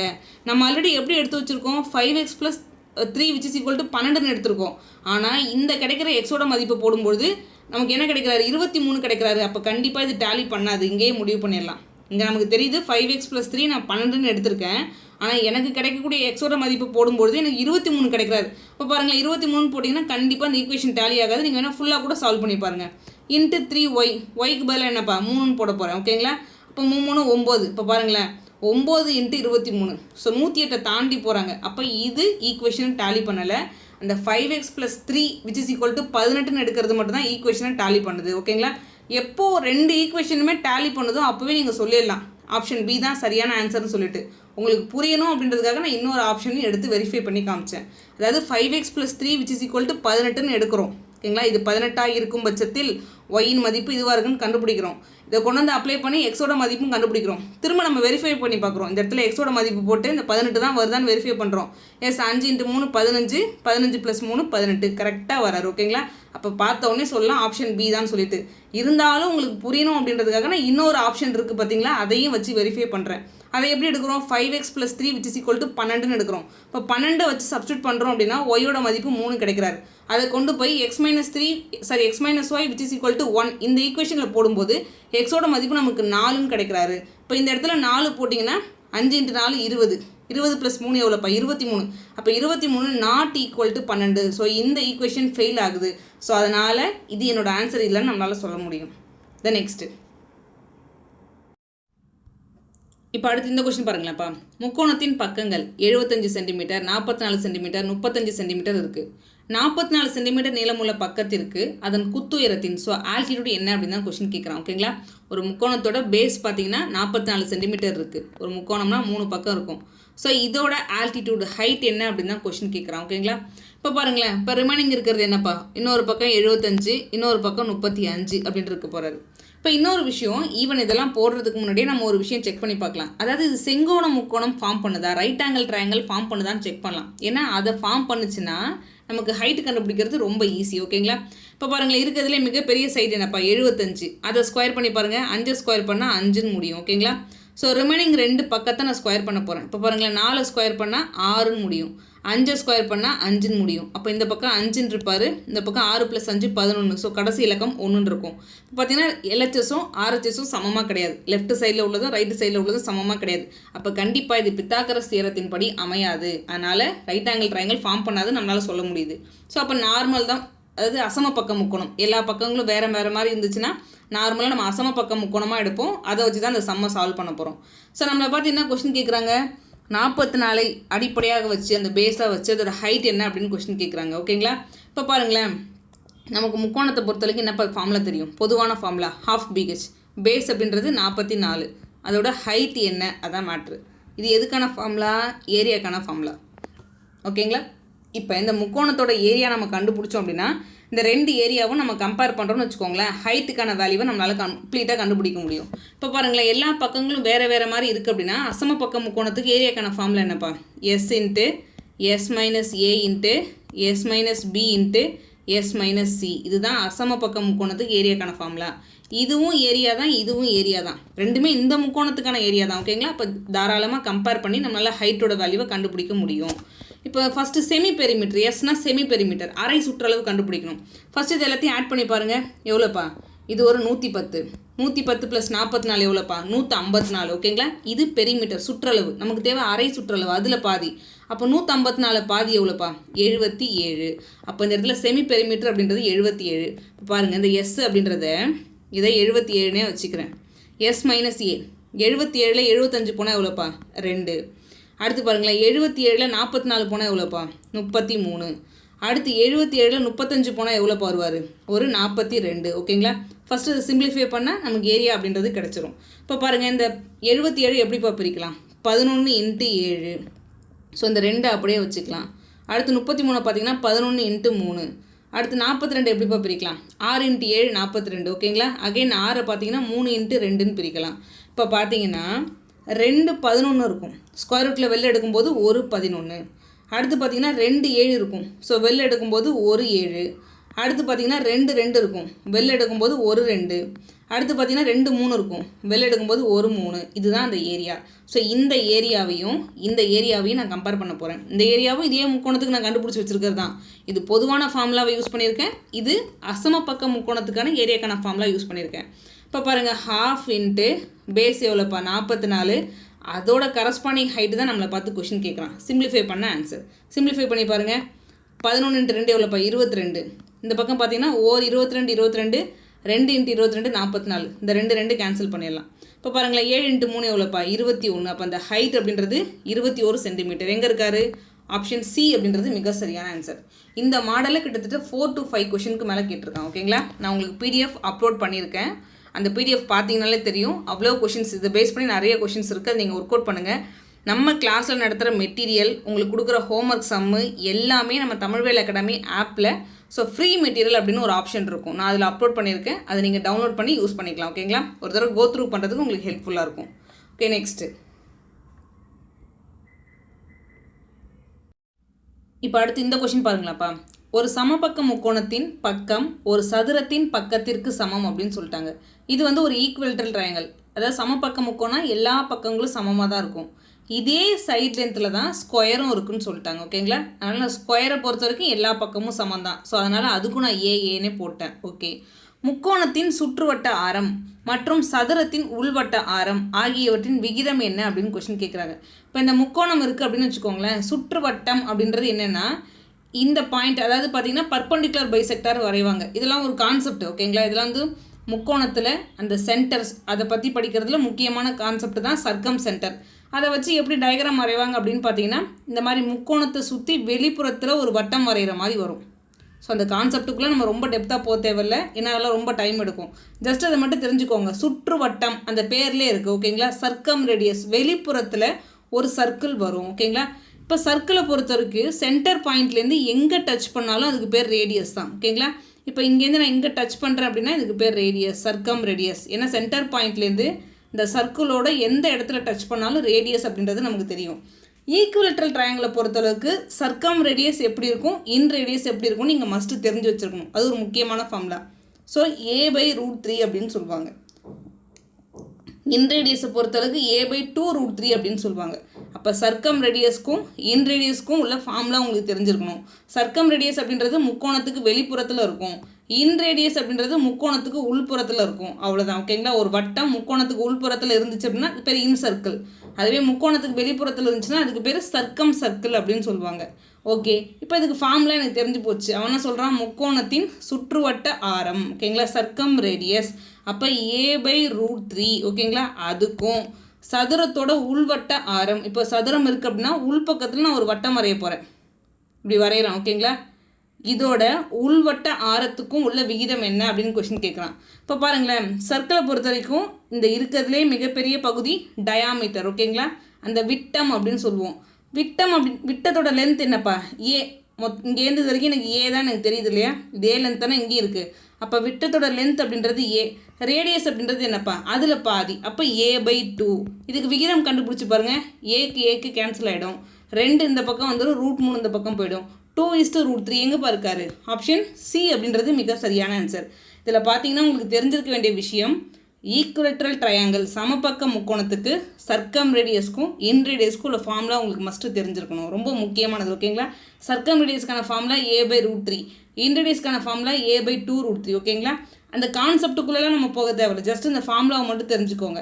நம்ம ஆல்ரெடி எப்படி எடுத்து வச்சுருக்கோம் 5x + 3 which is equal to 12ன்னு எடுத்திருக்கோம். ஆனால் இந்த கிடைக்கிற எக்ஸோட மதிப்பு போடும்போது நமக்கு என்ன கிடைக்கிறாரு 23 கிடைக்கிறாரு. அப்போ கண்டிப்பாக இது டேலி பண்ணாது, இங்கேயே முடிவு பண்ணிடலாம். இங்கே நமக்கு தெரியுது 5x + 3 நான் 12ன்னு எடுத்திருக்கேன். ஆனால் எனக்கு கிடைக்கக்கூடிய எக்ஸோட மதிப்பு போடும்போது எனக்கு 23 கிடைக்கிறாரு. இப்போ பாருங்கள் 23 போட்டிங்கன்னா கண்டிப்பாக இந்த ஈக்குவேஷன் டேலி ஆகாது. நீங்கள் வேணால் ஃபுல்லாக கூட சால்வ் பண்ணி பாருங்கள். × 3y, ஒய்க்கு பதிலாக என்னப்பா 3ன்னு போட போகிறேன். ஓகேங்களா? அப்போ 3 3 9. இப்போ பாருங்களேன் 9 × 23. ஸோ 108 தாண்டி போகிறாங்க. அப்போ இது ஈக்குவேஷன் டேலி பண்ணலை. அந்த 5x + 3 which is equal to 18ன்னு எடுக்கிறது மட்டும் தான் ஈக்குவேஷனை டேலி பண்ணுது. ஓகேங்களா? எப்போ 2 ஈக்குவேஷனுமே டேலி பண்ணுதோ அப்போவே நீங்கள் சொல்லிடலாம் ஆப்ஷன் பி தான் சரியான ஆன்சர்னு சொல்லிட்டு. உங்களுக்கு புரியணும் அப்படின்றதுக்காக நான் இன்னொரு ஆப்ஷனையும் எடுத்து வெரிஃபை பண்ணி காமிச்சேன். அதாவது 5x + 3 which is equal to 18ன்னு எடுக்கிறோம். ஓகேங்களா? இது 18 இருக்கும் பட்சத்தில் ஒயின் மதிப்பு இதுவாக இருக்குன்னு கண்டுபிடிக்கிறோம். இதை கொண்டு வந்து அப்ளை பண்ணி எக்ஸோட மதிப்பும் கண்டுபிடிக்கிறோம். திரும்ப நம்ம வெரிஃபை பண்ணி பார்க்குறோம். இந்த இடத்துல எக்ஸோட மதிப்பு போட்டு இந்த 18 தான் வருதான்னு வெரிஃபை பண்ணுறோம். எஸ் 5 × 3 15, 15 + 3 18 கரெக்டாக வராரு. ஓகேங்களா? அப்போ பார்த்த உடனே சொல்லலாம் ஆப்ஷன் பி தான் சொல்லிட்டு. இருந்தாலும் உங்களுக்கு புரியணும் அப்படின்றதுக்காக நான் இன்னொரு ஆப்ஷன் இருக்குது பார்த்தீங்களா, அதையும் வச்சு வெரிஃபை பண்ணுறேன். அதை எப்படி எடுக்கிறோம் 5x + 3 which is equal to 12ன்னு எடுக்கிறோம். இப்போ 12 வச்சு சப்ஸ்டியூட் பண்ணுறோம் அப்படின்னா ஒய்யோட மதிப்பு 3 கிடைக்கிறாரு. அதை கொண்டு போய் x - y which is equal to 1 இந்த ஈக்குவேஷனில் போடும்போது எக்ஸோட மதிப்பு நமக்கு 4ன்னு கிடைக்கிறாரு. இப்போ இந்த இடத்துல 4 போட்டிங்கன்னா 5 × 4 20. 20 + 3 எவ்வளோப்பா 23. அப்போ 23 நாட் ஈக்குவல் டு 12. ஸோ இந்த ஈக்குவேஷன் ஃபெயில் ஆகுது. ஸோ அதனால் இது என்னோட ஆன்சர் இல்லைன்னு நம்மளால் சொல்ல முடியும். நெக்ஸ்ட்டு இப்போ அடுத்து இந்த கொஸ்டின் பாருங்களேன்ப்பா. முக்கோணத்தின் பக்கங்கள் 75 சென்டிமீட்டர், 44 சென்டிமீட்டர், 35 சென்டிமீட்டர் இருக்குது. 44 சென்டிமீட்டர் நீளமுள்ள பக்கத்திற்கு அதன் குத்துயரத்தின் ஆல்டிடியூட் என்ன அப்படின்னு தான் கொஸ்டின் கேட்குறான். ஓகேங்களா? ஒரு முக்கோணத்தோட பேஸ் பார்த்தீங்கன்னா 44 சென்டிமீட்டர் இருக்குது. ஒரு முக்கோணம்னா 3 பக்கம் இருக்கும். ஸோ இதோட ஆல்டிடியூட் ஹைட் என்ன அப்படின்னு தான் கொஸ்டின் கேட்குறான். ஓகேங்களா? இப்போ பாருங்களேன், இப்போ ரிமைனிங் இருக்கிறது என்னப்பா, இன்னொரு பக்கம் 75, இன்னொரு பக்கம் 35 அப்படின்ட்டு இருக்க போகிறாரு. இப்போ இன்னொரு விஷயம், ஈவன் இதெல்லாம் போடுறதுக்கு முன்னாடியே நம்ம ஒரு விஷயம் செக் பண்ணி பார்க்கலாம். அதாவது இது செங்கோண முக்கோணம் ஃபார்ம் பண்ணுதா, ரைட் ஆங்கிள் ட்ரையாங்கிள் ஃபார்ம் பண்ணுதான்னு செக் பண்ணலாம். ஏன்னா அதை ஃபார்ம் பண்ணுச்சுன்னா நமக்கு ஹைட் கண்டுபிடிக்கிறது ரொம்ப ஈஸி. ஓகேங்களா? இப்போ பாருங்களேன், இருக்கிறதுலே மிகப்பெரிய சைடு என்னப்பா 75. அதை ஸ்கொயர் பண்ணி பாருங்கள். 5 ஸ்கொயர் பண்ணால் 5ன்னு முடியும். ஓகேங்களா? ஸோ ரிமைனிங் 2 பக்கத்தை நான் ஸ்கொயர் பண்ண போகிறேன். இப்போ பாருங்களேன் 4 ஸ்கொயர் பண்ணால் 6ன்னு முடியும். 5 ஸ்கொயர் பண்ணால் 5ன்னு முடியும். அப்போ இந்த பக்கம் 5ன்னு இருப்பார், இந்த பக்கம் 6 + 5 11. ஸோ கடைசி இலக்கம் 1ன்னு இருக்கும். இப்போ பார்த்தீங்கன்னா LHSம் RHSம் சமமாக கிடையாது. லெஃப்ட் சைடில் உள்ளதும் ரைட்டு சைடில் உள்ளதும் சமமாக கிடையாது. அப்போ கண்டிப்பாக இது பித்தாகரஸ் தியரத்தின் படி அமையாது. அதனால் ரைட் ஆங்கிள் ட்ரையாங்கிள் ஃபார்ம் பண்ணாது நம்மளால் சொல்ல முடியுது. ஸோ அப்போ நார்மல் தான், அதாவது அசம பக்கம் முக்கோணம். எல்லா பக்கங்களும் வேறு வேறு மாதிரி இருந்துச்சுன்னா நார்மலாக நம்ம அசம பக்கம் முக்கோணமாக எடுப்போம். அதை வச்சு தான் அந்த சம்மை சால்வ் பண்ண போகிறோம். ஸோ நம்மளை பார்த்தீங்கன்னா கொஸ்டின் கேட்குறாங்க 44 அடிப்படையாக வச்சு அந்த பேஸாக வச்சு அதோட ஹைட் என்ன அப்படின்னு கொஸ்டின் கேட்குறாங்க. ஓகேங்களா? இப்போ பாருங்களேன், நமக்கு முக்கோணத்தை பொறுத்த வரைக்கும் என்ன ஃபார்முலா தெரியும், பொதுவான ஃபார்முலா ½ பேஸ் அப்படின்றது 44. அதோட ஹைட் என்ன அதான் மேட்ரு. இது எதுக்கான ஃபார்முலா, ஏரியாக்கான ஃபார்முலா. ஓகேங்களா? இப்போ இந்த முக்கோணத்தோட ஏரியா நம்ம கண்டுபிடிச்சோம் அப்படின்னா இந்த 2 ஏரியாவும் நம்ம கம்பேர் பண்ணுறோம்னு வச்சுக்கோங்களேன், ஹைட்டுக்கான வேல்யூவை நம்மளால் கம்ப்ளீட்டாக கண்டுபிடிக்க முடியும். இப்போ பாருங்களேன், எல்லா பக்கங்களும் வேறு வேறு மாதிரி இருக்குது அப்படின்னா அசம பக்கம் முக்கோணத்துக்கு ஏரியாக்கான ஃபார்முலா என்னப்பா, S × S - A × S - B × S - C. இதுதான் அசம பக்கம் முக்கோணத்துக்கு ஏரியாக்கான ஃபார்முலா. இதுவும் ஏரியா தான், இதுவும் ஏரியா தான், ரெண்டுமே இந்த முக்கோணத்துக்கான ஏரியா தான். ஓகேங்களா? இப்போ தாராளமாக கம்பேர் பண்ணி நம்மளால் ஹைட்டோட வேல்யூவை கண்டுபிடிக்க முடியும். இப்போ ஃபஸ்ட்டு செமி பெரிமீட்டர், எஸ்னா செமி பெரிமீட்டர், அரை சுற்றளவு கண்டுபிடிக்கணும். ஃபஸ்ட்டு இது எல்லாத்தையும் ஆட் பண்ணி பாருங்கள். எவ்வளோப்பா, இது ஒரு 110. 110 + 44 எவ்வளோப்பா 154. ஓகேங்களா? இது பெரிமீட்டர் சுற்றளவு. நமக்கு தேவை அரை சுற்றளவு, அதில் பாதி. அப்போ 154 பாதி எவ்வளோப்பா 77. அப்போ இந்த இடத்துல செமி பெரிமீட்டர் அப்படின்றது 77. இப்போ பாருங்கள், இந்த எஸ் அப்படின்றத இதை 77னே வச்சுக்கிறேன். S - A 77ல் 75 போனால் எவ்வளோப்பா 2. அடுத்து பாருங்களேன், 77ல் 44 போனால் எவ்வளோப்பா 33. அடுத்து 77ல் 35 போனால் எவ்வளோப்பா வருவார், ஒரு 42. ஓகேங்களா? ஃபஸ்ட்டு அதை சிம்பிளிஃபை பண்ணால் நமக்கு ஏரியா அப்படின்றது கிடச்சிரும். இப்போ பாருங்கள், இந்த 77 எப்படிப்பா பிரிக்கலாம், 11 × 7. ஸோ இந்த 2 அப்படியே வச்சுக்கலாம். அடுத்து 33 பார்த்தீங்கன்னா 11 × 3. அடுத்து 42 எப்படிப்பா பிரிக்கலாம், 6 × 7 42. ஓகேங்களா? அகைன் 6 பார்த்தீங்கன்னா 3 × 2ன்னு பிரிக்கலாம். இப்போ பார்த்தீங்கன்னா 2 11 இருக்கும். ஸ்கொயர் ரூட்டில் வெளில எடுக்கும்போது ஒரு 11. அடுத்து பார்த்திங்கன்னா 2 7 இருக்கும். ஸோ வெளில எடுக்கும்போது ஒரு 7. அடுத்து பார்த்திங்கன்னா 2 2 இருக்கும். வெளில எடுக்கும்போது ஒரு 2. அடுத்து பார்த்திங்கன்னா 2 3 இருக்கும். வெளில எடுக்கும்போது ஒரு 3. இதுதான் அந்த ஏரியா. ஸோ இந்த ஏரியாவையும் நான் கம்பேர் பண்ண போகிறேன். இந்த ஏரியாவும் இதே முக்கோணத்துக்கு நான் கண்டுபிடிச்சி வச்சுருக்கிறது தான். இது பொதுவான ஃபார்முலாவை யூஸ் பண்ணியிருக்கேன். இது அசம பக்க முக்கோணத்துக்கான ஏரியாக்கான ஃபார்முலா யூஸ் பண்ணியிருக்கேன். இப்போ பாருங்கள், ½ இன்ட்டு பேஸ் எவ்வளோப்பா 44. அதோட கரஸ்பாண்டிங் ஹைட்டு தான் நம்மளை பார்த்து கொஷின் கேட்குறான். சிம்பிளிஃபை பண்ண ஆன்சர். சிம்பிளிஃபை பண்ணி பாருங்கள். 11 இன்ட்டு 2 எவ்வளோப்பா 22. இந்த பக்கம் பார்த்தீங்கன்னா 22 22, 2 இன்ட்டு 22 44. இந்த 2 கேன்சல் பண்ணிடலாம். இப்போ பாருங்களேன், 7 இன்ட்டு 3 எவ்வளோப்பா 21. அப்போ அந்த ஹைட் அப்படின்றது 21 சென்டிமீட்டர். எங்கே இருக்காரு? ஆப்ஷன் சி அப்படின்றது மிக சரியான ஆன்சர். இந்த மாடலில் கிட்டத்தட்ட 4 to 5 கொஷனுக்கு மேலே கேட்டிருக்கான். ஓகேங்களா? நான் உங்களுக்கு பிடிஎஃப் அப்லோட் பண்ணியிருக்கேன். அந்த பிடிஎஃப் பார்த்தீங்கனாலே தெரியும். அவ்வளோ கொஷின்ஸ் இதை பேஸ் பண்ணி நிறைய கொஷின்ஸ் இருக்குது. அதை நீங்கள் ஒர்க் அவுட் பண்ணுங்கள். நம்ம கிளாஸில் நடத்துகிற மெட்டீரியல், உங்களுக்கு கொடுக்குற ஹோம்ஒர்க் சம்மு எல்லாமே நம்ம தமிழ்வேல் அகாடமி ஆப்பில் ஸோ ஃப்ரீ மெட்டீரியல் அப்படின்னு ஒரு ஆப்ஷன் இருக்கும். நான் அதில் அப்லோட் பண்ணியிருக்கேன். அதை நீங்கள் டவுன்லோட் பண்ணி யூஸ் பண்ணிக்கலாம். ஓகேங்களா? ஒரு தடவை கோ த்ரூ பண்ணுறதுக்கு உங்களுக்கு ஹெல்ப்ஃபுல்லாக இருக்கும். Okay, next. இப்போ அடுத்து இந்த கொஷின் பாருங்களாப்பா. ஒரு சமபக்க முக்கோணத்தின் பக்கம் ஒரு சதுரத்தின் பக்கத்திற்கு சமம் அப்படின்னு சொல்லிட்டாங்க. இது வந்து ஒரு ஈக்குவல்ட்ரல் ட்ரையாங்கல். அதாவது சமபக்க முக்கோணம் எல்லா பக்கங்களும் சமமாக தான் இருக்கும். இதே சைட் லென்த்தில் தான் ஸ்கொயரும் இருக்குன்னு சொல்லிட்டாங்க. ஓகேங்களா? அதனால் நான் ஸ்கொயரை பொறுத்த வரைக்கும் எல்லா பக்கமும் சமம் தான். ஸோ அதனால் அதுக்கும் நான் ஏனே போட்டேன். ஓகே. முக்கோணத்தின் சுற்றுவட்ட ஆரம் மற்றும் சதுரத்தின் உள்வட்ட ஆரம் ஆகியவற்றின் விகிதம் என்ன அப்படின்னு கொஸ்டின் கேட்குறாங்க. இப்போ இந்த முக்கோணம் இருக்குது அப்படின்னு வச்சுக்கோங்களேன். சுற்றுவட்டம் அப்படின்றது என்னென்னா இந்த பாயிண்ட், அதாவது பார்த்தீங்கன்னா பர்பண்டிகுலர் பைசெக்டார் வரைவாங்க. இதெல்லாம் ஒரு கான்செப்ட். ஓகேங்களா? இதெல்லாம் வந்து முக்கோணத்தில் அந்த சென்டர்ஸ் அதை பற்றி படிக்கிறதுல முக்கியமான கான்செப்ட் தான் சர்க்கம் சென்டர். அதை வச்சு எப்படி டயக்ராம் வரைவாங்க அப்படின்னு பார்த்தீங்கன்னா இந்த மாதிரி முக்கோணத்தை சுற்றி வெளிப்புறத்தில் ஒரு வட்டம் வரைகிற மாதிரி வரும். ஸோ அந்த கான்செப்டுக்குள்ளே நம்ம ரொம்ப டெப்த்தாக போக தேவையில்லை. ஏன்னா அதெல்லாம் ரொம்ப டைம் எடுக்கும். ஜஸ்ட் அதை மட்டும் தெரிஞ்சுக்கோங்க. சுற்று வட்டம் அந்த பேர்லேயே இருக்குது. ஓகேங்களா? சர்க்கம் ரேடியஸ், வெளிப்புறத்தில் ஒரு சர்க்கிள் வரும். ஓகேங்களா? இப்போ சர்க்கிளை பொறுத்த வரைக்கும் சென்டர் பாயிண்ட்லேருந்து எங்கே டச் பண்ணாலும் அதுக்கு பேர் ரேடியஸ் தான். ஓகேங்களா? இப்போ இங்கேருந்து நான் இங்கே டச் பண்ணுறேன் அப்படின்னா இதுக்கு பேர் ரேடியஸ், சர்க்கம் ரேடியஸ். ஏன்னா சென்டர் பாயிண்ட்லேருந்து இந்த சர்க்கிளோட எந்த இடத்துல டச் பண்ணாலும் ரேடியஸ் அப்படின்றது நமக்கு தெரியும். ஈக்குவலேட்ரல் ட்ரையாங்கிளை பொறுத்தளவுக்கு சர்க்கம் ரேடியஸ் எப்படி இருக்கும், இன் ரேடியஸ் எப்படி இருக்கும் நீங்கள் மஸ்ட்டு தெரிஞ்சு வச்சுருக்கணும். அது ஒரு முக்கியமான ஃபார்முலா. ஸோ a/√3 அப்படின்னு சொல்லுவாங்க. இன் ரேடியஸை பொறுத்தளவுக்கு a/2√3 அப்படின்னு சொல்லுவாங்க. அப்போ சர்க்கம் ரேடியஸ்க்கும் இன் ரேடியஸ்க்கும் உள்ள ஃபார்முலா உங்களுக்கு தெரிஞ்சிருக்கணும். சர்க்கம் ரேடியஸ் அப்படின்றது முக்கோணத்துக்கு வெளிப்புறத்தில் இருக்கும். இன் ரேடியஸ் அப்படின்றது முக்கோணத்துக்கு உள்புறத்தில் இருக்கும். அவ்வளோதான். ஓகேங்களா? ஒரு வட்டம் முக்கோணத்துக்கு உள்புறத்தில் இருந்துச்சு அப்படின்னா அது பேர் இன் சர்க்கிள். அதுவே முக்கோணத்துக்கு வெளிப்புறத்தில் இருந்துச்சுன்னா அதுக்கு பேர் சர்க்கம் சர்க்கிள் அப்படின்னு சொல்லுவாங்க. ஓகே, இப்போ இதுக்கு ஃபார்முலா எனக்கு தெரிஞ்சு போச்சு. அவன் என்ன சொல்கிறான்? முக்கோணத்தின் சுற்றுவட்ட ஆரம். ஓகேங்களா? சர்க்கம் ரேடியஸ். அப்போ a/√3. ஓகேங்களா? அதுக்கும் சதுரத்தோட உள்வட்ட ஆரம். இப்போ சதுரம் இருக்குது அப்படின்னா உள்பக்கத்தில் நான் ஒரு வட்டம் வரைய போகிறேன். இப்படி வரைகிறேன். ஓகேங்களா? இதோட உள்வட்ட ஆரத்துக்கும் உள்ள விகிதம் என்ன அப்படின்னு கொஸ்டின் கேட்குறான். இப்போ பாருங்களேன், சர்க்கிளை பொறுத்த வரைக்கும் இந்த இருக்கிறதுலே மிகப்பெரிய பகுதி டயாமீட்டர். ஓகேங்களா? அந்த விட்டம் அப்படின்னு சொல்லுவோம். விட்டத்தோட லென்த் என்னப்பா? ஏ. இங்கேருந்து இது வரைக்கும் எனக்கு ஏ தான் எனக்கு தெரியுது இல்லையா? இதே லென்த் தானே இங்கேயும் இருக்குது. அப்போ விட்டத்தோட லென்த் அப்படின்றது ஏ. ரேடியஸ் அப்படின்றது என்னப்பா? அதில் பாதி. அப்போ a/2. இதுக்கு விகிதம் கண்டுபிடிச்சி பாருங்கள். ஏக்கு கேன்சல் ஆகிடும். 2 இந்த பக்கம் வந்துடும், √3 இந்த பக்கம் போயிடும். 2:√3 எங்கேப்பா இருக்காரு? ஆப்ஷன் சி அப்படின்றது மிக சரியான ஆன்சர். இதில் பார்த்தீங்கன்னா உங்களுக்கு தெரிஞ்சிருக்க வேண்டிய விஷயம், ஈக்குவலேட்ரல் ட்ரையாங்கிள் சமபக்க முக்கோணத்துக்கு சர்க்கம் ரேடியஸ்க்கும் இன் ரேடியஸ்க்கும் உள்ள ஃபார்முலா உங்களுக்கு மஸ்ட்டு தெரிஞ்சிருக்கணும். ரொம்ப முக்கியமானது. ஓகேங்களா? சர்க்கம் ரேடியஸ்க்கான ஃபார்முலா a/√3, இன் ரேடியஸ்க்கான ஃபார்முலா a/2√3. ஓகேங்களா? அந்த கான்செப்டுக்குள்ளெல்லாம் நம்ம போக தேவையில்லை. ஜஸ்ட் இந்த ஃபார்முலாவை மட்டும் தெரிஞ்சுக்கோங்க.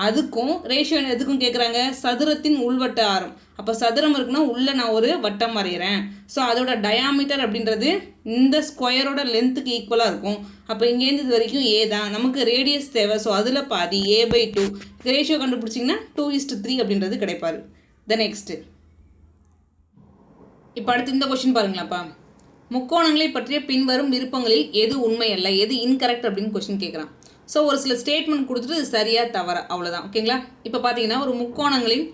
அதுக்கும் ரேஷியோ எதுக்கும் கேட்குறாங்க? சதுரத்தின் உள்வட்ட ஆரம். அப்போ சதுரம் இருக்குன்னா உள்ளே நான் ஒரு வட்டம் வரைகிறேன். ஸோ அதோட டயாமீட்டர் அப்படின்றது இந்த ஸ்கொயரோட லென்த்துக்கு ஈக்குவலாக இருக்கும். அப்போ இங்கேருந்து இது வரைக்கும் ஏ தான். நமக்கு ரேடியஸ் தேவை. ஸோ அதில் பாதி a/2. ரேஷியோ கண்டுபிடிச்சிங்கன்னா 2:3 அப்படின்றது கிடைப்பாரு. நெக்ஸ்ட்டு இப்போ அடுத்து இந்த கொஸ்டின் பாருங்களாப்பா. முக்கோணங்களை பற்றிய பின்வரும் விருப்பங்களில் எது உண்மை அல்ல, எது இன்கரெக்ட் அப்படின்னு கொஸ்டின் கேட்குறான். ஸோ ஒரு சில ஸ்டேட்மெண்ட் கொடுத்துட்டு இது சரியாக தவற, அவ்வளோதான். ஓகேங்களா? இப்போ பார்த்தீங்கன்னா ஒரு முக்கோணங்களின்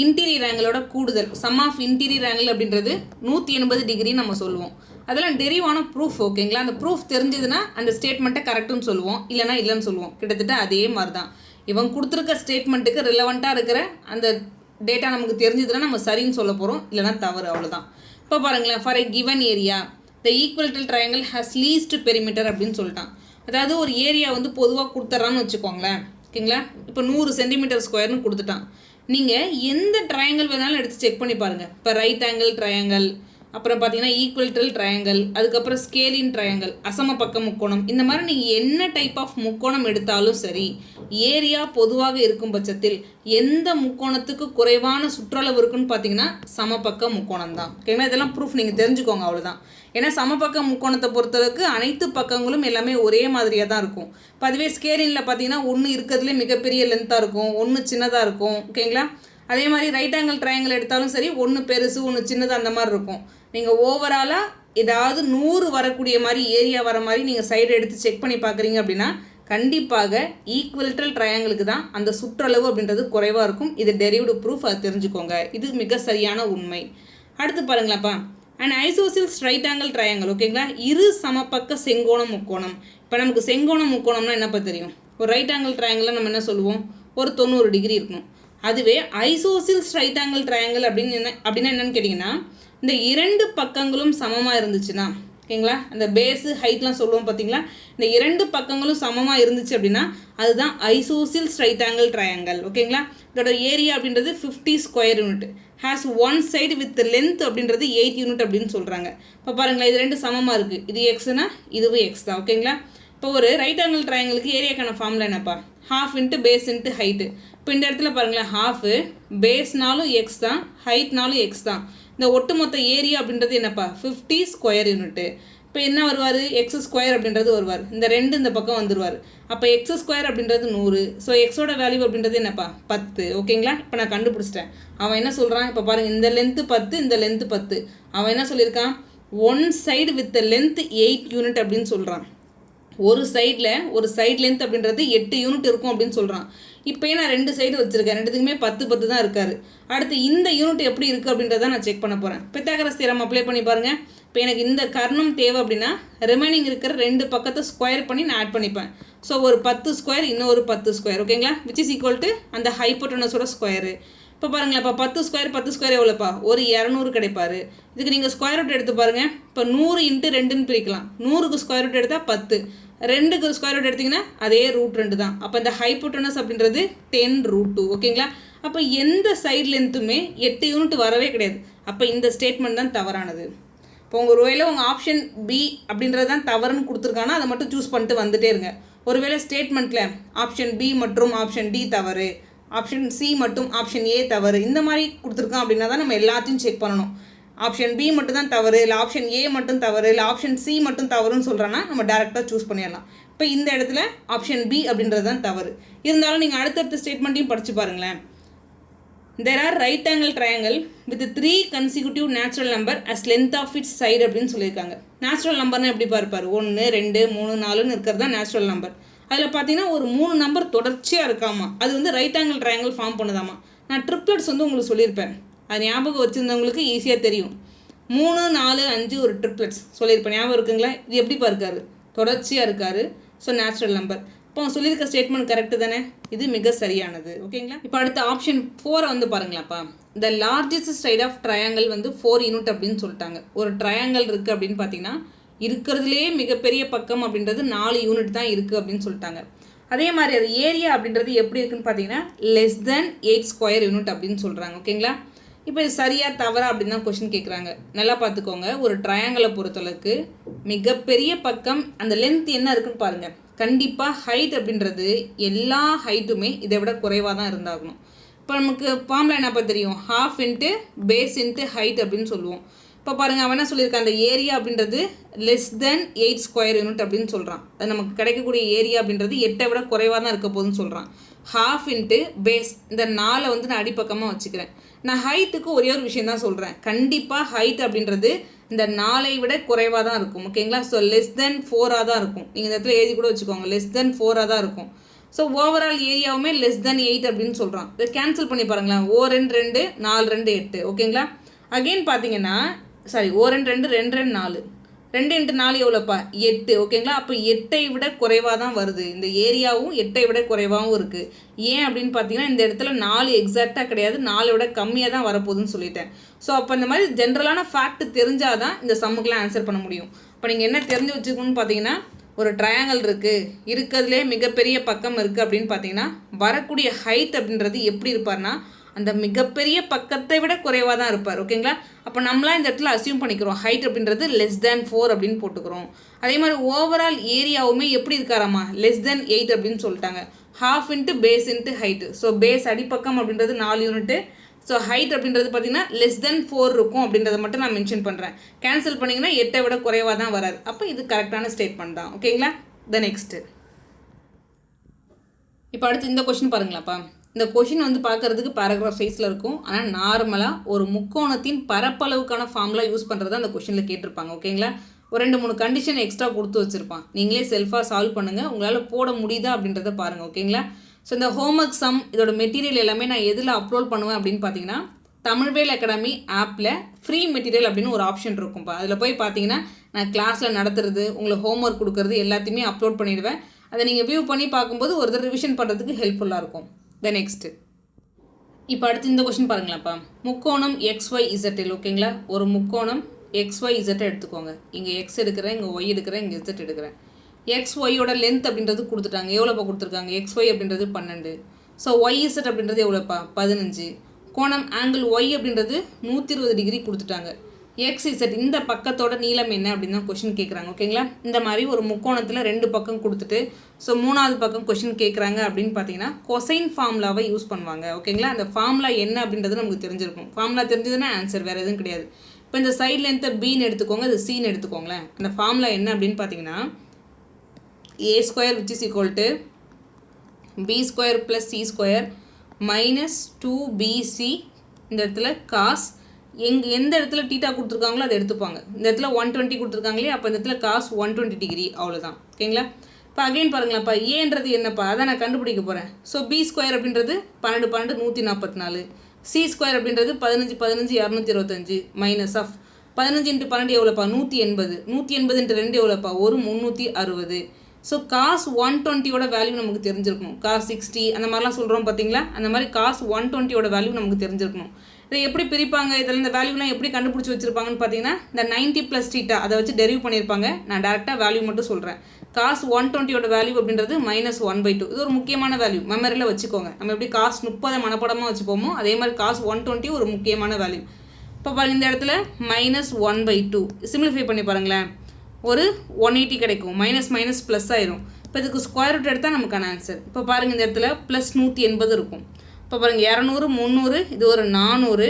இன்டீரியர் ஆங்கிளோட கூடுதல் சம் ஆஃப் இன்டீரியர் ஆங்கிள் அப்படின்றது 180 டிகிரி நம்ம சொல்லுவோம். அதெல்லாம் டெரிவான ப்ரூஃப். ஓகேங்களா? அந்த ப்ரூஃப் தெரிஞ்சதுன்னா அந்த ஸ்டேட்மெண்ட்டை கரெக்டுன்னு சொல்லுவோம், இல்லைனா இல்லைன்னு சொல்லுவோம். கிட்டத்தட்ட அதே மாதிரி தான் இவன் கொடுத்துருக்க ஸ்டேட்மெண்ட்டுக்கு ரிலவெண்ட்டாக இருக்கிற அந்த டேட்டா நமக்கு தெரிஞ்சதுன்னா நம்ம சரின்னு சொல்ல போகிறோம், இல்லைனா தவறு, அவ்வளோதான். இப்போ பாருங்களேன், for a given area the equilateral triangle has least perimeter அப்படின்னு சொல்லிட்டான். அதாவது ஒரு ஏரியா வந்து பொதுவாக கொடுத்துட்றான்னு வச்சுக்கோங்களேன், ஓகேங்களா. இப்போ 100 சென்டிமீட்டர் ஸ்கொயர்னு கொடுத்துட்டான். நீங்கள் எந்த ட்ரையாங்கிள் வேணாலும் எடுத்து செக் பண்ணி பாருங்கள். இப்போ ரைட் ஆங்கிள் ட்ரையாங்கிள், அப்புறம் பார்த்தீங்கன்னா ஈக்குவல்டல் ட்ரையாங்கிள், அதுக்கப்புறம் ஸ்கேலின் ட்ரையாங்கிள், அசம பக்க முக்கோணம், இந்த மாதிரி நீங்கள் என்ன டைப் ஆஃப் முக்கோணம் எடுத்தாலும் சரி, ஏரியா பொதுவாக இருக்கும் பட்சத்தில் எந்த முக்கோணத்துக்கு குறைவான சுற்றளவு இருக்குன்னு பார்த்தீங்கன்னா சமபக்க முக்கோணம் தான். ஓகேங்களா, இதெல்லாம் ப்ரூஃப் நீங்கள் தெரிஞ்சுக்கோங்க, அவ்வளோதான். ஏன்னா சமபக்க முக்கோணத்தை பொறுத்தளவுக்கு அனைத்து பக்கங்களும் எல்லாமே ஒரே மாதிரியாக தான் இருக்கும். இப்போ அதுவே ஸ்கேலினில் பார்த்தீங்கன்னா ஒன்று இருக்கிறதுலே மிகப்பெரிய லென்த்தாக இருக்கும், ஒன்று சின்னதாக இருக்கும், ஓகேங்களா. அதே மாதிரி ரைட் ஆங்கிள் ட்ரையாங்கிள் எடுத்தாலும் சரி, ஒன்று பெருசு ஒன்று சின்னது அந்த மாதிரி இருக்கும். நீங்கள் ஓவராலாக ஏதாவது 100 வரக்கூடிய மாதிரி ஏரியா வர மாதிரி நீங்கள் சைடு எடுத்து செக் பண்ணி பார்க்குறீங்க அப்படின்னா கண்டிப்பாக ஈக்குவல்டல் ட்ரையாங்கிளுக்கு தான் அந்த சுற்றளவு அப்படின்றது குறைவாக இருக்கும். இது டெரிவ்டு ப்ரூஃப், அதை தெரிஞ்சுக்கோங்க. இது மிக சரியான உண்மை. அடுத்து பாருங்களாப்பா, அண்ட் ஐசோசில்ஸ் ரைட் ஆங்கிள் ட்ரையாங்கிள், ஓகேங்களா, இரு சமபக்க செங்கோண முக்கோணம். இப்போ நமக்கு செங்கோண முக்கோணம்னா என்னப்பா தெரியும்? ஒரு ரைட் ஆங்கிள் ட்ரையாங்கிளில் நம்ம என்ன சொல்லுவோம், ஒரு 90 டிகிரி இருக்கணும். அதுவே ஐசோசில்ஸ் ரைட் ஆங்கிள் ட்ரையாங்கிள் அப்படின்னா என்னன்னு கேட்டிங்கன்னா, இந்த இரண்டு பக்கங்களும் சமமாக இருந்துச்சுன்னா, ஓகேங்களா, அந்த பேஸு ஹைட்லாம் சொல்லுவோம் பார்த்தீங்களா, இந்த இரண்டு பக்கங்களும் சமமாக இருந்துச்சு அப்படின்னா அதுதான் ஐசோசில்ஸ் ரைட் ஆங்கிள் ட்ரையாங்கிள், ஓகேங்களா. இதோட ஏரியா அப்படின்றது 50 square unit, has one side with length அப்படின்றது 8 யூனிட் அப்படின்னு சொல்கிறாங்க. இப்போ பாருங்களேன், இது ரெண்டு சமமாக இருக்குது, இது எக்ஸ்னா இதுவும் எக்ஸ் தான், ஓகேங்களா. இப்போ ஒரு ரைட் ஆங்கிள் ட்ரையாங்கிளுக்கு ஏரியாக்கான ஃபார்முலா என்னப்பா, half into base into height. இப்போ இந்த இடத்துல பாருங்களேன், ஹாஃபு பேஸ்னாலும் எக்ஸ் தான், ஹைட்னாலும் எக்ஸ் தான். இந்த ஒட்டுமொத்த ஏரியா அப்படின்றது என்னப்பா 50 ஸ்கொயர் யூனிட்டு. இப்போ என்ன வருவார், எக்ஸ் ஸ்கொயர் அப்படின்றது வருவார், இந்த ரெண்டு இந்த பக்கம் வந்துடுவார். அப்போ எக்ஸ் ஸ்கொயர் அப்படின்றது 100. ஸோ எக்ஸோட வேல்யூ அப்படின்றது என்னப்பா 10, ஓகேங்களா. இப்போ நான் கண்டுபிடிச்சிட்டேன். அவன் என்ன சொல்கிறான், இப்போ பாருங்கள், இந்த லென்த்து 10, இந்த லென்த்து 10. அவன் என்ன சொல்லியிருக்கான், one side with length 8 unit அப்படின்னு சொல்கிறான். ஒரு சைட் லென்த் அப்படின்றது 8 யூனிட் இருக்கும் அப்படின்னு சொல்கிறான். இப்போ நான் ரெண்டு சைடு வச்சுருக்கேன், ரெண்டுத்துக்குமே 10 10 தான் இருக்காரு. அடுத்து இந்த யூனிட் எப்படி இருக்குது அப்படின்றத நான் செக் பண்ண போகிறேன். பித்தாகரஸ் தியரம் அப்ளை பண்ணி பாருங்கள். இப்போ எனக்கு இந்த கர்ணம் தேவை அப்படின்னா ரிமைனிங் இருக்கிற ரெண்டு பக்கத்தை ஸ்கொயர் பண்ணி நான் ஆட் பண்ணிப்பேன். ஸோ ஒரு 10 ஸ்கொயர் இன்னொரு 10 ஸ்கொயர், ஓகேங்களா, விச் இஸ் ஈக்குவல் டு அந்த ஹைப்போட்டனஸோட ஸ்கொயரு. இப்போ பாருங்களேன், இப்போ 10 ஸ்கொயர் எவ்வளோப்பா, ஒரு 200 கிடைப்பாரு. இதுக்கு நீங்கள் ஸ்கொயர் ரூட் எடுத்து பாருங்கள். இப்போ 100 × 2ன்னு பிரிக்கலாம். 100க்கு ஸ்கொயர் ரூட் எடுத்தால் 10, 2க்கு ஸ்கொயர் ரூட் எடுத்திங்கன்னா அதே √2 தான். அப்போ இந்த ஹைப்போட்டனஸ் அப்படின்றது 10√2, ஓகேங்களா. அப்போ எந்த சைடு லென்த்துமே 8 யூனிட் வரவே கிடையாது. அப்போ இந்த ஸ்டேட்மெண்ட் தான் தவறானது. இப்போ உங்கள் ஒருவேளை உங்கள் ஆப்ஷன் பி அப்படின்றது தான் தவறுன்னு கொடுத்துருக்காங்கன்னா அதை மட்டும் சூஸ் பண்ணிட்டு வந்துட்டே இருங்க. ஒருவேளை ஸ்டேட்மெண்ட்டில் ஆப்ஷன் பி மற்றும் ஆப்ஷன் டி தவறு, ஆப்ஷன் சி மற்றும் ஆப்ஷன் ஏ தவறு, இந்த மாதிரி கொடுத்துருக்கான் அப்படின்னா தான் நம்ம எல்லாத்தையும் செக் பண்ணணும். ஆப்ஷன் பி மட்டும் தான் தவறு, இல்லை ஆப்ஷன் ஏ மட்டும் தவறு, இல்லை ஆப்ஷன் சி மட்டும் தவறுன்னு சொல்கிறேன்னா நம்ம டேரெக்டாக சூஸ் பண்ணிடலாம். இப்போ இந்த இடத்துல ஆப்ஷன் பி அப்படின்றது தான் தவறு. இருந்தாலும் நீங்கள் அடுத்தடுத்த ஸ்டேட்மெண்ட்டையும் படித்து பாருங்களேன். There are right angle triangle with 3 consecutive natural number as length of its side அப்படின்னு சொல்லியிருக்காங்க. நேச்சுரல் நம்பர்னு எப்படி பார்ப்பார், 1 2 3 4ன்னு இருக்கிறது தான் நேச்சுரல் நம்பர். அதில் பார்த்தீங்கன்னா ஒரு 3 நம்பர் தொடர்ச்சியாக இருக்காமா, அது வந்து ரைட் ஆங்கிள் ட்ரையாங்கிள் ஃபார்ம் பண்ணுதாமா. நான் ட்ரிப்ளெட்ஸ் வந்து உங்களுக்கு சொல்லியிருப்பேன், அது ஞாபகம் வச்சுருந்தவங்களுக்கு ஈஸியாக தெரியும். 3 4 5 ஒரு ட்ரிப்ளெட்ஸ் சொல்லியிருப்பேன், ஞாபகம் இருக்குங்களா. இது எப்படி பார்க்காரு, தொடர்ச்சியாக இருக்காரு. So natural number. இப்போ சொல்லியிருக்க ஸ்டேட்மெண்ட் கரெக்டு தானே, இது மிக சரியானது, ஓகேங்களா. இப்போ அடுத்த ஆப்ஷன் 4 வந்து பாருங்களாப்பா. The largest side of triangle வந்து 4 யூனிட் அப்படின்னு சொல்லிட்டாங்க. ஒரு ட்ரையாங்கிள் இருக்குது அப்படின்னு பார்த்தீங்கன்னா இருக்கிறதுலே மிகப்பெரிய பக்கம் அப்படின்றது 4 யூனிட் தான் இருக்குது அப்படின்னு சொல்லிட்டாங்க. அதே மாதிரி அது ஏரியா அப்படின்றது எப்படி இருக்குன்னு பார்த்தீங்கன்னா லெஸ் தென் 8 ஸ்கொயர் யூனிட் அப்படின்னு சொல்கிறாங்க, ஓகேங்களா. இப்போ இது சரியா தவறா அப்படின்னு தான் கொஸ்டின் கேட்குறாங்க. நல்லா பார்த்துக்கோங்க, ஒரு ட்ரையாங்கிளை பொறுத்தளவுக்கு மிகப்பெரிய பக்கம் அந்த லென்த் என்ன இருக்குன்னு பாருங்கள். கண்டிப்பாக ஹைட் அப்படின்றது எல்லா ஹைட்டுமே இதை விட குறைவாக தான் இருந்தாகணும். இப்போ நமக்கு ஃபார்முலா என்னப்பா தெரியும், half into base into height அப்படின்னு சொல்லுவோம். இப்போ பாருங்கள், அவன் என்ன சொல்லியிருக்கான், அந்த ஏரியா அப்படின்றது லெஸ் தென் 8 ஸ்கொயர் யூனிட் அப்படின்னு சொல்கிறான். அது நமக்கு கிடைக்கக்கூடிய ஏரியா அப்படின்றது 8 விட குறைவாக தான் இருக்க போதுன்னு சொல்கிறான். ஹாஃப் இன்ட்டு பேஸ், இந்த 4 வந்து நான் அடிப்பக்கமாக வச்சுக்கிறேன். நான் ஹைட்டுக்கு ஒரே ஒரு விஷயம் தான் சொல்கிறேன், கண்டிப்பாக ஹைட் அப்படின்றது இந்த 4 விட குறைவாக தான் இருக்கும், ஓகேங்களா. ஸோ லெஸ் தென் 4ஆக தான் இருக்கும். நீங்கள் இந்த இடத்துல எழுதி கூட வச்சுக்கோங்க, லெஸ் தென் 4ஆக தான் இருக்கும். ஸோ ஓவரால் ஏரியாவுமே லெஸ் தென் 8 அப்படின்னு சொல்கிறான். இதை கேன்சல் பண்ணி பாருங்களேன், O 2 2 4 2 8, ஓகேங்களா. அகெயின் பார்த்தீங்கன்னா சாரி O 2 2 2 2 4 2 × 4 எவ்வளோப்பா 8 ஓகேங்களா. அப்போ 8ஐ விட குறைவாக தான் வருது. இந்த ஏரியாவும் 8ஐ விட குறைவாகவும் இருக்குது. ஏன் அப்படின்னு பார்த்தீங்கன்னா இந்த இடத்துல 4 எக்ஸாக்டாக கிடையாது, 4 விட கம்மியாக தான் வரப்போகுதுன்னு சொல்லிட்டேன். ஸோ அப்போ இந்த மாதிரி ஜென்ரலான ஃபேக்ட் தெரிஞ்சால் தான் இந்த சம்முக்கெலாம் ஆன்சர் பண்ண முடியும். இப்போ நீங்கள் என்ன தெரிஞ்சு வச்சுக்கணும்னு பார்த்தீங்கன்னா ஒரு ட்ரையாங்கிள் இருக்குது, இருக்கிறதுலே மிகப்பெரிய பக்கம் இருக்குது அப்படின்னு பார்த்தீங்கன்னா வரக்கூடிய ஹைட் அப்படின்றது எப்படி இருப்பார்னா அந்த மிகப்பெரிய பக்கத்தை விட குறைவாக தான் இருப்பார். ஓகேங்களா. அப்போ நம்மளாம் இந்த இடத்துல அசியூம் பண்ணிக்கிறோம் ஹைட் அப்படின்றது <4 அப்படின்னு போட்டுக்கிறோம். அதே மாதிரி ஓவரால் ஏரியாவுமே எப்படி இருக்காராமா <8 அப்படின்னு சொல்லிட்டாங்க. ½ × பேஸ் × ஹைட்டு. ஸோ பேஸ் அடிப்பக்கம் அப்படின்றது 4 யூனிட்டு. ஸோ ஹைட் அப்படின்றது பார்த்தீங்கன்னா <4 இருக்கும் அப்படின்றத மட்டும் நான் மென்ஷன் பண்ணுறேன். கேன்சல் பண்ணிங்கன்னா 8ஐ விட குறைவாக தான் வராது. அப்போ இது கரெக்டான ஸ்டேட்மெண்ட் தான். ஓகேங்களா. நெக்ஸ்ட்டு இப்போ அடுத்து இந்த கொஷின் பாருங்களாப்பா. இந்த கொஷின் வந்து பார்க்குறதுக்கு பேராகிராஃப் சைஸில் இருக்கும். ஆனால் நார்மலாக ஒரு முக்கோணத்தின் பரப்பளவுக்கான ஃபார்முலா யூஸ் பண்ணுறதா அந்த கொஷினில் கேட்டிருப்பாங்க. ஓகேங்களா. ஒரு 2-3 கண்டிஷன் எக்ஸ்ட்ரா கொடுத்து வச்சுருப்பான். நீங்களே செல்ஃபாக சால்வ் பண்ணுங்கள். உங்களால் போட முடியுதா அப்படின்றத பாருங்கள். ஓகேங்களா. ஸோ இந்த ஹோம்ஒர்க் சம் இதோட மெட்டீரியல் எல்லாமே நான் எதில் அப்லோட் பண்ணுவேன் அப்படின்னு பார்த்தீங்கன்னா தமிழ்வேல் அகாடமி ஆப்பில் ஃப்ரீ மெட்டீரியல் அப்படின்னு ஒரு ஆப்ஷன் இருக்கும்ப்பா. அதில் போய் பார்த்தீங்கன்னா நான் கிளாஸில் நடத்துறது உங்களுக்கு ஹோம்ஒர்க் கொடுக்குறது எல்லாத்தையுமே அப்லோட் பண்ணிடுவேன். அதை நீங்கள் வியூ பண்ணி பார்க்கும்போது ஒரு தடவை ரிவிஷன் பண்ணுறதுக்கு ஹெல்ப்ஃபுல்லாக இருக்கும். நெக்ஸ்ட்டு இப்போ அடுத்து இந்த கொஷின் பாருங்களாப்பா. முக்கோணம் XYZ. ஓகேங்களா. ஒரு முக்கோணம் XYZ எடுத்துக்கோங்க. இங்கே X எடுக்கிறேன், இங்கே Y எடுக்கிறேன், இங்கே Z எடுக்கிறேன். XYயோட லென்த் அப்படின்றது கொடுத்துட்டாங்க. எவ்வளோப்பா கொடுத்துருக்காங்க? XY அப்படின்றது 12. ஸோ YZ அப்படின்றது எவ்வளோப்பா 15. கோணம் ஆங்கிள் Y அப்படின்றது 120 டிகிரி கொடுத்துட்டாங்க. XZ இந்த பக்கத்தோட நீளம் என்ன அப்படின்னு தான் கொஷின் கேட்குறாங்க. ஓகேங்களா. இந்த மாதிரி ஒரு முக்கோணத்தில் 2 பக்கம் கொடுத்துட்டு ஸோ 3வது பக்கம் கொஷின் கேட்குறாங்க அப்படின்னு பார்த்தீங்கன்னா கொசைன் ஃபார்முலாவை யூஸ் பண்ணுவாங்க. ஓகேங்களா. அந்த ஃபார்முலா என்ன அப்படின்றது நமக்கு தெரிஞ்சிருக்கும். ஃபார்முலா தெரிஞ்சதுன்னா ஆன்சர், வேறு எதுவும் கிடையாது. இப்போ இந்த சைட் லென்த்தை Bன்னு எடுத்துக்கோங்க, இது Cன்னு எடுத்துக்கோங்களேன். அந்த ஃபார்முலா என்ன அப்படின்னு பார்த்தீங்கன்னா A² = B² + C² - 2BC இந்த இடத்துல காஸ் எந்த இடத்துல டீட்டா கொடுத்துருக்காங்களோ அதை எடுத்துப்பாங்க. இந்த இடத்துல 120 கொடுத்துருக்காங்களே, அப்போ இந்த இடத்துல காஸ் 120 டிகிரி அவ்வளோதான். ஓகேங்களா. இப்போ அகைன் பாருங்களாப்பா ஏன்றது என்னப்பா அதை நான் கண்டுபிடிக்க போகிறேன். ஸோ B² அப்படின்றது 12 12 144. C² அப்படின்றது 15 15 225 மைனஸ் ஆஃப் 15 × 12 எவ்வளோப்பா 180. 180 × 2 எவ்வளோப்பா ஒரு 360. ஸோ காஸ் 120யோட வேல்யூ நமக்கு தெரிஞ்சிருக்கணும். காஸ் 60 அந்த மாதிரிலாம் சொல்கிறோம் பார்த்தீங்களா. அந்த மாதிரி காஸ் 120யோட வேல்யூ நமக்கு தெரிஞ்சிருக்கணும். இதை எப்படி பிரிப்பாங்க, இதில் இந்த வேல்யூலாம் எப்படி கண்டுபிடிச்சி வச்சுருப்பாங்கன்னு பார்த்தீங்கன்னா இந்த 90 + θ அதை வச்சு டெரிவ் பண்ணியிருப்பாங்க. நான் டேரெக்டாக வேல்யூ மட்டும் சொல்கிறேன். காஸ் 120யோட வேல்யூ அப்படின்றது -1/2. இது ஒரு முக்கியமான வேல்யூ, மெமரியில் வச்சுக்கோங்க. நம்ம எப்படி காஸ் 30 மனப்படமாக வச்சுப்போமோ அதே மாதிரி காஸ் 120 ஒரு முக்கியமான வேல்யூ. இப்போ பாருங்கள் இந்த இடத்துல -1/2 சிம்பிளிஃபை பண்ணி பாருங்களேன். ஒரு 180 கிடைக்கும். மைனஸ் மைனஸ் ப்ளஸ் ஆயிரும். இப்போ இதுக்கு ஸ்கொயர் ரூட் எடுத்தால் நமக்கான ஆன்சர். இப்போ பாருங்கள் இந்த இடத்துல +180 இருக்கும். இப்போ பாருங்கள் 200 300 இது ஒரு 400.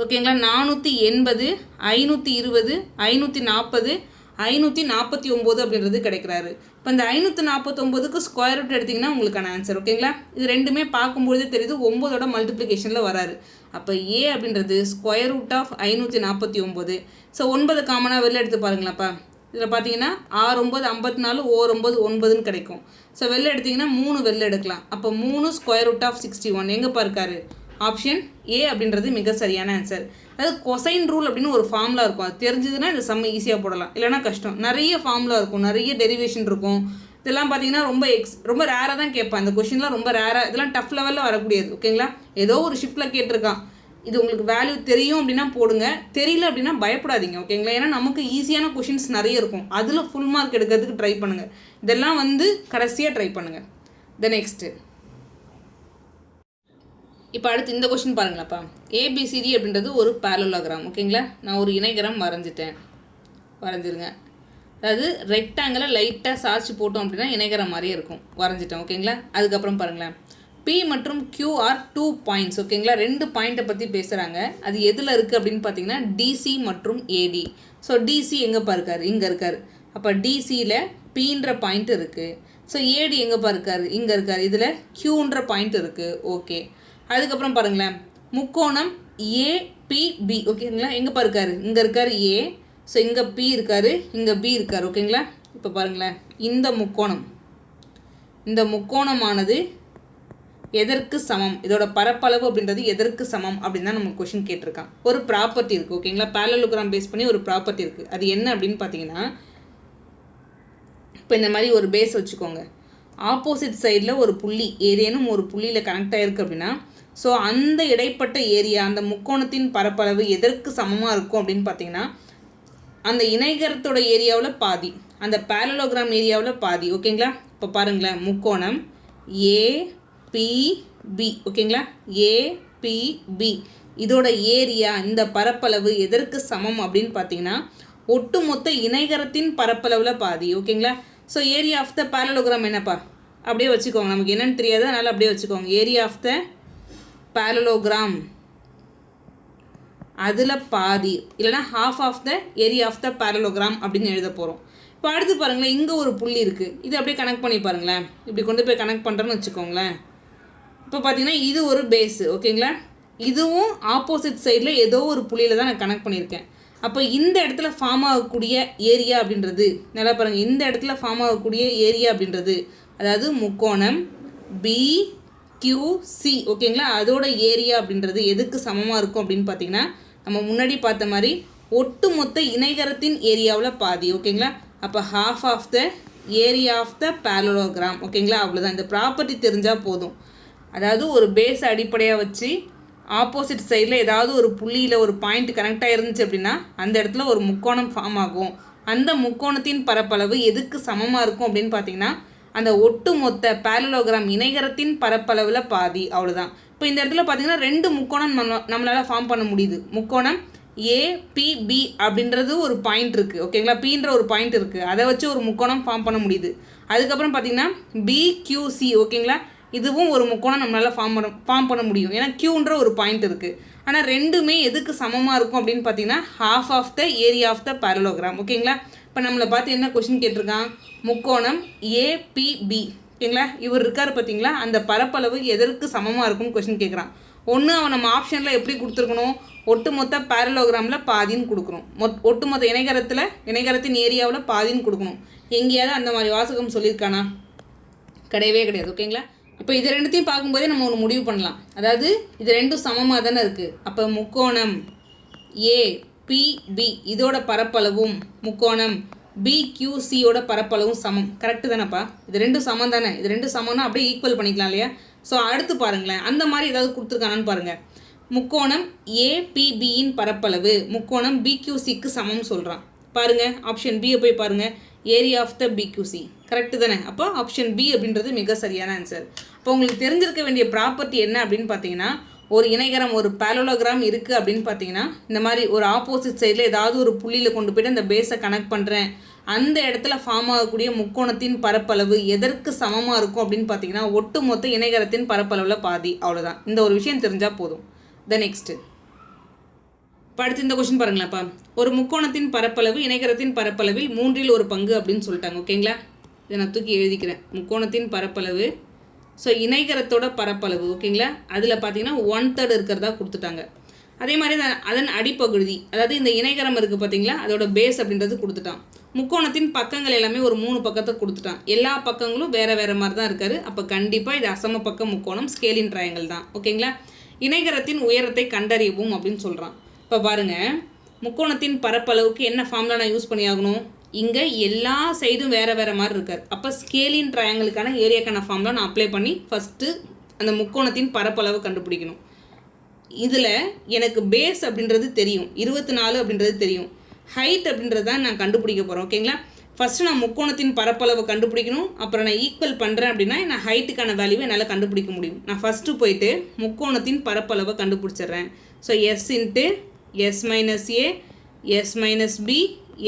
ஓகேங்களா. 480 520 540 549 அப்படின்றது கிடைக்கிறாரு. இப்போ இந்த 549க்கு ஸ்கொயர் ரூட் எடுத்திங்கன்னா உங்களுக்கான ஆன்சர். ஓகேங்களா. இது ரெண்டுமே பார்க்கும்பொழுதே தெரியுது 9ஓட மல்டிப்ளிகேஷனில் வராரு. அப்போ A அப்படின்றது √ 549. ஸோ 9 காமனாக வெளில எடுத்து பாருங்களாப்பா. இதில் பார்த்தீங்கன்னா 6 9 54 9 9ன்னு கிடைக்கும். ஸோ வெளில எடுத்திங்கன்னா 3 வெளில எடுக்கலாம். அப்போ 3 √ 61 எங்கேப்பா இருக்காரு? ஆப்ஷன் A அப்படின்றது மிக சரியான ஆன்சர். அதாவது கொசைன் ரூல் அப்படின்னு ஒரு ஃபார்முலா இருக்கும். அது தெரிஞ்சதுன்னா இந்த சம் ஈஸியாக போடலாம், இல்லைனா கஷ்டம். நிறைய ஃபார்முலா இருக்கும், நிறைய டெரிவேஷன் இருக்கும். இதெல்லாம் பார்த்தீங்கன்னா ரொம்ப ரேராக தான் கேட்பான். இந்த கொஷின்லாம் ரொம்ப ரேராக, இதெல்லாம் டஃப் லெவலில் வரக்கூடியது. ஓகேங்களா. ஏதோ ஒரு ஷிஃப்ட்டில் கேட்டிருக்கான். இது உங்களுக்கு வேல்யூ தெரியும் அப்படின்னா போடுங்க, தெரியல அப்படின்னா பயப்படாதீங்க. ஓகேங்களா. ஏன்னா நமக்கு ஈஸியான கொஷின்ஸ் நிறைய இருக்கும், அதில் ஃபுல் மார்க் எடுக்கிறதுக்கு ட்ரை பண்ணுங்கள். இதெல்லாம் வந்து கடைசியாக ட்ரை பண்ணுங்கள். நெக்ஸ்ட்டு இப்போ அடுத்து இந்த கொஷின் பாருங்களாப்பா. ABCD அப்படின்றது ஒரு பேரலோகிராம். ஓகேங்களா. நான் ஒரு இணைகரம் வரைஞ்சிருங்க. அதாவது ரெக்டாங்கில் லைட்டாக சாய்ச்சி போட்டோம் அப்படின்னா இணைகரம் மாதிரியே இருக்கும். வரைஞ்சிட்டேன். ஓகேங்களா. அதுக்கப்புறம் பாருங்களேன், P மற்றும் Q are 2 பாயிண்ட்ஸ். ஓகேங்களா. 2 பாயிண்ட்டை பற்றி பேசுகிறாங்க. அது எதில் இருக்குது அப்படின்னு பார்த்தீங்கன்னா DC மற்றும் AD. ஸோ DC எங்கேப்பா இருக்கார்? இங்கே இருக்கார். அப்போ DCயில் Pன்ற பாயிண்ட் இருக்குது. ஸோ AD எங்கேப்பா இருக்கார்? இங்கே இருக்கார். இதில் Qன்ற பாயிண்ட் இருக்குது. ஓகே. அதுக்கப்புறம் பாருங்களேன், முக்கோணம் APB. ஓகேங்களா. எங்கேப்பா இருக்கார்? இங்கே இருக்கார் A. ஸோ இங்கே P இருக்கார், இங்கே B இருக்கார். ஓகேங்களா. இப்போ பாருங்களேன், இந்த முக்கோணமானது எதற்கு சமம், இதோட பரப்பளவு அப்படின்றது எதற்கு சமம் அப்படின்னு தான் நம்ம கொஷின் கேட்டிருக்கான். ஒரு ப்ராப்பர்ட்டி இருக்குது ஓகேங்களா, பேரலோகிராம் பேஸ் பண்ணி ஒரு ப்ராப்பர்ட்டி இருக்குது. அது என்ன அப்படின்னு பார்த்தீங்கன்னா, இப்போ இந்த மாதிரி ஒரு பேஸ் வச்சுக்கோங்க, ஆப்போசிட் சைடில் ஒரு புள்ளி ஏதேனும் ஒரு புள்ளியில் கனெக்ட் ஆகிருக்கு அப்படின்னா, ஸோ அந்த இடைப்பட்ட ஏரியா, அந்த முக்கோணத்தின் பரப்பளவு எதற்கு சமமாக இருக்கும் அப்படின்னு பார்த்தீங்கன்னா, அந்த இணைகரத்தோட ஏரியாவில் பாதி, அந்த பேரலோகிராம் ஏரியாவில் பாதி ஓகேங்களா. இப்போ பாருங்களேன், முக்கோணம் ஏபிபி ஓகேங்களா, ஏபிபி இதோட ஏரியா, இந்த பரப்பளவு எதற்கு சமம் அப்படின்னு பார்த்தீங்கன்னா, ஒட்டுமொத்த இணைகரத்தின் பரப்பளவில் பாதி ஓகேங்களா. So area of the parallelogram என்னப்பா, அப்படியே வச்சுக்கோங்க, நமக்கு என்னென்னு தெரியாது அதனால் அப்படியே வச்சுக்கோங்க. ஏரியா ஆஃப் த பேரலோகிராம் அதில் பாதி இல்லைனா half of the area of the parallelogram அப்படின்னு எழுத போகிறோம். இப்போ அடுத்து பாருங்களேன், இங்கே ஒரு புள்ளி இருக்குது, இது அப்படியே கனெக்ட் பண்ணி பாருங்களேன், இப்படி கொண்டு போய் கனெக்ட் பண்ணுறேன்னு வச்சுக்கோங்களேன். இப்போ பார்த்தீங்கன்னா இது ஒரு பேஸு ஓகேங்களா, இதுவும் ஆப்போசிட் சைடில் ஏதோ ஒரு புள்ளியில் தான் நான் கனெக்ட் பண்ணியிருக்கேன். அப்போ இந்த இடத்துல ஃபார்ம் ஆகக்கூடிய ஏரியா அப்படின்றது நல்லா பாருங்கள், இந்த இடத்துல ஃபார்ம் ஆகக்கூடிய ஏரியா அப்படின்றது அதாவது முக்கோணம் பிக்யூசி ஓகேங்களா, அதோட ஏரியா அப்படின்றது எதுக்கு சமமாக இருக்கும் அப்படின்னு பார்த்தீங்கன்னா, நம்ம முன்னாடி பார்த்த மாதிரி ஒட்டுமொத்த இணைகரத்தின் ஏரியாவில் பாதி ஓகேங்களா. அப்போ half of the area of the parallelogram ஓகேங்களா. அவ்வளோதான், இந்த ப்ராப்பர்ட்டி தெரிஞ்சால் போதும். அதாவது ஒரு பேஸ் அடிப்படையாக வச்சு ஆப்போசிட் சைடில் ஏதாவது ஒரு புள்ளியில் ஒரு பாயிண்ட் கனெக்ட் ஆகிருந்துச்சு அப்படின்னா அந்த இடத்துல ஒரு முக்கோணம் ஃபார்ம் ஆகும். அந்த முக்கோணத்தின் பரப்பளவு எதுக்கு சமமாக இருக்கும் அப்படின்னு பார்த்தீங்கன்னா, அந்த ஒட்டுமொத்த பேரலோகிராம் இணைகரத்தின் பரப்பளவில் பாதி, அவ்வளோதான். இப்போ இந்த இடத்துல பார்த்தீங்கன்னா 2 முக்கோணம் நம்மளால் ஃபார்ம் பண்ண முடியுது. முக்கோணம் ஏபிபி அப்படின்றது ஒரு பாயிண்ட் இருக்குது ஓகேங்களா, பீன்ற ஒரு பாயிண்ட் இருக்குது, அதை வச்சு ஒரு முக்கோணம் ஃபார்ம் பண்ண முடியுது. அதுக்கப்புறம் பார்த்தீங்கன்னா பிக்யூசி ஓகேங்களா, இதுவும் ஒரு முக்கோணம் நம்மளால் ஃபார்ம் பண்ண முடியும், ஏன்னா கியூன்ற ஒரு பாயிண்ட் இருக்குது. ஆனால் ரெண்டுமே எதுக்கு சமமாக இருக்கும் அப்படின்னு பார்த்தீங்கன்னா, half of the area of the parallelogram ஓகேங்களா. இப்போ நம்மளை பார்த்து என்ன கொஷின் கேட்டிருக்கான், முக்கோணம் ஏபிபி ஓகேங்களா, இவர் இருக்கார் பார்த்தீங்களா, அந்த பரப்பளவு எதற்கு சமமாக இருக்கும்னு கொஷின் கேட்குறான். ஒன்று அவன் நம்ம ஆப்ஷனில் எப்படி கொடுத்துருக்கணும், ஒட்டுமொத்த பேரலோகிராமில் பாதின்னு கொடுக்கணும், ஒட்டுமொத்த இணைகரத்தின் ஏரியாவில் பாதின்னு கொடுக்கணும். எங்கேயாவது அந்த மாதிரி வாசகம் சொல்லியிருக்கானா, கிடையவே கிடையாது ஓகேங்களா. இப்போ இது ரெண்டுத்தையும் பார்க்கும்போதே நம்ம ஒன்று முடிவு பண்ணலாம், அதாவது இது ரெண்டும் சமமாக தானே இருக்குது. அப்போ முக்கோணம் ஏபிபி இதோட பரப்பளவும் முக்கோணம் பிக்யூசியோட பரப்பளவும் சமம், கரெக்டு தானேப்பா. இது ரெண்டும் சமம் தானே, இது ரெண்டும் சமம்னா அப்படியே ஈக்குவல் பண்ணிக்கலாம் இல்லையா. ஸோ அடுத்து பாருங்களேன், அந்த மாதிரி ஏதாவது கொடுத்துருக்கானான்னு பாருங்கள். முக்கோணம் ஏபிபியின் பரப்பளவு முக்கோணம் பிக்யூசிக்கு சமம் சொல்கிறான். பாருங்கள் ஆப்ஷன் பியை போய் பாருங்கள், area of the PQC correct தானே. அப்போ ஆப்ஷன் பி அப்படின்றது மிக சரியான ஆன்சர். அப்போ உங்களுக்கு தெரிஞ்சிருக்க வேண்டிய ப்ராப்பர்ட்டி என்ன அப்படின்னு பார்த்தீங்கன்னா, ஒரு இணைகரம் ஒரு பேரலோகிராம் இருக்குது அப்படின்னு பார்த்தீங்கன்னா, இந்த மாதிரி ஒரு ஆப்போசிட் சைடில் ஏதாவது ஒரு புள்ளியில் கொண்டு போய்ட்டு அந்த பேஸை கனெக்ட் பண்ணுறேன், அந்த இடத்துல ஃபார்ம் ஆகக்கூடிய முக்கோணத்தின் பரப்பளவு எதற்கு சமமாக இருக்கும் அப்படின்னு பார்த்தீங்கன்னா, ஒட்டுமொத்த இணைகரத்தின் பரப்பளவில் பாதி, அவ்வளோதான். இந்த ஒரு விஷயம் தெரிஞ்சால் போதும். நெக்ஸ்ட்டு அடுத்து இந்த கொஸ்டின் பாருங்களேன்ப்பா, ஒரு முக்கோணத்தின் பரப்பளவு இணைகரத்தின் பரப்பளவில் 1/3 அப்படின்னு சொல்லிட்டாங்க ஓகேங்களா. இதை நான் தூக்கி எழுதிக்கிறேன், முக்கோணத்தின் பரப்பளவு ஸோ இணைகரத்தோட பரப்பளவு ஓகேங்களா, அதில் பார்த்தீங்கன்னா 1/3 இருக்கிறதா கொடுத்துட்டாங்க. அதே மாதிரி அதன் அடிப்பகுதி, அதாவது இந்த இணைகரம் இருக்குது பார்த்தீங்களா, அதோட பேஸ் அப்படின்றது கொடுத்துட்டான். முக்கோணத்தின் பக்கங்கள் எல்லாமே ஒரு 3 பக்கத்தை கொடுத்துட்டான், எல்லா பக்கங்களும் வேறு வேறு மாதிரி தான் இருக்காரு. அப்போ கண்டிப்பாக இது அசம பக்க முக்கோணம், ஸ்கேலின் ட்ரையாங்கிள் தான் ஓகேங்களா. இணைகரத்தின் உயரத்தை கண்டறியவும் அப்படின்னு சொல்கிறான். இப்போ பாருங்கள், முக்கோணத்தின் பரப்பளவுக்கு என்ன ஃபார்முலா நான் யூஸ் பண்ணி ஆகணும், இங்கே எல்லா சைடும் வேறு வேறு மாதிரி இருக்கார். அப்போ ஸ்கேலின் ட்ரையாங்கிளுக்கான ஏரியாக்கான ஃபார்முலா நான் அப்ளை பண்ணி ஃபஸ்ட்டு அந்த முக்கோணத்தின் பரப்பளவு கண்டுபிடிக்கணும். இதில் எனக்கு பேஸ் அப்படின்றது தெரியும், 24 அப்படின்றது தெரியும், ஹைட் அப்படின்றது தான் நான் கண்டுபிடிக்க போகிறேன் ஓகேங்களா. ஃபஸ்ட்டு நான் முக்கோணத்தின் பரப்பளவை கண்டுபிடிக்கணும், அப்புறம் நான் ஈக்குவல் பண்ணுறேன் அப்படின்னா நான் ஹைட்டுக்கான வேல்யூவை என்னால் கண்டுபிடிக்க முடியும். நான் ஃபஸ்ட்டு போயிட்டு முக்கோணத்தின் பரப்பளவை கண்டுபிடிச்சிட்றேன். So S into S minus A S minus B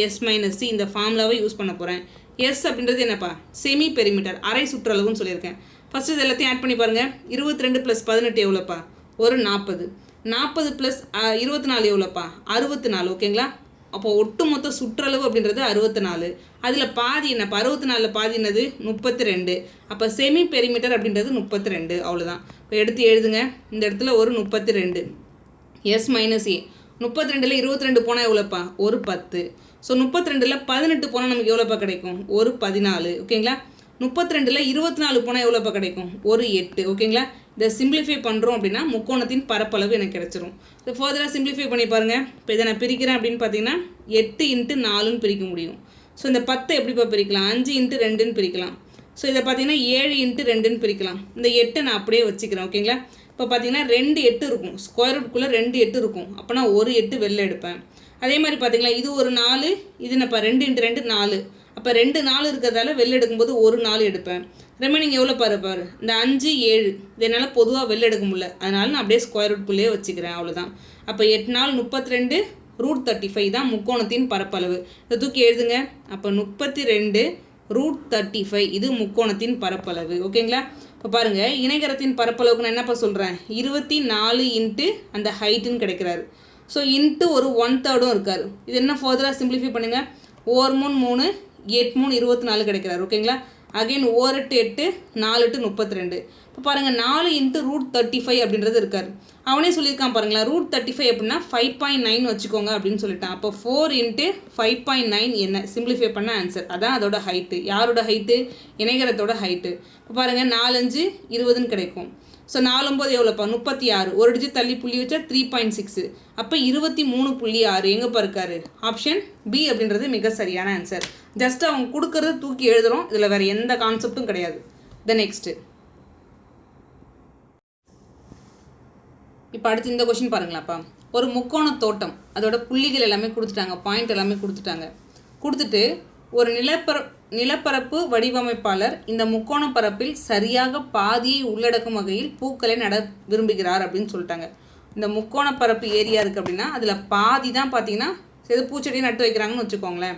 S minus C இந்த ஃபார்முலாவை யூஸ் பண்ண போகிறேன். எஸ் அப்படின்றது என்னப்பா, செமி பெரிமீட்டர், அரை சுற்றளவுன்னு சொல்லியிருக்கேன். ஃபஸ்ட்டு இது எல்லாத்தையும் ஆட் பண்ணி பாருங்கள். 22 + 18 எவ்வளோப்பா, ஒரு 40. 40 + 24 எவ்வளோப்பா, 64 ஓகேங்களா. அப்போ ஒட்டுமொத்த சுற்றளவு அப்படின்றது 64. அதில் பாதி என்னப்பா, 64 பாதி என்னது 32. அப்போ செமி பெரிமீட்டர் அப்படின்றது 32, அவ்வளோதான். இப்போ எடுத்து எழுதுங்க, இந்த இடத்துல ஒரு 32 எஸ் மைனஸ் ஏ. 32ல் 22 போனால் எவ்வளோப்பா, ஒரு 10. ஸோ 32ல் 18 போனால் நமக்கு எவ்வளோப்பா கிடைக்கும், ஒரு 14 ஓகேங்களா. 32ல் 24 போனால் எவ்வளோப்பா கிடைக்கும்? ஒரு 8. ஓகேங்களா? இதை சிம்பிளிஃபை பண்ணுறோம் அப்படின்னா முக்கோணத்தின் பரப்பளவு எனக்கு கிடச்சிரும். ஸோ ஃபர்தராக சிம்பிளிஃபை பண்ணி பாருங்கள். இப்போ இதை நான் பிரிக்கிறேன் அப்படின்னு பார்த்தீங்கன்னா 8 × 4ன்னு பிரிக்க முடியும். ஸோ இந்த 10 எப்படிப்பா பிரிக்கலாம்? 5 × 2ன்னு பிரிக்கலாம். ஸோ இதை பார்த்தீங்கன்னா 7 × 2ன்னு பிரிக்கலாம். இந்த 8 நான் அப்படியே வச்சுக்கிறேன். ஓகேங்களா? இப்போ பார்த்தீங்கன்னா 2 8 இருக்கும். ஸ்கொயர் ரூட்குள்ளே 2 8 இருக்கும். அப்போ நான் ஒரு 8 வெளில எடுப்பேன். அதே மாதிரி பார்த்தீங்களா, இது ஒரு 4, இது என்னப்பா 2 × 2 4. அப்போ 2 4 இருக்கிறதால வெளில எடுக்கும்போது ஒரு 4 எடுப்பேன். ரிமைனிங் எவ்வளோ பாரு இந்த 5 7 இது என்னால் பொதுவாக வெளில எடுக்க முடியல, அதனால நான் அப்படியே ஸ்கொயர் ரூட்குள்ளேயே வச்சுக்கிறேன். அவ்வளோதான். அப்போ 8 4 32 √35 தான் முக்கோணத்தின் பரப்பளவு. இதை தூக்கி எழுதுங்க. அப்போ 32 √35 இது முக்கோணத்தின் பரப்பளவு. ஓகேங்களா? இப்போ பாருங்கள், இணைகரத்தின் பரப்பளவுக்கு நான் என்னப்பா சொல்கிறேன்? 24 × அந்த ஹைட்டுன்னு கிடைக்கிறாரு. ஸோ இன்ட்டு ஒரு 1/3 இருக்கார். இது என்ன ஃபர்தராக சிம்பிளிஃபை பண்ணுங்கள். 4 3 3 8 3 24 கிடைக்கிறாரு. ஓகேங்களா? அகைன் 4 8 8 4 8 32. இப்போ பாருங்கள், 4 × √35 அப்படின்றது இருக்கார். அவனே சொல்லியிருக்கான் பாருங்களா, √35 அப்படின்னா 5.9 வச்சுக்கோங்க அப்படின்னு சொல்லிட்டான். அப்போ 4 × 5.9 என்ன? சிம்பிளிஃபை பண்ண ஆன்சர். அதான் அதோட ஹைட்டு. யாரோட ஹைட்டு? இணைகரத்தோட ஹைட்டு. இப்போ பாருங்கள், 4 5 20ன்னு கிடைக்கும். ஸோ 4 9 எவ்வளோப்பா? 36. ஒரு டிஜிட் தள்ளி புள்ளி வச்சா 3.6. அப்போ 23.6 எங்கேப்பா இருக்காரு? ஆப்ஷன் பி அப்படின்றது மிக சரியான ஆன்சர். ஜஸ்ட் அவங்க கொடுக்கறது தூக்கி எழுதுகிறோம். இதில் வேறு எந்த கான்செப்டும் கிடையாது. நெக்ஸ்ட்டு இப்போ அடுத்து இந்த கொஷின் பாருங்களாப்பா. ஒரு முக்கோண தோட்டம், அதோட புள்ளிகள் எல்லாமே கொடுத்துட்டாங்க, பாயிண்ட் எல்லாமே கொடுத்துட்டு ஒரு நிலப்பரப்பு வடிவமைப்பாளர் இந்த முக்கோண பரப்பில் சரியாக பாதியை உள்ளடக்கும் வகையில் பூக்களை நட விரும்புகிறார் அப்படின்னு சொல்லிட்டாங்க. இந்த முக்கோண பரப்பு ஏரியா இருக்குது அப்படின்னா அதில் பாதி தான் பார்த்தீங்கன்னா பூச்செடியை நட்டு வைக்கிறாங்கன்னு வச்சுக்கோங்களேன்.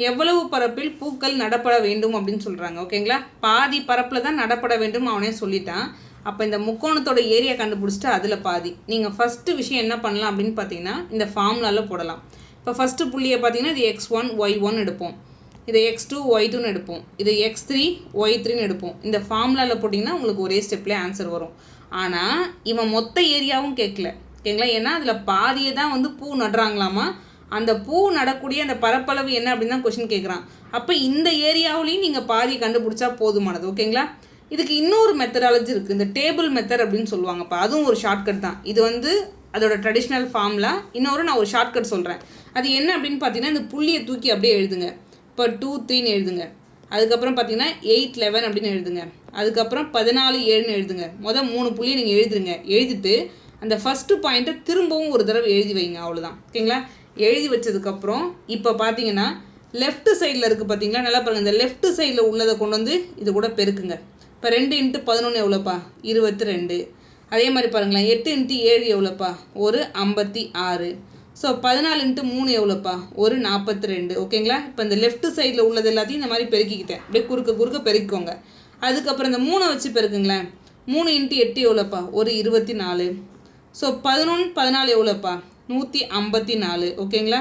எவ்வளவு பரப்பில் பூக்கள் நடப்பட வேண்டும் அப்படின்னு சொல்கிறாங்க. ஓகேங்களா? பாதி பரப்பில் தான் நடப்பட வேண்டும் அவனே சொல்லிட்டான். அப்போ இந்த முக்கோணத்தோட ஏரியா கண்டுபிடிச்சிட்டு அதில் பாதி. நீங்கள் ஃபஸ்ட்டு விஷயம் என்ன பண்ணலாம் அப்படின்னு பார்த்தீங்கன்னா இந்த ஃபார்முலாவில் போடலாம். இப்போ ஃபஸ்ட்டு புள்ளியை பார்த்தீங்கன்னா இது x1 y1 எடுப்போம், இதை x2 y2ன்னு எடுப்போம், இது x3 y3ன்னு எடுப்போம். இந்த ஃபார்முலாவில் போட்டிங்கன்னா உங்களுக்கு ஒரே ஸ்டெப்லேயே ஆன்சர் வரும். ஆனால் இவன் மொத்த ஏரியாவும் கேட்கல. ஓகேங்களா? ஏன்னா அதில் பாதியை தான் பூ நடுறாங்களாமா. அந்த பூ நடக்கூடிய அந்த பரப்பளவு என்ன அப்படின்னு தான் கொஷின் கேட்குறான். அப்போ இந்த ஏரியாவிலையும் நீங்கள் பாதியை கண்டுபிடிச்சா போதுமானது. ஓகேங்களா? இதுக்கு இன்னொரு மெத்தடாலஜி இருக்குது, இந்த டேபிள் மெத்தட் அப்படின்னு சொல்லுவாங்கப்பா. அதுவும் ஒரு ஷார்ட்கட் தான். இது அதோட ட்ரெடிஷ்னல் ஃபார்முலா. இன்னொரு நான் ஒரு ஷார்ட்கட் சொல்கிறேன். அது என்ன அப்படின்னு பார்த்தீங்கன்னா, இந்த புள்ளியை தூக்கி அப்படியே எழுதுங்க. இப்போ 2 3ன்னு எழுதுங்க. அதுக்கப்புறம் பார்த்தீங்கன்னா 8 11 அப்படின்னு எழுதுங்க. அதுக்கப்புறம் 14 7ன்னு எழுதுங்க. மொதல் 3 புள்ளியை நீங்கள் எழுதிட்டு அந்த ஃபஸ்ட்டு பாயிண்ட்டை திரும்பவும் ஒரு தடவை எழுதி வைங்க. அவ்வளோதான். ஓகேங்களா? எழுதி வச்சதுக்கப்புறம் இப்போ பார்த்தீங்கன்னா லெஃப்ட் சைடில் இருக்குது பார்த்தீங்களா, நல்லா பாருங்கள். இந்த லெஃப்ட் சைடில் உள்ளதை கொண்டு வந்து இது கூட பெருக்குங்க. இப்போ 2 × 11 எவ்வளோப்பா? 22. அதே மாதிரி பாருங்களேன், 8 × 7 எவ்வளோப்பா? ஒரு 56. ஸோ 14 × 3 எவ்வளோப்பா? ஒரு 42. ஓகேங்களா? இப்போ இந்த லெஃப்ட் சைடில் உள்ளது எல்லாத்தையும் இந்த மாதிரி பெருக்கிக்கிட்டேன். அப்படியே குறுக்க பெருக்கிக்கோங்க. அதுக்கப்புறம் இந்த 3 வச்சு பெருக்குங்களேன். 3 × 8 எவ்வளோப்பா? ஒரு 24. ஸோ 11 14 எவ்வளோப்பா? 154. ஓகேங்களா?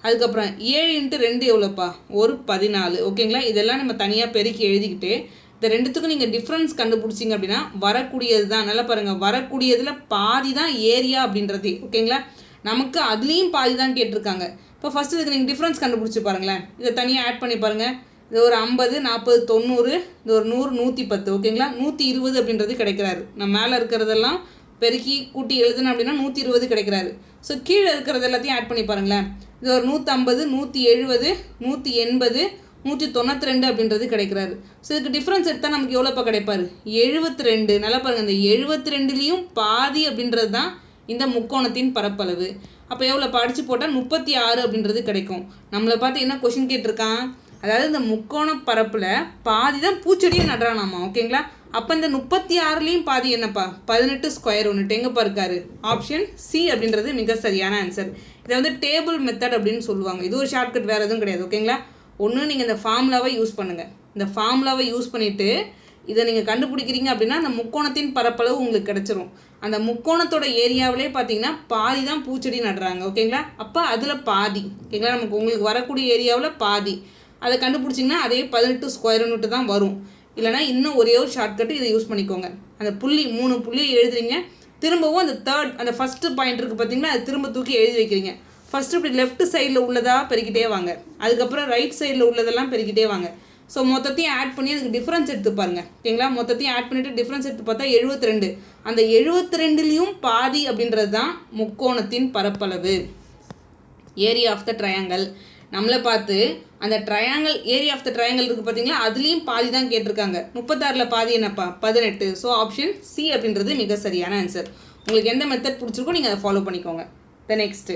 அதுக்கப்புறம் 7 × 2 எவ்வளோப்பா? ஒரு 14. ஓகேங்களா? இதெல்லாம் நம்ம தனியாக பெருக்கி எழுதிக்கிட்டு இந்த ரெண்டுத்துக்கும் நீங்கள் டிஃப்ரென்ஸ் கண்டுபிடிச்சிங்க அப்படின்னா வரக்கூடியது தான். நல்லா பாருங்கள், வரக்கூடியதில் பாதி தான் ஏரியா அப்படின்றது. ஓகேங்களா? நமக்கு அதுலேயும் பாதி தான் கேட்டிருக்காங்க. இப்போ ஃபஸ்ட்டு இதுக்கு நீங்கள் டிஃப்ரென்ஸ் கண்டுபிடிச்சி பாருங்களேன். இதை தனியாக ஆட் பண்ணி பாருங்கள். இது ஒரு 50 40 90, இது ஒரு 100 110. ஓகேங்களா? 120 அப்படின்றது கிடைக்கிறாரு. நம்ம மேலே இருக்கிறதெல்லாம் பெருக்கி கூட்டி எழுதுனேன் அப்படின்னா 120 கிடைக்கிறாரு. ஸோ கீழே இருக்கிறது எல்லாத்தையும் ஆட் பண்ணி பாருங்களேன். இது ஒரு 150 170 180 192 அப்படின்றது கிடைக்கிறாரு. ஸோ இதுக்கு டிஃப்ரென்ஸ் எடுத்தால் நமக்கு எவ்வளோப்பா கிடைப்பார்? 72. நல்லா பாருங்கள், இந்த 72லேயும் பாதி அப்படின்றது தான் இந்த முக்கோணத்தின் பரப்பளவு. அப்போ எவ்வளோப்பா? அடித்து போட்டால் 36 அப்படின்றது கிடைக்கும். நம்மளை பார்த்து என்ன கொஷின் கேட்டிருக்கான்? அதாவது இந்த முக்கோண பரப்பில் பாதி தான் பூச்செடியும் நடுறானாமா. ஓகேங்களா? அப்போ இந்த 36லேயும் பாதி என்னப்பா? 18 ஸ்கொயர் யூனிட் எங்கேப்பா இருக்காரு? ஆப்ஷன் சி அப்படின்றது மிக சரியான ஆன்சர். இதை டேபிள் மெத்தட் அப்படின்னு சொல்லுவாங்க. இது ஒரு ஷார்ட்கட், வேறு எதுவும் கிடையாது. ஓகேங்களா? ஒன்று நீங்கள் இந்த ஃபார்முலாவை யூஸ் பண்ணுங்கள். இந்த ஃபார்முலாவை யூஸ் பண்ணிவிட்டு இதை நீங்கள் கண்டுபிடிக்கிறீங்க அப்படின்னா அந்த முக்கோணத்தின் பரப்பளவு உங்களுக்கு கிடச்சிரும். அந்த முக்கோணத்தோட ஏரியாவிலே பார்த்தீங்கன்னா பாதி தான் பூச்செடி நடுறாங்க. ஓகேங்களா? அப்போ அதில் பாதி. ஓகேங்களா? உங்களுக்கு வரக்கூடிய ஏரியாவில் பாதி அதை கண்டுபிடிச்சிங்கன்னா அதே 18 ஸ்கொயர் யூனிட் தான் வரும். இல்லைனா இன்னும் ஒரே ஒரு ஷார்ட்கட்டு இதை யூஸ் பண்ணிக்கோங்க. அந்த 3 புள்ளி எழுதுறீங்க. திரும்பவும் அந்த ஃபஸ்ட்டு பாயிண்ட் இருக்குது பார்த்தீங்கன்னா, அது திரும்ப தூக்கி எழுதி வைக்கிறீங்க. ஃபஸ்ட்டு இப்படி லெஃப்ட் சைடில் உள்ளதாக பெருக்கிட்டே வாங்க. அதுக்கப்புறம் ரைட் சைடில் உள்ளதெல்லாம் பெருக்கிட்டே வாங்க. ஸோ மொத்தத்தையும் ஆட் பண்ணி அதுக்கு டிஃப்ரென்ஸ் எடுத்து பாருங்கள் ஓகேங்களா. மொத்தத்தையும் ஆட் பண்ணிவிட்டு டிஃப்ரென்ஸ் எடுத்து பார்த்தா 72. அந்த 72லேயும் பாதி அப்படின்றது தான் முக்கோணத்தின் பரப்பளவு, ஏரியா ஆஃப் த ட்ரையாங்கல். நம்மளை பார்த்து அந்த triangle area of the triangle இருக்குது பார்த்தீங்களா, அதுலேயும் பாதி தான் கேட்டிருக்காங்க. 36ல் பாதி என்னப்பா 18. ஸோ ஆப்ஷன் சி அப்படின்றது மிக சரியான ஆன்சர். உங்களுக்கு எந்த மெத்தட் பிடிச்சிருக்கோ நீங்கள் அதை ஃபாலோ பண்ணிக்கோங்க. நெக்ஸ்ட்டு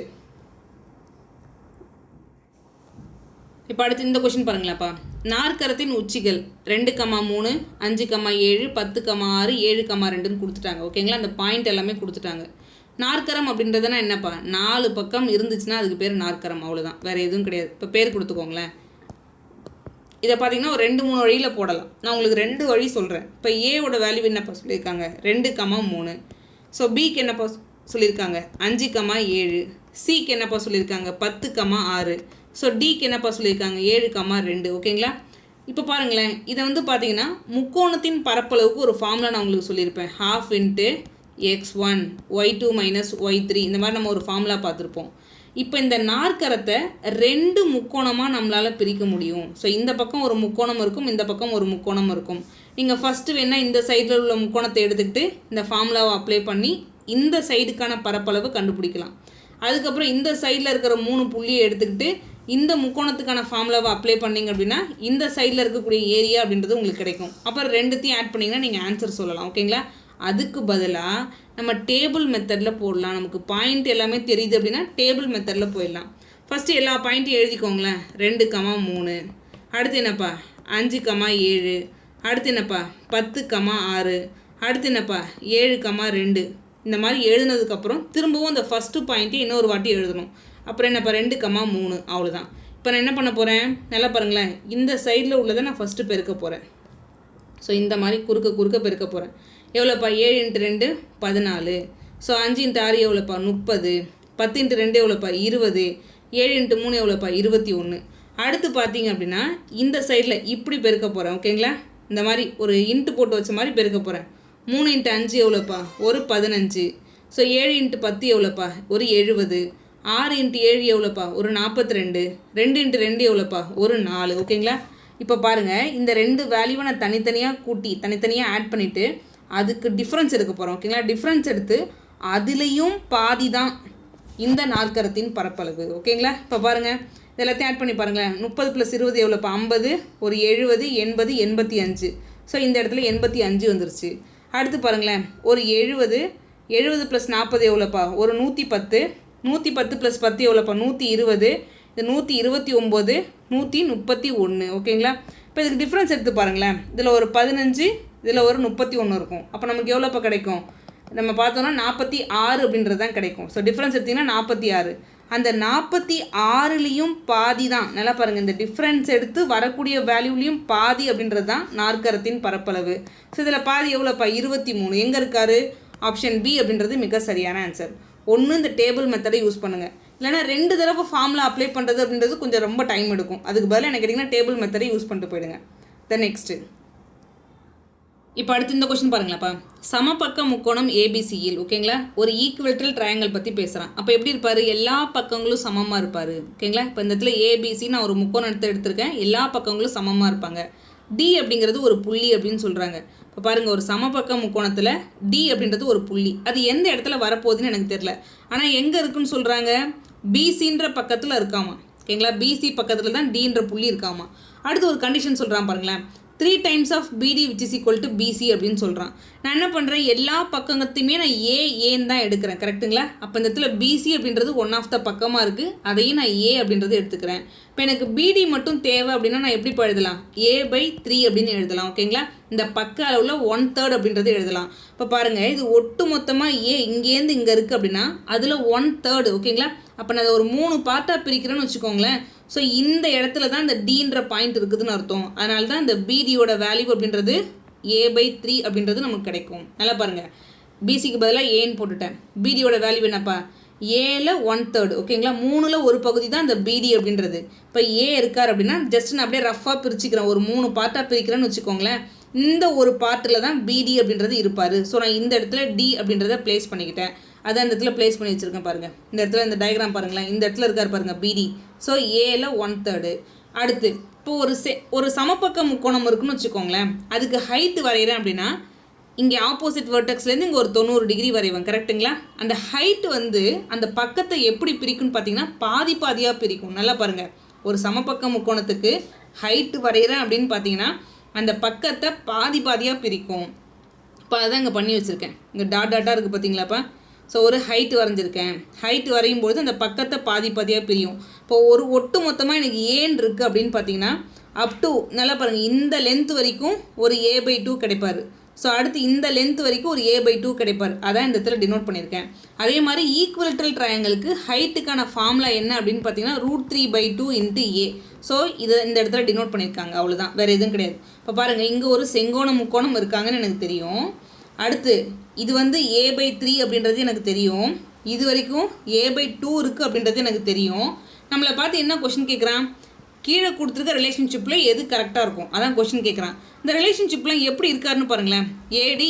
இப்போ அடுத்து இந்த கொஷின் பாருங்களேன்ப்பா. நாற்கரத்தின் உச்சிகள் 2,3, 5,7, 10,6, 7,2ன்னு கொடுத்துட்டாங்க ஓகேங்களா. அந்த பாயிண்ட் எல்லாமே கொடுத்துட்டாங்க. நாற்கரம் அப்படின்றதுனா என்னப்பா, 4 பக்கம் இருந்துச்சுன்னா அதுக்கு பேர் நாற்கரம், அவ்வளோதான், வேறு எதுவும் கிடையாது. இப்போ பேர் கொடுத்துக்கோங்களேன். இதை பார்த்தீங்கன்னா ஒரு 2-3 வழியில் போடலாம். நான் உங்களுக்கு 2 வழி சொல்கிறேன். இப்போ ஏவோட வேல்யூ என்னப்பா சொல்லியிருக்காங்க 2,3. ஸோ பிக்கு என்னப்பா சொல்லியிருக்காங்க 5,7. சிக்கு என்னப்பா சொல்லியிருக்காங்க 10,6. ஸோ டிக்கு என்னப்பா சொல்லியிருக்காங்க 7,2 ஓகேங்களா. இப்போ பாருங்களேன், இதை வந்து பார்த்தீங்கன்னா முக்கோணத்தின் பரப்பளவுக்கு ஒரு ஃபார்முலா நான் உங்களுக்கு சொல்லியிருப்பேன். ½ × x1 y2 - y3 இந்த மாதிரி நம்ம ஒரு ஃபார்முலா பார்த்துருப்போம். இப்போ இந்த நாற்கரத்தை 2 முக்கோணமாக நம்மளால் பிரிக்க முடியும். ஸோ இந்த பக்கம் ஒரு முக்கோணம் இருக்கும், இந்த பக்கம் ஒரு முக்கோணம் இருக்கும். நீங்கள் ஃபஸ்ட்டு வேணால் இந்த சைடில் உள்ள முக்கோணத்தை எடுத்துக்கிட்டு இந்த ஃபார்முலாவை அப்ளை பண்ணி இந்த சைடுக்கான பரப்பளவு கண்டுபிடிக்கலாம். அதுக்கப்புறம் இந்த சைடில் இருக்கிற 3 புள்ளியை எடுத்துக்கிட்டு இந்த முக்கோணத்துக்கான ஃபார்முலாவை அப்ளை பண்ணிங்க அப்படின்னா இந்த சைடில் இருக்கக்கூடிய ஏரியா அப்படின்றது உங்களுக்கு கிடைக்கும். அப்புறம் 2த்தையும் ஆட் பண்ணிங்கன்னா நீங்கள் ஆன்சர் சொல்லலாம் ஓகேங்களா. அதுக்கு பதிலாக நம்ம டேபிள் மெத்தடில் போடலாம். நமக்கு பாயிண்ட் எல்லாமே தெரியுது அப்படின்னா டேபிள் மெத்தடில் போயிடலாம். ஃபஸ்ட்டு எல்லா பாயிண்ட்டையும் எழுதிக்கோங்களேன். 2,3, அடுத்து என்னப்பா 5,7, அடுத்து என்னப்பா 10,6, அடுத்து என்னப்பா 7,2. இந்த மாதிரி எழுதினதுக்கப்புறம் திரும்பவும் அந்த ஃபஸ்ட்டு பாயிண்ட்டை இன்னொரு வாட்டி எழுதணும். அப்புறம் என்னப்பா 2,3, அவ்வளோதான். இப்போ நான் என்ன பண்ண போகிறேன் நல்லா பாருங்களேன். இந்த சைடில் உள்ளதை நான் ஃபஸ்ட்டு பெருக்க போகிறேன். ஸோ இந்த மாதிரி குறுக்க பெருக்க போகிறேன். எவ்வளோப்பா 7 × 2 14. ஸோ 5 × 6 எவ்வளோப்பா 30. 10 × 2 எவ்வளோப்பா 20. 7 × 3 எவ்வளோப்பா 21. அடுத்து பார்த்தீங்க அப்படின்னா இந்த சைடில் இப்படி பெருக்க போகிறேன் ஓகேங்களா. இந்த மாதிரி ஒரு இன்ட்டு போட்டு வச்ச மாதிரி பெருக்க போகிறேன். 3 × 5 எவ்வளோப்பா ஒரு 15. ஸோ 7 × 10 எவ்வளோப்பா ஒரு 70. 6 × 7 எவ்வளோப்பா ஒரு 42. 2 × 2 எவ்வளோப்பா ஒரு 4 ஓகேங்களா. இப்போ பாருங்கள், இந்த 2 வேல்யூவை நான் தனித்தனியாக கூட்டி தனித்தனியாக ஆட் பண்ணிவிட்டு அதுக்கு டிஃப்ரென்ஸ் எடுக்க போகிறோம் ஓகேங்களா. டிஃப்ரென்ஸ் எடுத்து அதுலேயும் பாதி தான் இந்த நாற்கரத்தின் பரப்பளவு ஓகேங்களா. இப்போ பாருங்கள், இதெல்லாத்தையும் ஆட் பண்ணி பாருங்களேன். 30 + 20 எவ்வளோப்பா 50. ஒரு 70, 80, 85. ஸோ இந்த இடத்துல 85 வந்துருச்சு. அடுத்து பாருங்களேன், ஒரு 70. 70 + 40 எவ்வளோப்பா ஒரு 110. 110 + 10 எவ்வளோப்பா 120. இது 129, 131 ஓகேங்களா. இப்போ இதுக்கு டிஃப்ரென்ஸ் எடுத்து பாருங்களேன். இதில் ஒரு 15, இதில் ஒரு 31 இருக்கும். அப்போ நமக்கு எவ்வளோப்பா கிடைக்கும், நம்ம பார்த்தோன்னா 46 அப்படின்றது தான் கிடைக்கும். ஸோ டிஃப்ரென்ஸ் எடுத்திங்கன்னா 46. அந்த 46லேயும் பாதி தான். நல்லா பாருங்கள், இந்த டிஃப்ரென்ஸ் எடுத்து வரக்கூடிய வேல்யூலையும் பாதி அப்படின்றது தான் நாற்கரத்தின் பரப்பளவு. ஸோ இதில் பாதி எவ்வளோப்பா 23. எங்கே இருக்காரு, ஆப்ஷன் பி அப்படின்றது மிக சரியான ஆன்சர். ஒன்று இந்த டேபிள் மெத்தடை யூஸ் பண்ணுங்கள், இல்லைனா 2 தடவை ஃபார்முலா அப்ளை பண்ணுறது அப்படின்றது கொஞ்சம் ரொம்ப டைம் எடுக்கும். அதுக்கு பதிலாக என்ன கேட்டிங்கன்னா டேபிள் மெத்தடை யூஸ் பண்ணிட்டு போயிடுங்க. நெக்ஸ்ட்டு இப்போ அடுத்து இந்த கொஸ்டின் பாருங்களேன்ப்பா. சமபக்க முக்கோணம் ஏபிசியில் ஓகேங்களா ஒரு ஈக்குவேட்டல் ட்ரையாங்கல் பற்றி பேசுகிறேன். அப்போ எப்படி இருப்பார், எல்லா பக்கங்களும் சமமாக இருப்பார் ஓகேங்களா. இப்போ இந்த இடத்துல ஏபிசி நான் ஒரு முக்கோணத்தை எடுத்திருக்கேன், எல்லா பக்கங்களும் சமமாக இருப்பாங்க. டி அப்படிங்கிறது ஒரு புள்ளி அப்படின்னு சொல்கிறாங்க. இப்போ பாருங்கள், ஒரு சமபக்க முக்கோணத்தில் டி அப்படின்றது ஒரு புள்ளி. அது எந்த இடத்துல வரப்போகுதுன்னு எனக்கு தெரியல. ஆனால் எங்கே இருக்குன்னு சொல்கிறாங்க, பிசின்ற பக்கத்தில் இருக்காமா ஓகேங்களா. பிசி பக்கத்தில் தான் டின்ற புள்ளி இருக்காமா. அடுத்து ஒரு கண்டிஷன் சொல்கிறான் பாருங்களேன். 3 times of BD which is equal to BC அப்படின்னு சொல்கிறான். நான் என்ன பண்ணுறேன், எல்லா பக்கங்கத்தையுமே நான் ஏன்னு தான் எடுக்கிறேன் கரெக்டுங்களா. அப்போ இந்த இடத்துல BC அப்படின்றது ஒன் ஆஃப் த பக்கமாக இருக்குது, அதையும் நான் ஏ அப்படின்றது எடுத்துக்கிறேன். இப்போ எனக்கு BD மட்டும் தேவை அப்படின்னா நான் எப்படி எழுதலாம், A/3 அப்படின்னு எழுதலாம் ஓகேங்களா. இந்த பக்க அளவில் 1/3 அப்படின்றது எழுதலாம். இப்போ பாருங்கள், இது ஒட்டு மொத்தமாக இங்கேருந்து இங்கே இருக்குது அப்படின்னா அதில் 1/3 ஓகேங்களா. அப்போ நான் அதை ஒரு 3 பார்ட்டாக பிரிக்கிறேன்னு வச்சுக்கோங்களேன். ஸோ இந்த இடத்துல தான் இந்த டீன்ற பாயிண்ட் இருக்குதுன்னு அர்த்தம். அதனால தான் இந்த பிடியோட வேல்யூ அப்படின்றது A/3 அப்படின்றது நமக்கு கிடைக்கும். நல்லா பாருங்கள், பிசிக்கு பதிலாக ஏன்னு போட்டுட்டேன். பிடியோட வேல்யூ என்னப்பா, ஏல 1/3 ஓகேங்களா. 3ல் ஒரு பகுதி தான் இந்த பிடி அப்படின்றது. இப்போ ஏ இருக்கார் அப்படின்னா ஜஸ்ட் நான் அப்படியே ரஃபாக பிரிச்சுக்கிறேன், ஒரு 3 பார்ட்டாக பிரிக்கிறேன்னு வச்சுக்கோங்களேன். இந்த ஒரு பார்ட்டில் தான் பிடி அப்படின்றது இருப்பார். ஸோ நான் இந்த இடத்துல டி அப்படின்றத ப்ளேஸ் பண்ணிக்கிட்டேன். அதை அந்த இடத்துல ப்ளேஸ் பண்ணி வச்சுருக்கேன் பாருங்கள். இந்த இடத்துல இந்த டயக்ராம் பாருங்களேன், இந்த இடத்துல இருக்கார் பாருங்கள் பிடி. ஸோ ஏல 1/3. அடுத்து இப்போ ஒரு சமபக்க முக்கோணம் இருக்குன்னு வச்சுக்கோங்களேன், அதுக்கு ஹைட்டு வரைகிறேன் அப்படின்னா இங்கே ஆப்போசிட் வெர்டெக்ஸ்லேருந்து இங்கே ஒரு 90 டிகிரி வரைவேன், கரெக்டுங்களா? அந்த ஹைட்டு வந்து அந்த பக்கத்தை எப்படி பிரிக்கும்னு பார்த்தீங்கன்னா பாதி பாதியாக பிரிக்கும். நல்லா பாருங்கள், ஒரு சமபக்க முக்கோணத்துக்கு ஹைட்டு வரைகிறேன் அப்படின்னு பார்த்தீங்கன்னா அந்த பக்கத்தை பாதி பாதியாக பிரிக்கும். இப்போ அதான் இங்கே பண்ணி வச்சுருக்கேன், இங்கே டாட்டாக இருக்குது பார்த்தீங்களாப்பா. ஸோ ஒரு ஹைட்டு வரைஞ்சிருக்கேன். ஹைட்டு வரையும் பொழுது அந்த பக்கத்தை பாதி பாதியாக பிரியும். இப்போ ஒரு ஒட்டு மொத்தமாக எனக்கு ஏன் இருக்குது அப்படின்னு பார்த்தீங்கன்னா அப் டு நல்லா பாருங்கள், இந்த லென்த் வரைக்கும் ஒரு a/2 கிடைப்பார். ஸோ அடுத்து இந்த லென்த் வரைக்கும் ஒரு a/2 கிடைப்பார். அதான் இந்த இடத்துல டினோட் பண்ணியிருக்கேன். அதே மாதிரி ஈக்குவலேட்ரல் ட்ரையாங்கிளுக்கு ஹைட்டுக்கான ஃபார்முலா என்ன அப்படின்னு பார்த்தீங்கன்னா √3/2 × a. ஸோ இதை இந்த இடத்துல டினோட் பண்ணியிருக்காங்க, அவ்வளோதான், வேறு எதுவும் கிடையாது. இப்போ பாருங்கள், இங்கே ஒரு செங்கோண முக்கோணம் இருக்காங்கன்னு எனக்கு தெரியும். அடுத்து இது வந்து a/3 அப்படின்றது எனக்கு தெரியும். இது வரைக்கும் a/2 இருக்குது அப்படின்றது எனக்கு தெரியும். நம்மளை பார்த்து என்ன கொஷின் கேட்குறான், கீழே கொடுத்துருக்க ரிலேஷன்ஷிப்பில் எது கரெக்டாக இருக்கும் அதான் கொஷின் கேட்குறான். இந்த ரிலேஷன்ஷிப்லாம் எப்படி இருக்காருன்னு பாருங்களேன், AD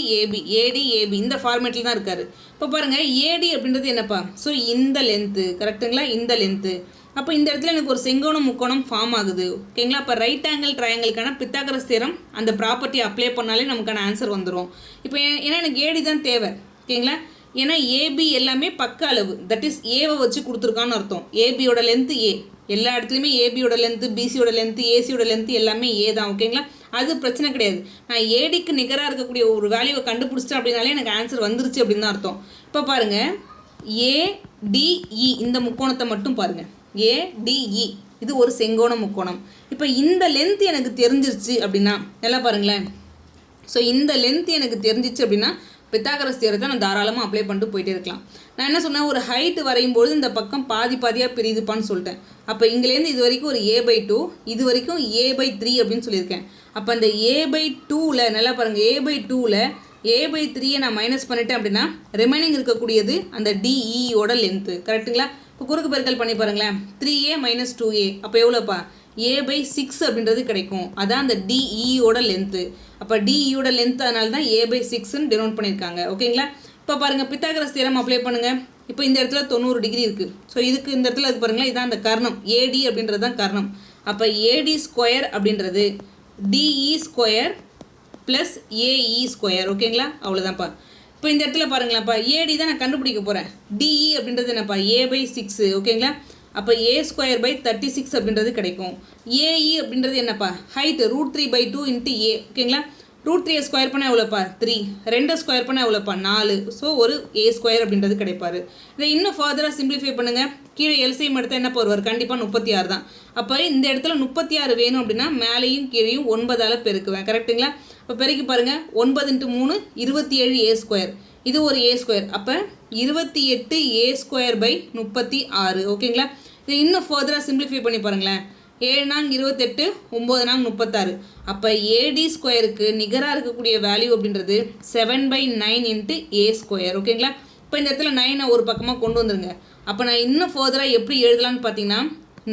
AB இந்த ஃபார்மேட்டில் தான் இருக்கார். இப்போ பாருங்கள், AD அப்படின்றது என்னப்பா, ஸோ இந்த லென்த்து கரெக்டுங்களா, இந்த லென்த்து. அப்போ இந்த இடத்துல எனக்கு ஒரு செங்கோண முக்கோணம் ஃபார்ம் ஆகுது, ஓகேங்களா? அப்போ ரைட் ஆங்கிள் ட்ரையாங்கிளுக்கான பித்தாகரஸ் தியரம் அந்த ப்ராப்பர்ட்டி அப்ளை பண்ணாலே நமக்கான ஆன்சர் வந்துடும். இப்போ ஏன்னா எனக்கு AD தான் தேவை, ஓகேங்களா? ஏன்னா AB எல்லாமே பக்க அளவு, தட் இஸ் ஏவை வச்சு கொடுத்துருக்கான்னு அர்த்தம். ஏபியோட லென்த்து A, எல்லா இடத்துலையுமே ஏபியோட லென்த்து, பிசியோட லென்த்து, ஏசியோட லென்த்து எல்லாமே A தான், ஓகேங்களா? அது பிரச்சனை கிடையாது. நான் ஏடிக்கு நிகராக இருக்கக்கூடிய ஒரு வேல்யூவை கண்டுபிடிச்சிட்டேன் அப்படின்னாலே எனக்கு ஆன்சர் வந்துருச்சு அப்படின்னு தான் அர்த்தம். இப்போ பாருங்கள், ADE இந்த முக்கோணத்தை மட்டும் பாருங்கள், ADE இது ஒரு செங்கோண முக்கோணம். இப்போ இந்த லென்த் எனக்கு தெரிஞ்சிருச்சு அப்படின்னா நல்லா பாருங்களேன். ஸோ இந்த லென்த் எனக்கு தெரிஞ்சிச்சு அப்படின்னா பித்தாகரஸ் தியரத்தை நான் தாராளமாக அப்ளை பண்ணிட்டு போயிட்டே இருக்கலாம். நான் என்ன சொன்னேன், ஒரு ஹைட்டு வரையும்போது இந்த பக்கம் பாதி பாதியாக பிரியுதுப்பான்னு சொல்லிட்டேன். அப்போ இங்கேருந்து இது வரைக்கும் ஒரு a/2, இது வரைக்கும் a/3 அப்படின்னு சொல்லியிருக்கேன். அப்போ அந்த a/2ல் நல்லா பாருங்கள், a/2ல் a/3 நான் மைனஸ் பண்ணிட்டேன் அப்படின்னா ரிமைனிங் இருக்கக்கூடியது அந்த DEயோட லென்த்து, கரெக்டுங்களா? இப்போ குறுக்கு பெருக்கல் பண்ணி பாருங்களேன், 3a - 2a அப்போ எவ்வளோப்பா, a/6 அப்படின்றது கிடைக்கும். அதான் அந்த DEயோட லென்த்து. அப்போ DEயோட லென்த் அதனால தான் a/6ன்னு டினோட் பண்ணியிருக்காங்க, ஓகேங்களா? இப்போ பாருங்கள், பித்தாகரஸ் தியரம் அப்ளை பண்ணுங்கள். இப்போ இந்த இடத்துல 90 டிகிரி இருக்குது. ஸோ இதுக்கு இந்த இடத்துல அது பாருங்களேன், இதான் அந்த கர்ணம், AD அப்படின்றது தான் கர்ணம். அப்போ AD² அப்படின்றது DE² + AE², ஓகேங்களா? அவ்வளோதான்ப்பா. இப்போ இந்த இடத்துல பாருங்களாப்பா, AD தான் நான் கண்டுபிடிக்க போகிறேன். DE அப்படின்றது என்னப்பா, a/6, ஓகேங்களா? அப்போ a²/36 அப்படின்றது கிடைக்கும். AE அப்படின்றது என்னப்பா, ஹைட்டு √3/2 × a, ஓகேங்களா? √3 ஸ்கொயர் பண்ணால் எவ்வளோப்பா, 3, 2 ஸ்கொயர் பண்ணால் எவ்வளோப்பா, 4. ஸோ ஒரு a² அப்படின்றது கிடைப்பார். இதை இன்னும் ஃபர்தராக சிம்பிளிஃபை பண்ணுங்கள். கீழே எல்சிஎம் எடுத்தால் என்ன போடுவார், கண்டிப்பாக 36 தான். அப்போ இந்த இடத்துல 36 வேணும் அப்படின்னா மேலேயும் கீழேயும் 9ஆல் பெருக்குவேன், கரெக்டுங்களா? இப்போ பெருக்கி பாருங்கள், 9 × 3 27 a². இது ஒரு a². அப்போ 28 a²/36, ஓகேங்களா? இதை இன்னும் ஃபர்தராக சிம்பிளிஃபை பண்ணி பாருங்களேன். 7 நாங் 28, 9 நாங் 36. அப்போ AD² நிகராக இருக்கக்கூடிய வேல்யூ அப்படின்றது 7/9 × a², ஓகேங்களா? இப்போ இந்த இடத்துல 9 ஒரு பக்கமாக கொண்டு வந்துருங்க. அப்போ நான் இன்னும் ஃபர்தராக எப்படி எழுதலான்னு பார்த்தீங்கன்னா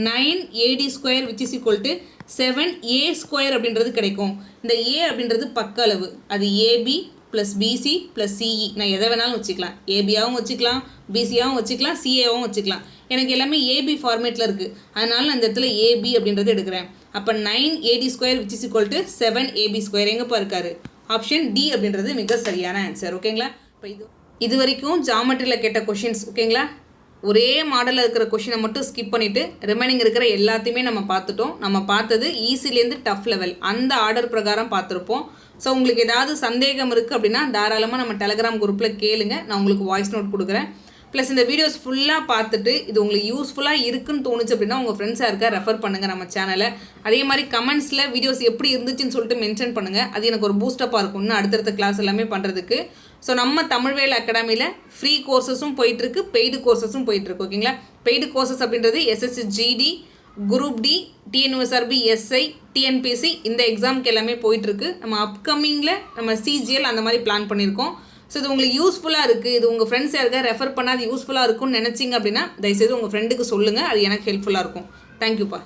9AD² = 7a² அப்படின்றது கிடைக்கும். இந்த a அப்படின்றது பக்க அளவு, அது AB + BC + CE. நான் எதை வேணாலும் வச்சுக்கலாம், ABயாகவும் வச்சுக்கலாம், BCயாகவும் வச்சுக்கலாம், CAவும் வச்சுக்கலாம். எனக்கு எல்லாமே AB ஃபார்மேட்டில் இருக்குது, அதனால நான் இந்த இடத்துல AB அப்படின்றது எடுக்கிறேன். அப்போ 9AD² = 7AB². எங்கேப்பா இருக்காரு, ஆப்ஷன் D அப்படின்றது மிக சரியான ஆன்சர், ஓகேங்களா? இப்போ இது வரைக்கும் ஜாமெட்ரியில் கேட்ட கொஷின்ஸ், ஓகேங்களா? ஒரே மாடலில் இருக்கிற கொஷினை மட்டும் ஸ்கிப் பண்ணிவிட்டு ரிமைனிங் இருக்கிற எல்லாத்தையுமே நம்ம பார்த்துட்டோம். நம்ம பார்த்தது ஈஸிலேருந்து டஃப் லெவல் அந்த ஆர்டர் பிரகாரம் பார்த்துருப்போம். ஸோ உங்களுக்கு ஏதாவது சந்தேகம் இருக்குது அப்படின்னா தாராளமாக நம்ம டெலகிராம் குரூப்பில் கேளுங்க, நான் உங்களுக்கு வாய்ஸ் நோட் கொடுக்குறேன். ப்ளஸ் இந்த வீடியோஸ் ஃபுல்லாக பார்த்துட்டு இது உங்களுக்கு யூஸ்ஃபுல்லாக இருக்குன்னு தோணுச்சு அப்படின்னா உங்கள் ஃப்ரெண்ட்ஸாக இருக்க ரெஃபர் பண்ணுங்கள் நம்ம சேனலை. அதே மாதிரி கமெண்ட்ஸில் வீடியோஸ் எப்படி இருந்துச்சுன்னு சொல்லிட்டு மென்ஷன் பண்ணுங்கள், அது எனக்கு ஒரு பூஸ்டப்பாக இருக்கும்னு அடுத்தடுத்த கிளாஸ் எல்லாமே பண்ணுறதுக்கு. ஸோ நம்ம தமிழ்வேல் அகாடமியில் ஃப்ரீ கோர்சஸும் போயிட்டுருக்கு, பெய்டு கோர்சஸும் போயிட்டுருக்கு, ஓகேங்களா? பெய்டு கோர்சஸ் அப்படின்றது SSC GD, group D, TNUSRB, SI, TNPC இந்த எக்ஸாமுக்கு எல்லாமே போயிட்டுருக்கு. நம்ம அப்கமிங்கில் நம்ம CGL அந்த மாதிரி பிளான் பண்ணியிருக்கோம். ஸோ இது உங்களுக்கு யூஸ்ஃபுல்லாக இருக்குது, இது உங்கள் ஃப்ரெண்ட்ஸ் யாருக்காக ரெஃபர் பண்ணால் அது யூஸ்ஃபுல்லாக இருக்கும்னு நினச்சிங்க அப்படின்னா தயவுசெய்து உங்கள் ஃப்ரெண்டுக்கு சொல்லுங்கள், அது எனக்கு ஹெல்ப்ஃபுல்லாக இருக்கும். தேங்க்யூப்பா.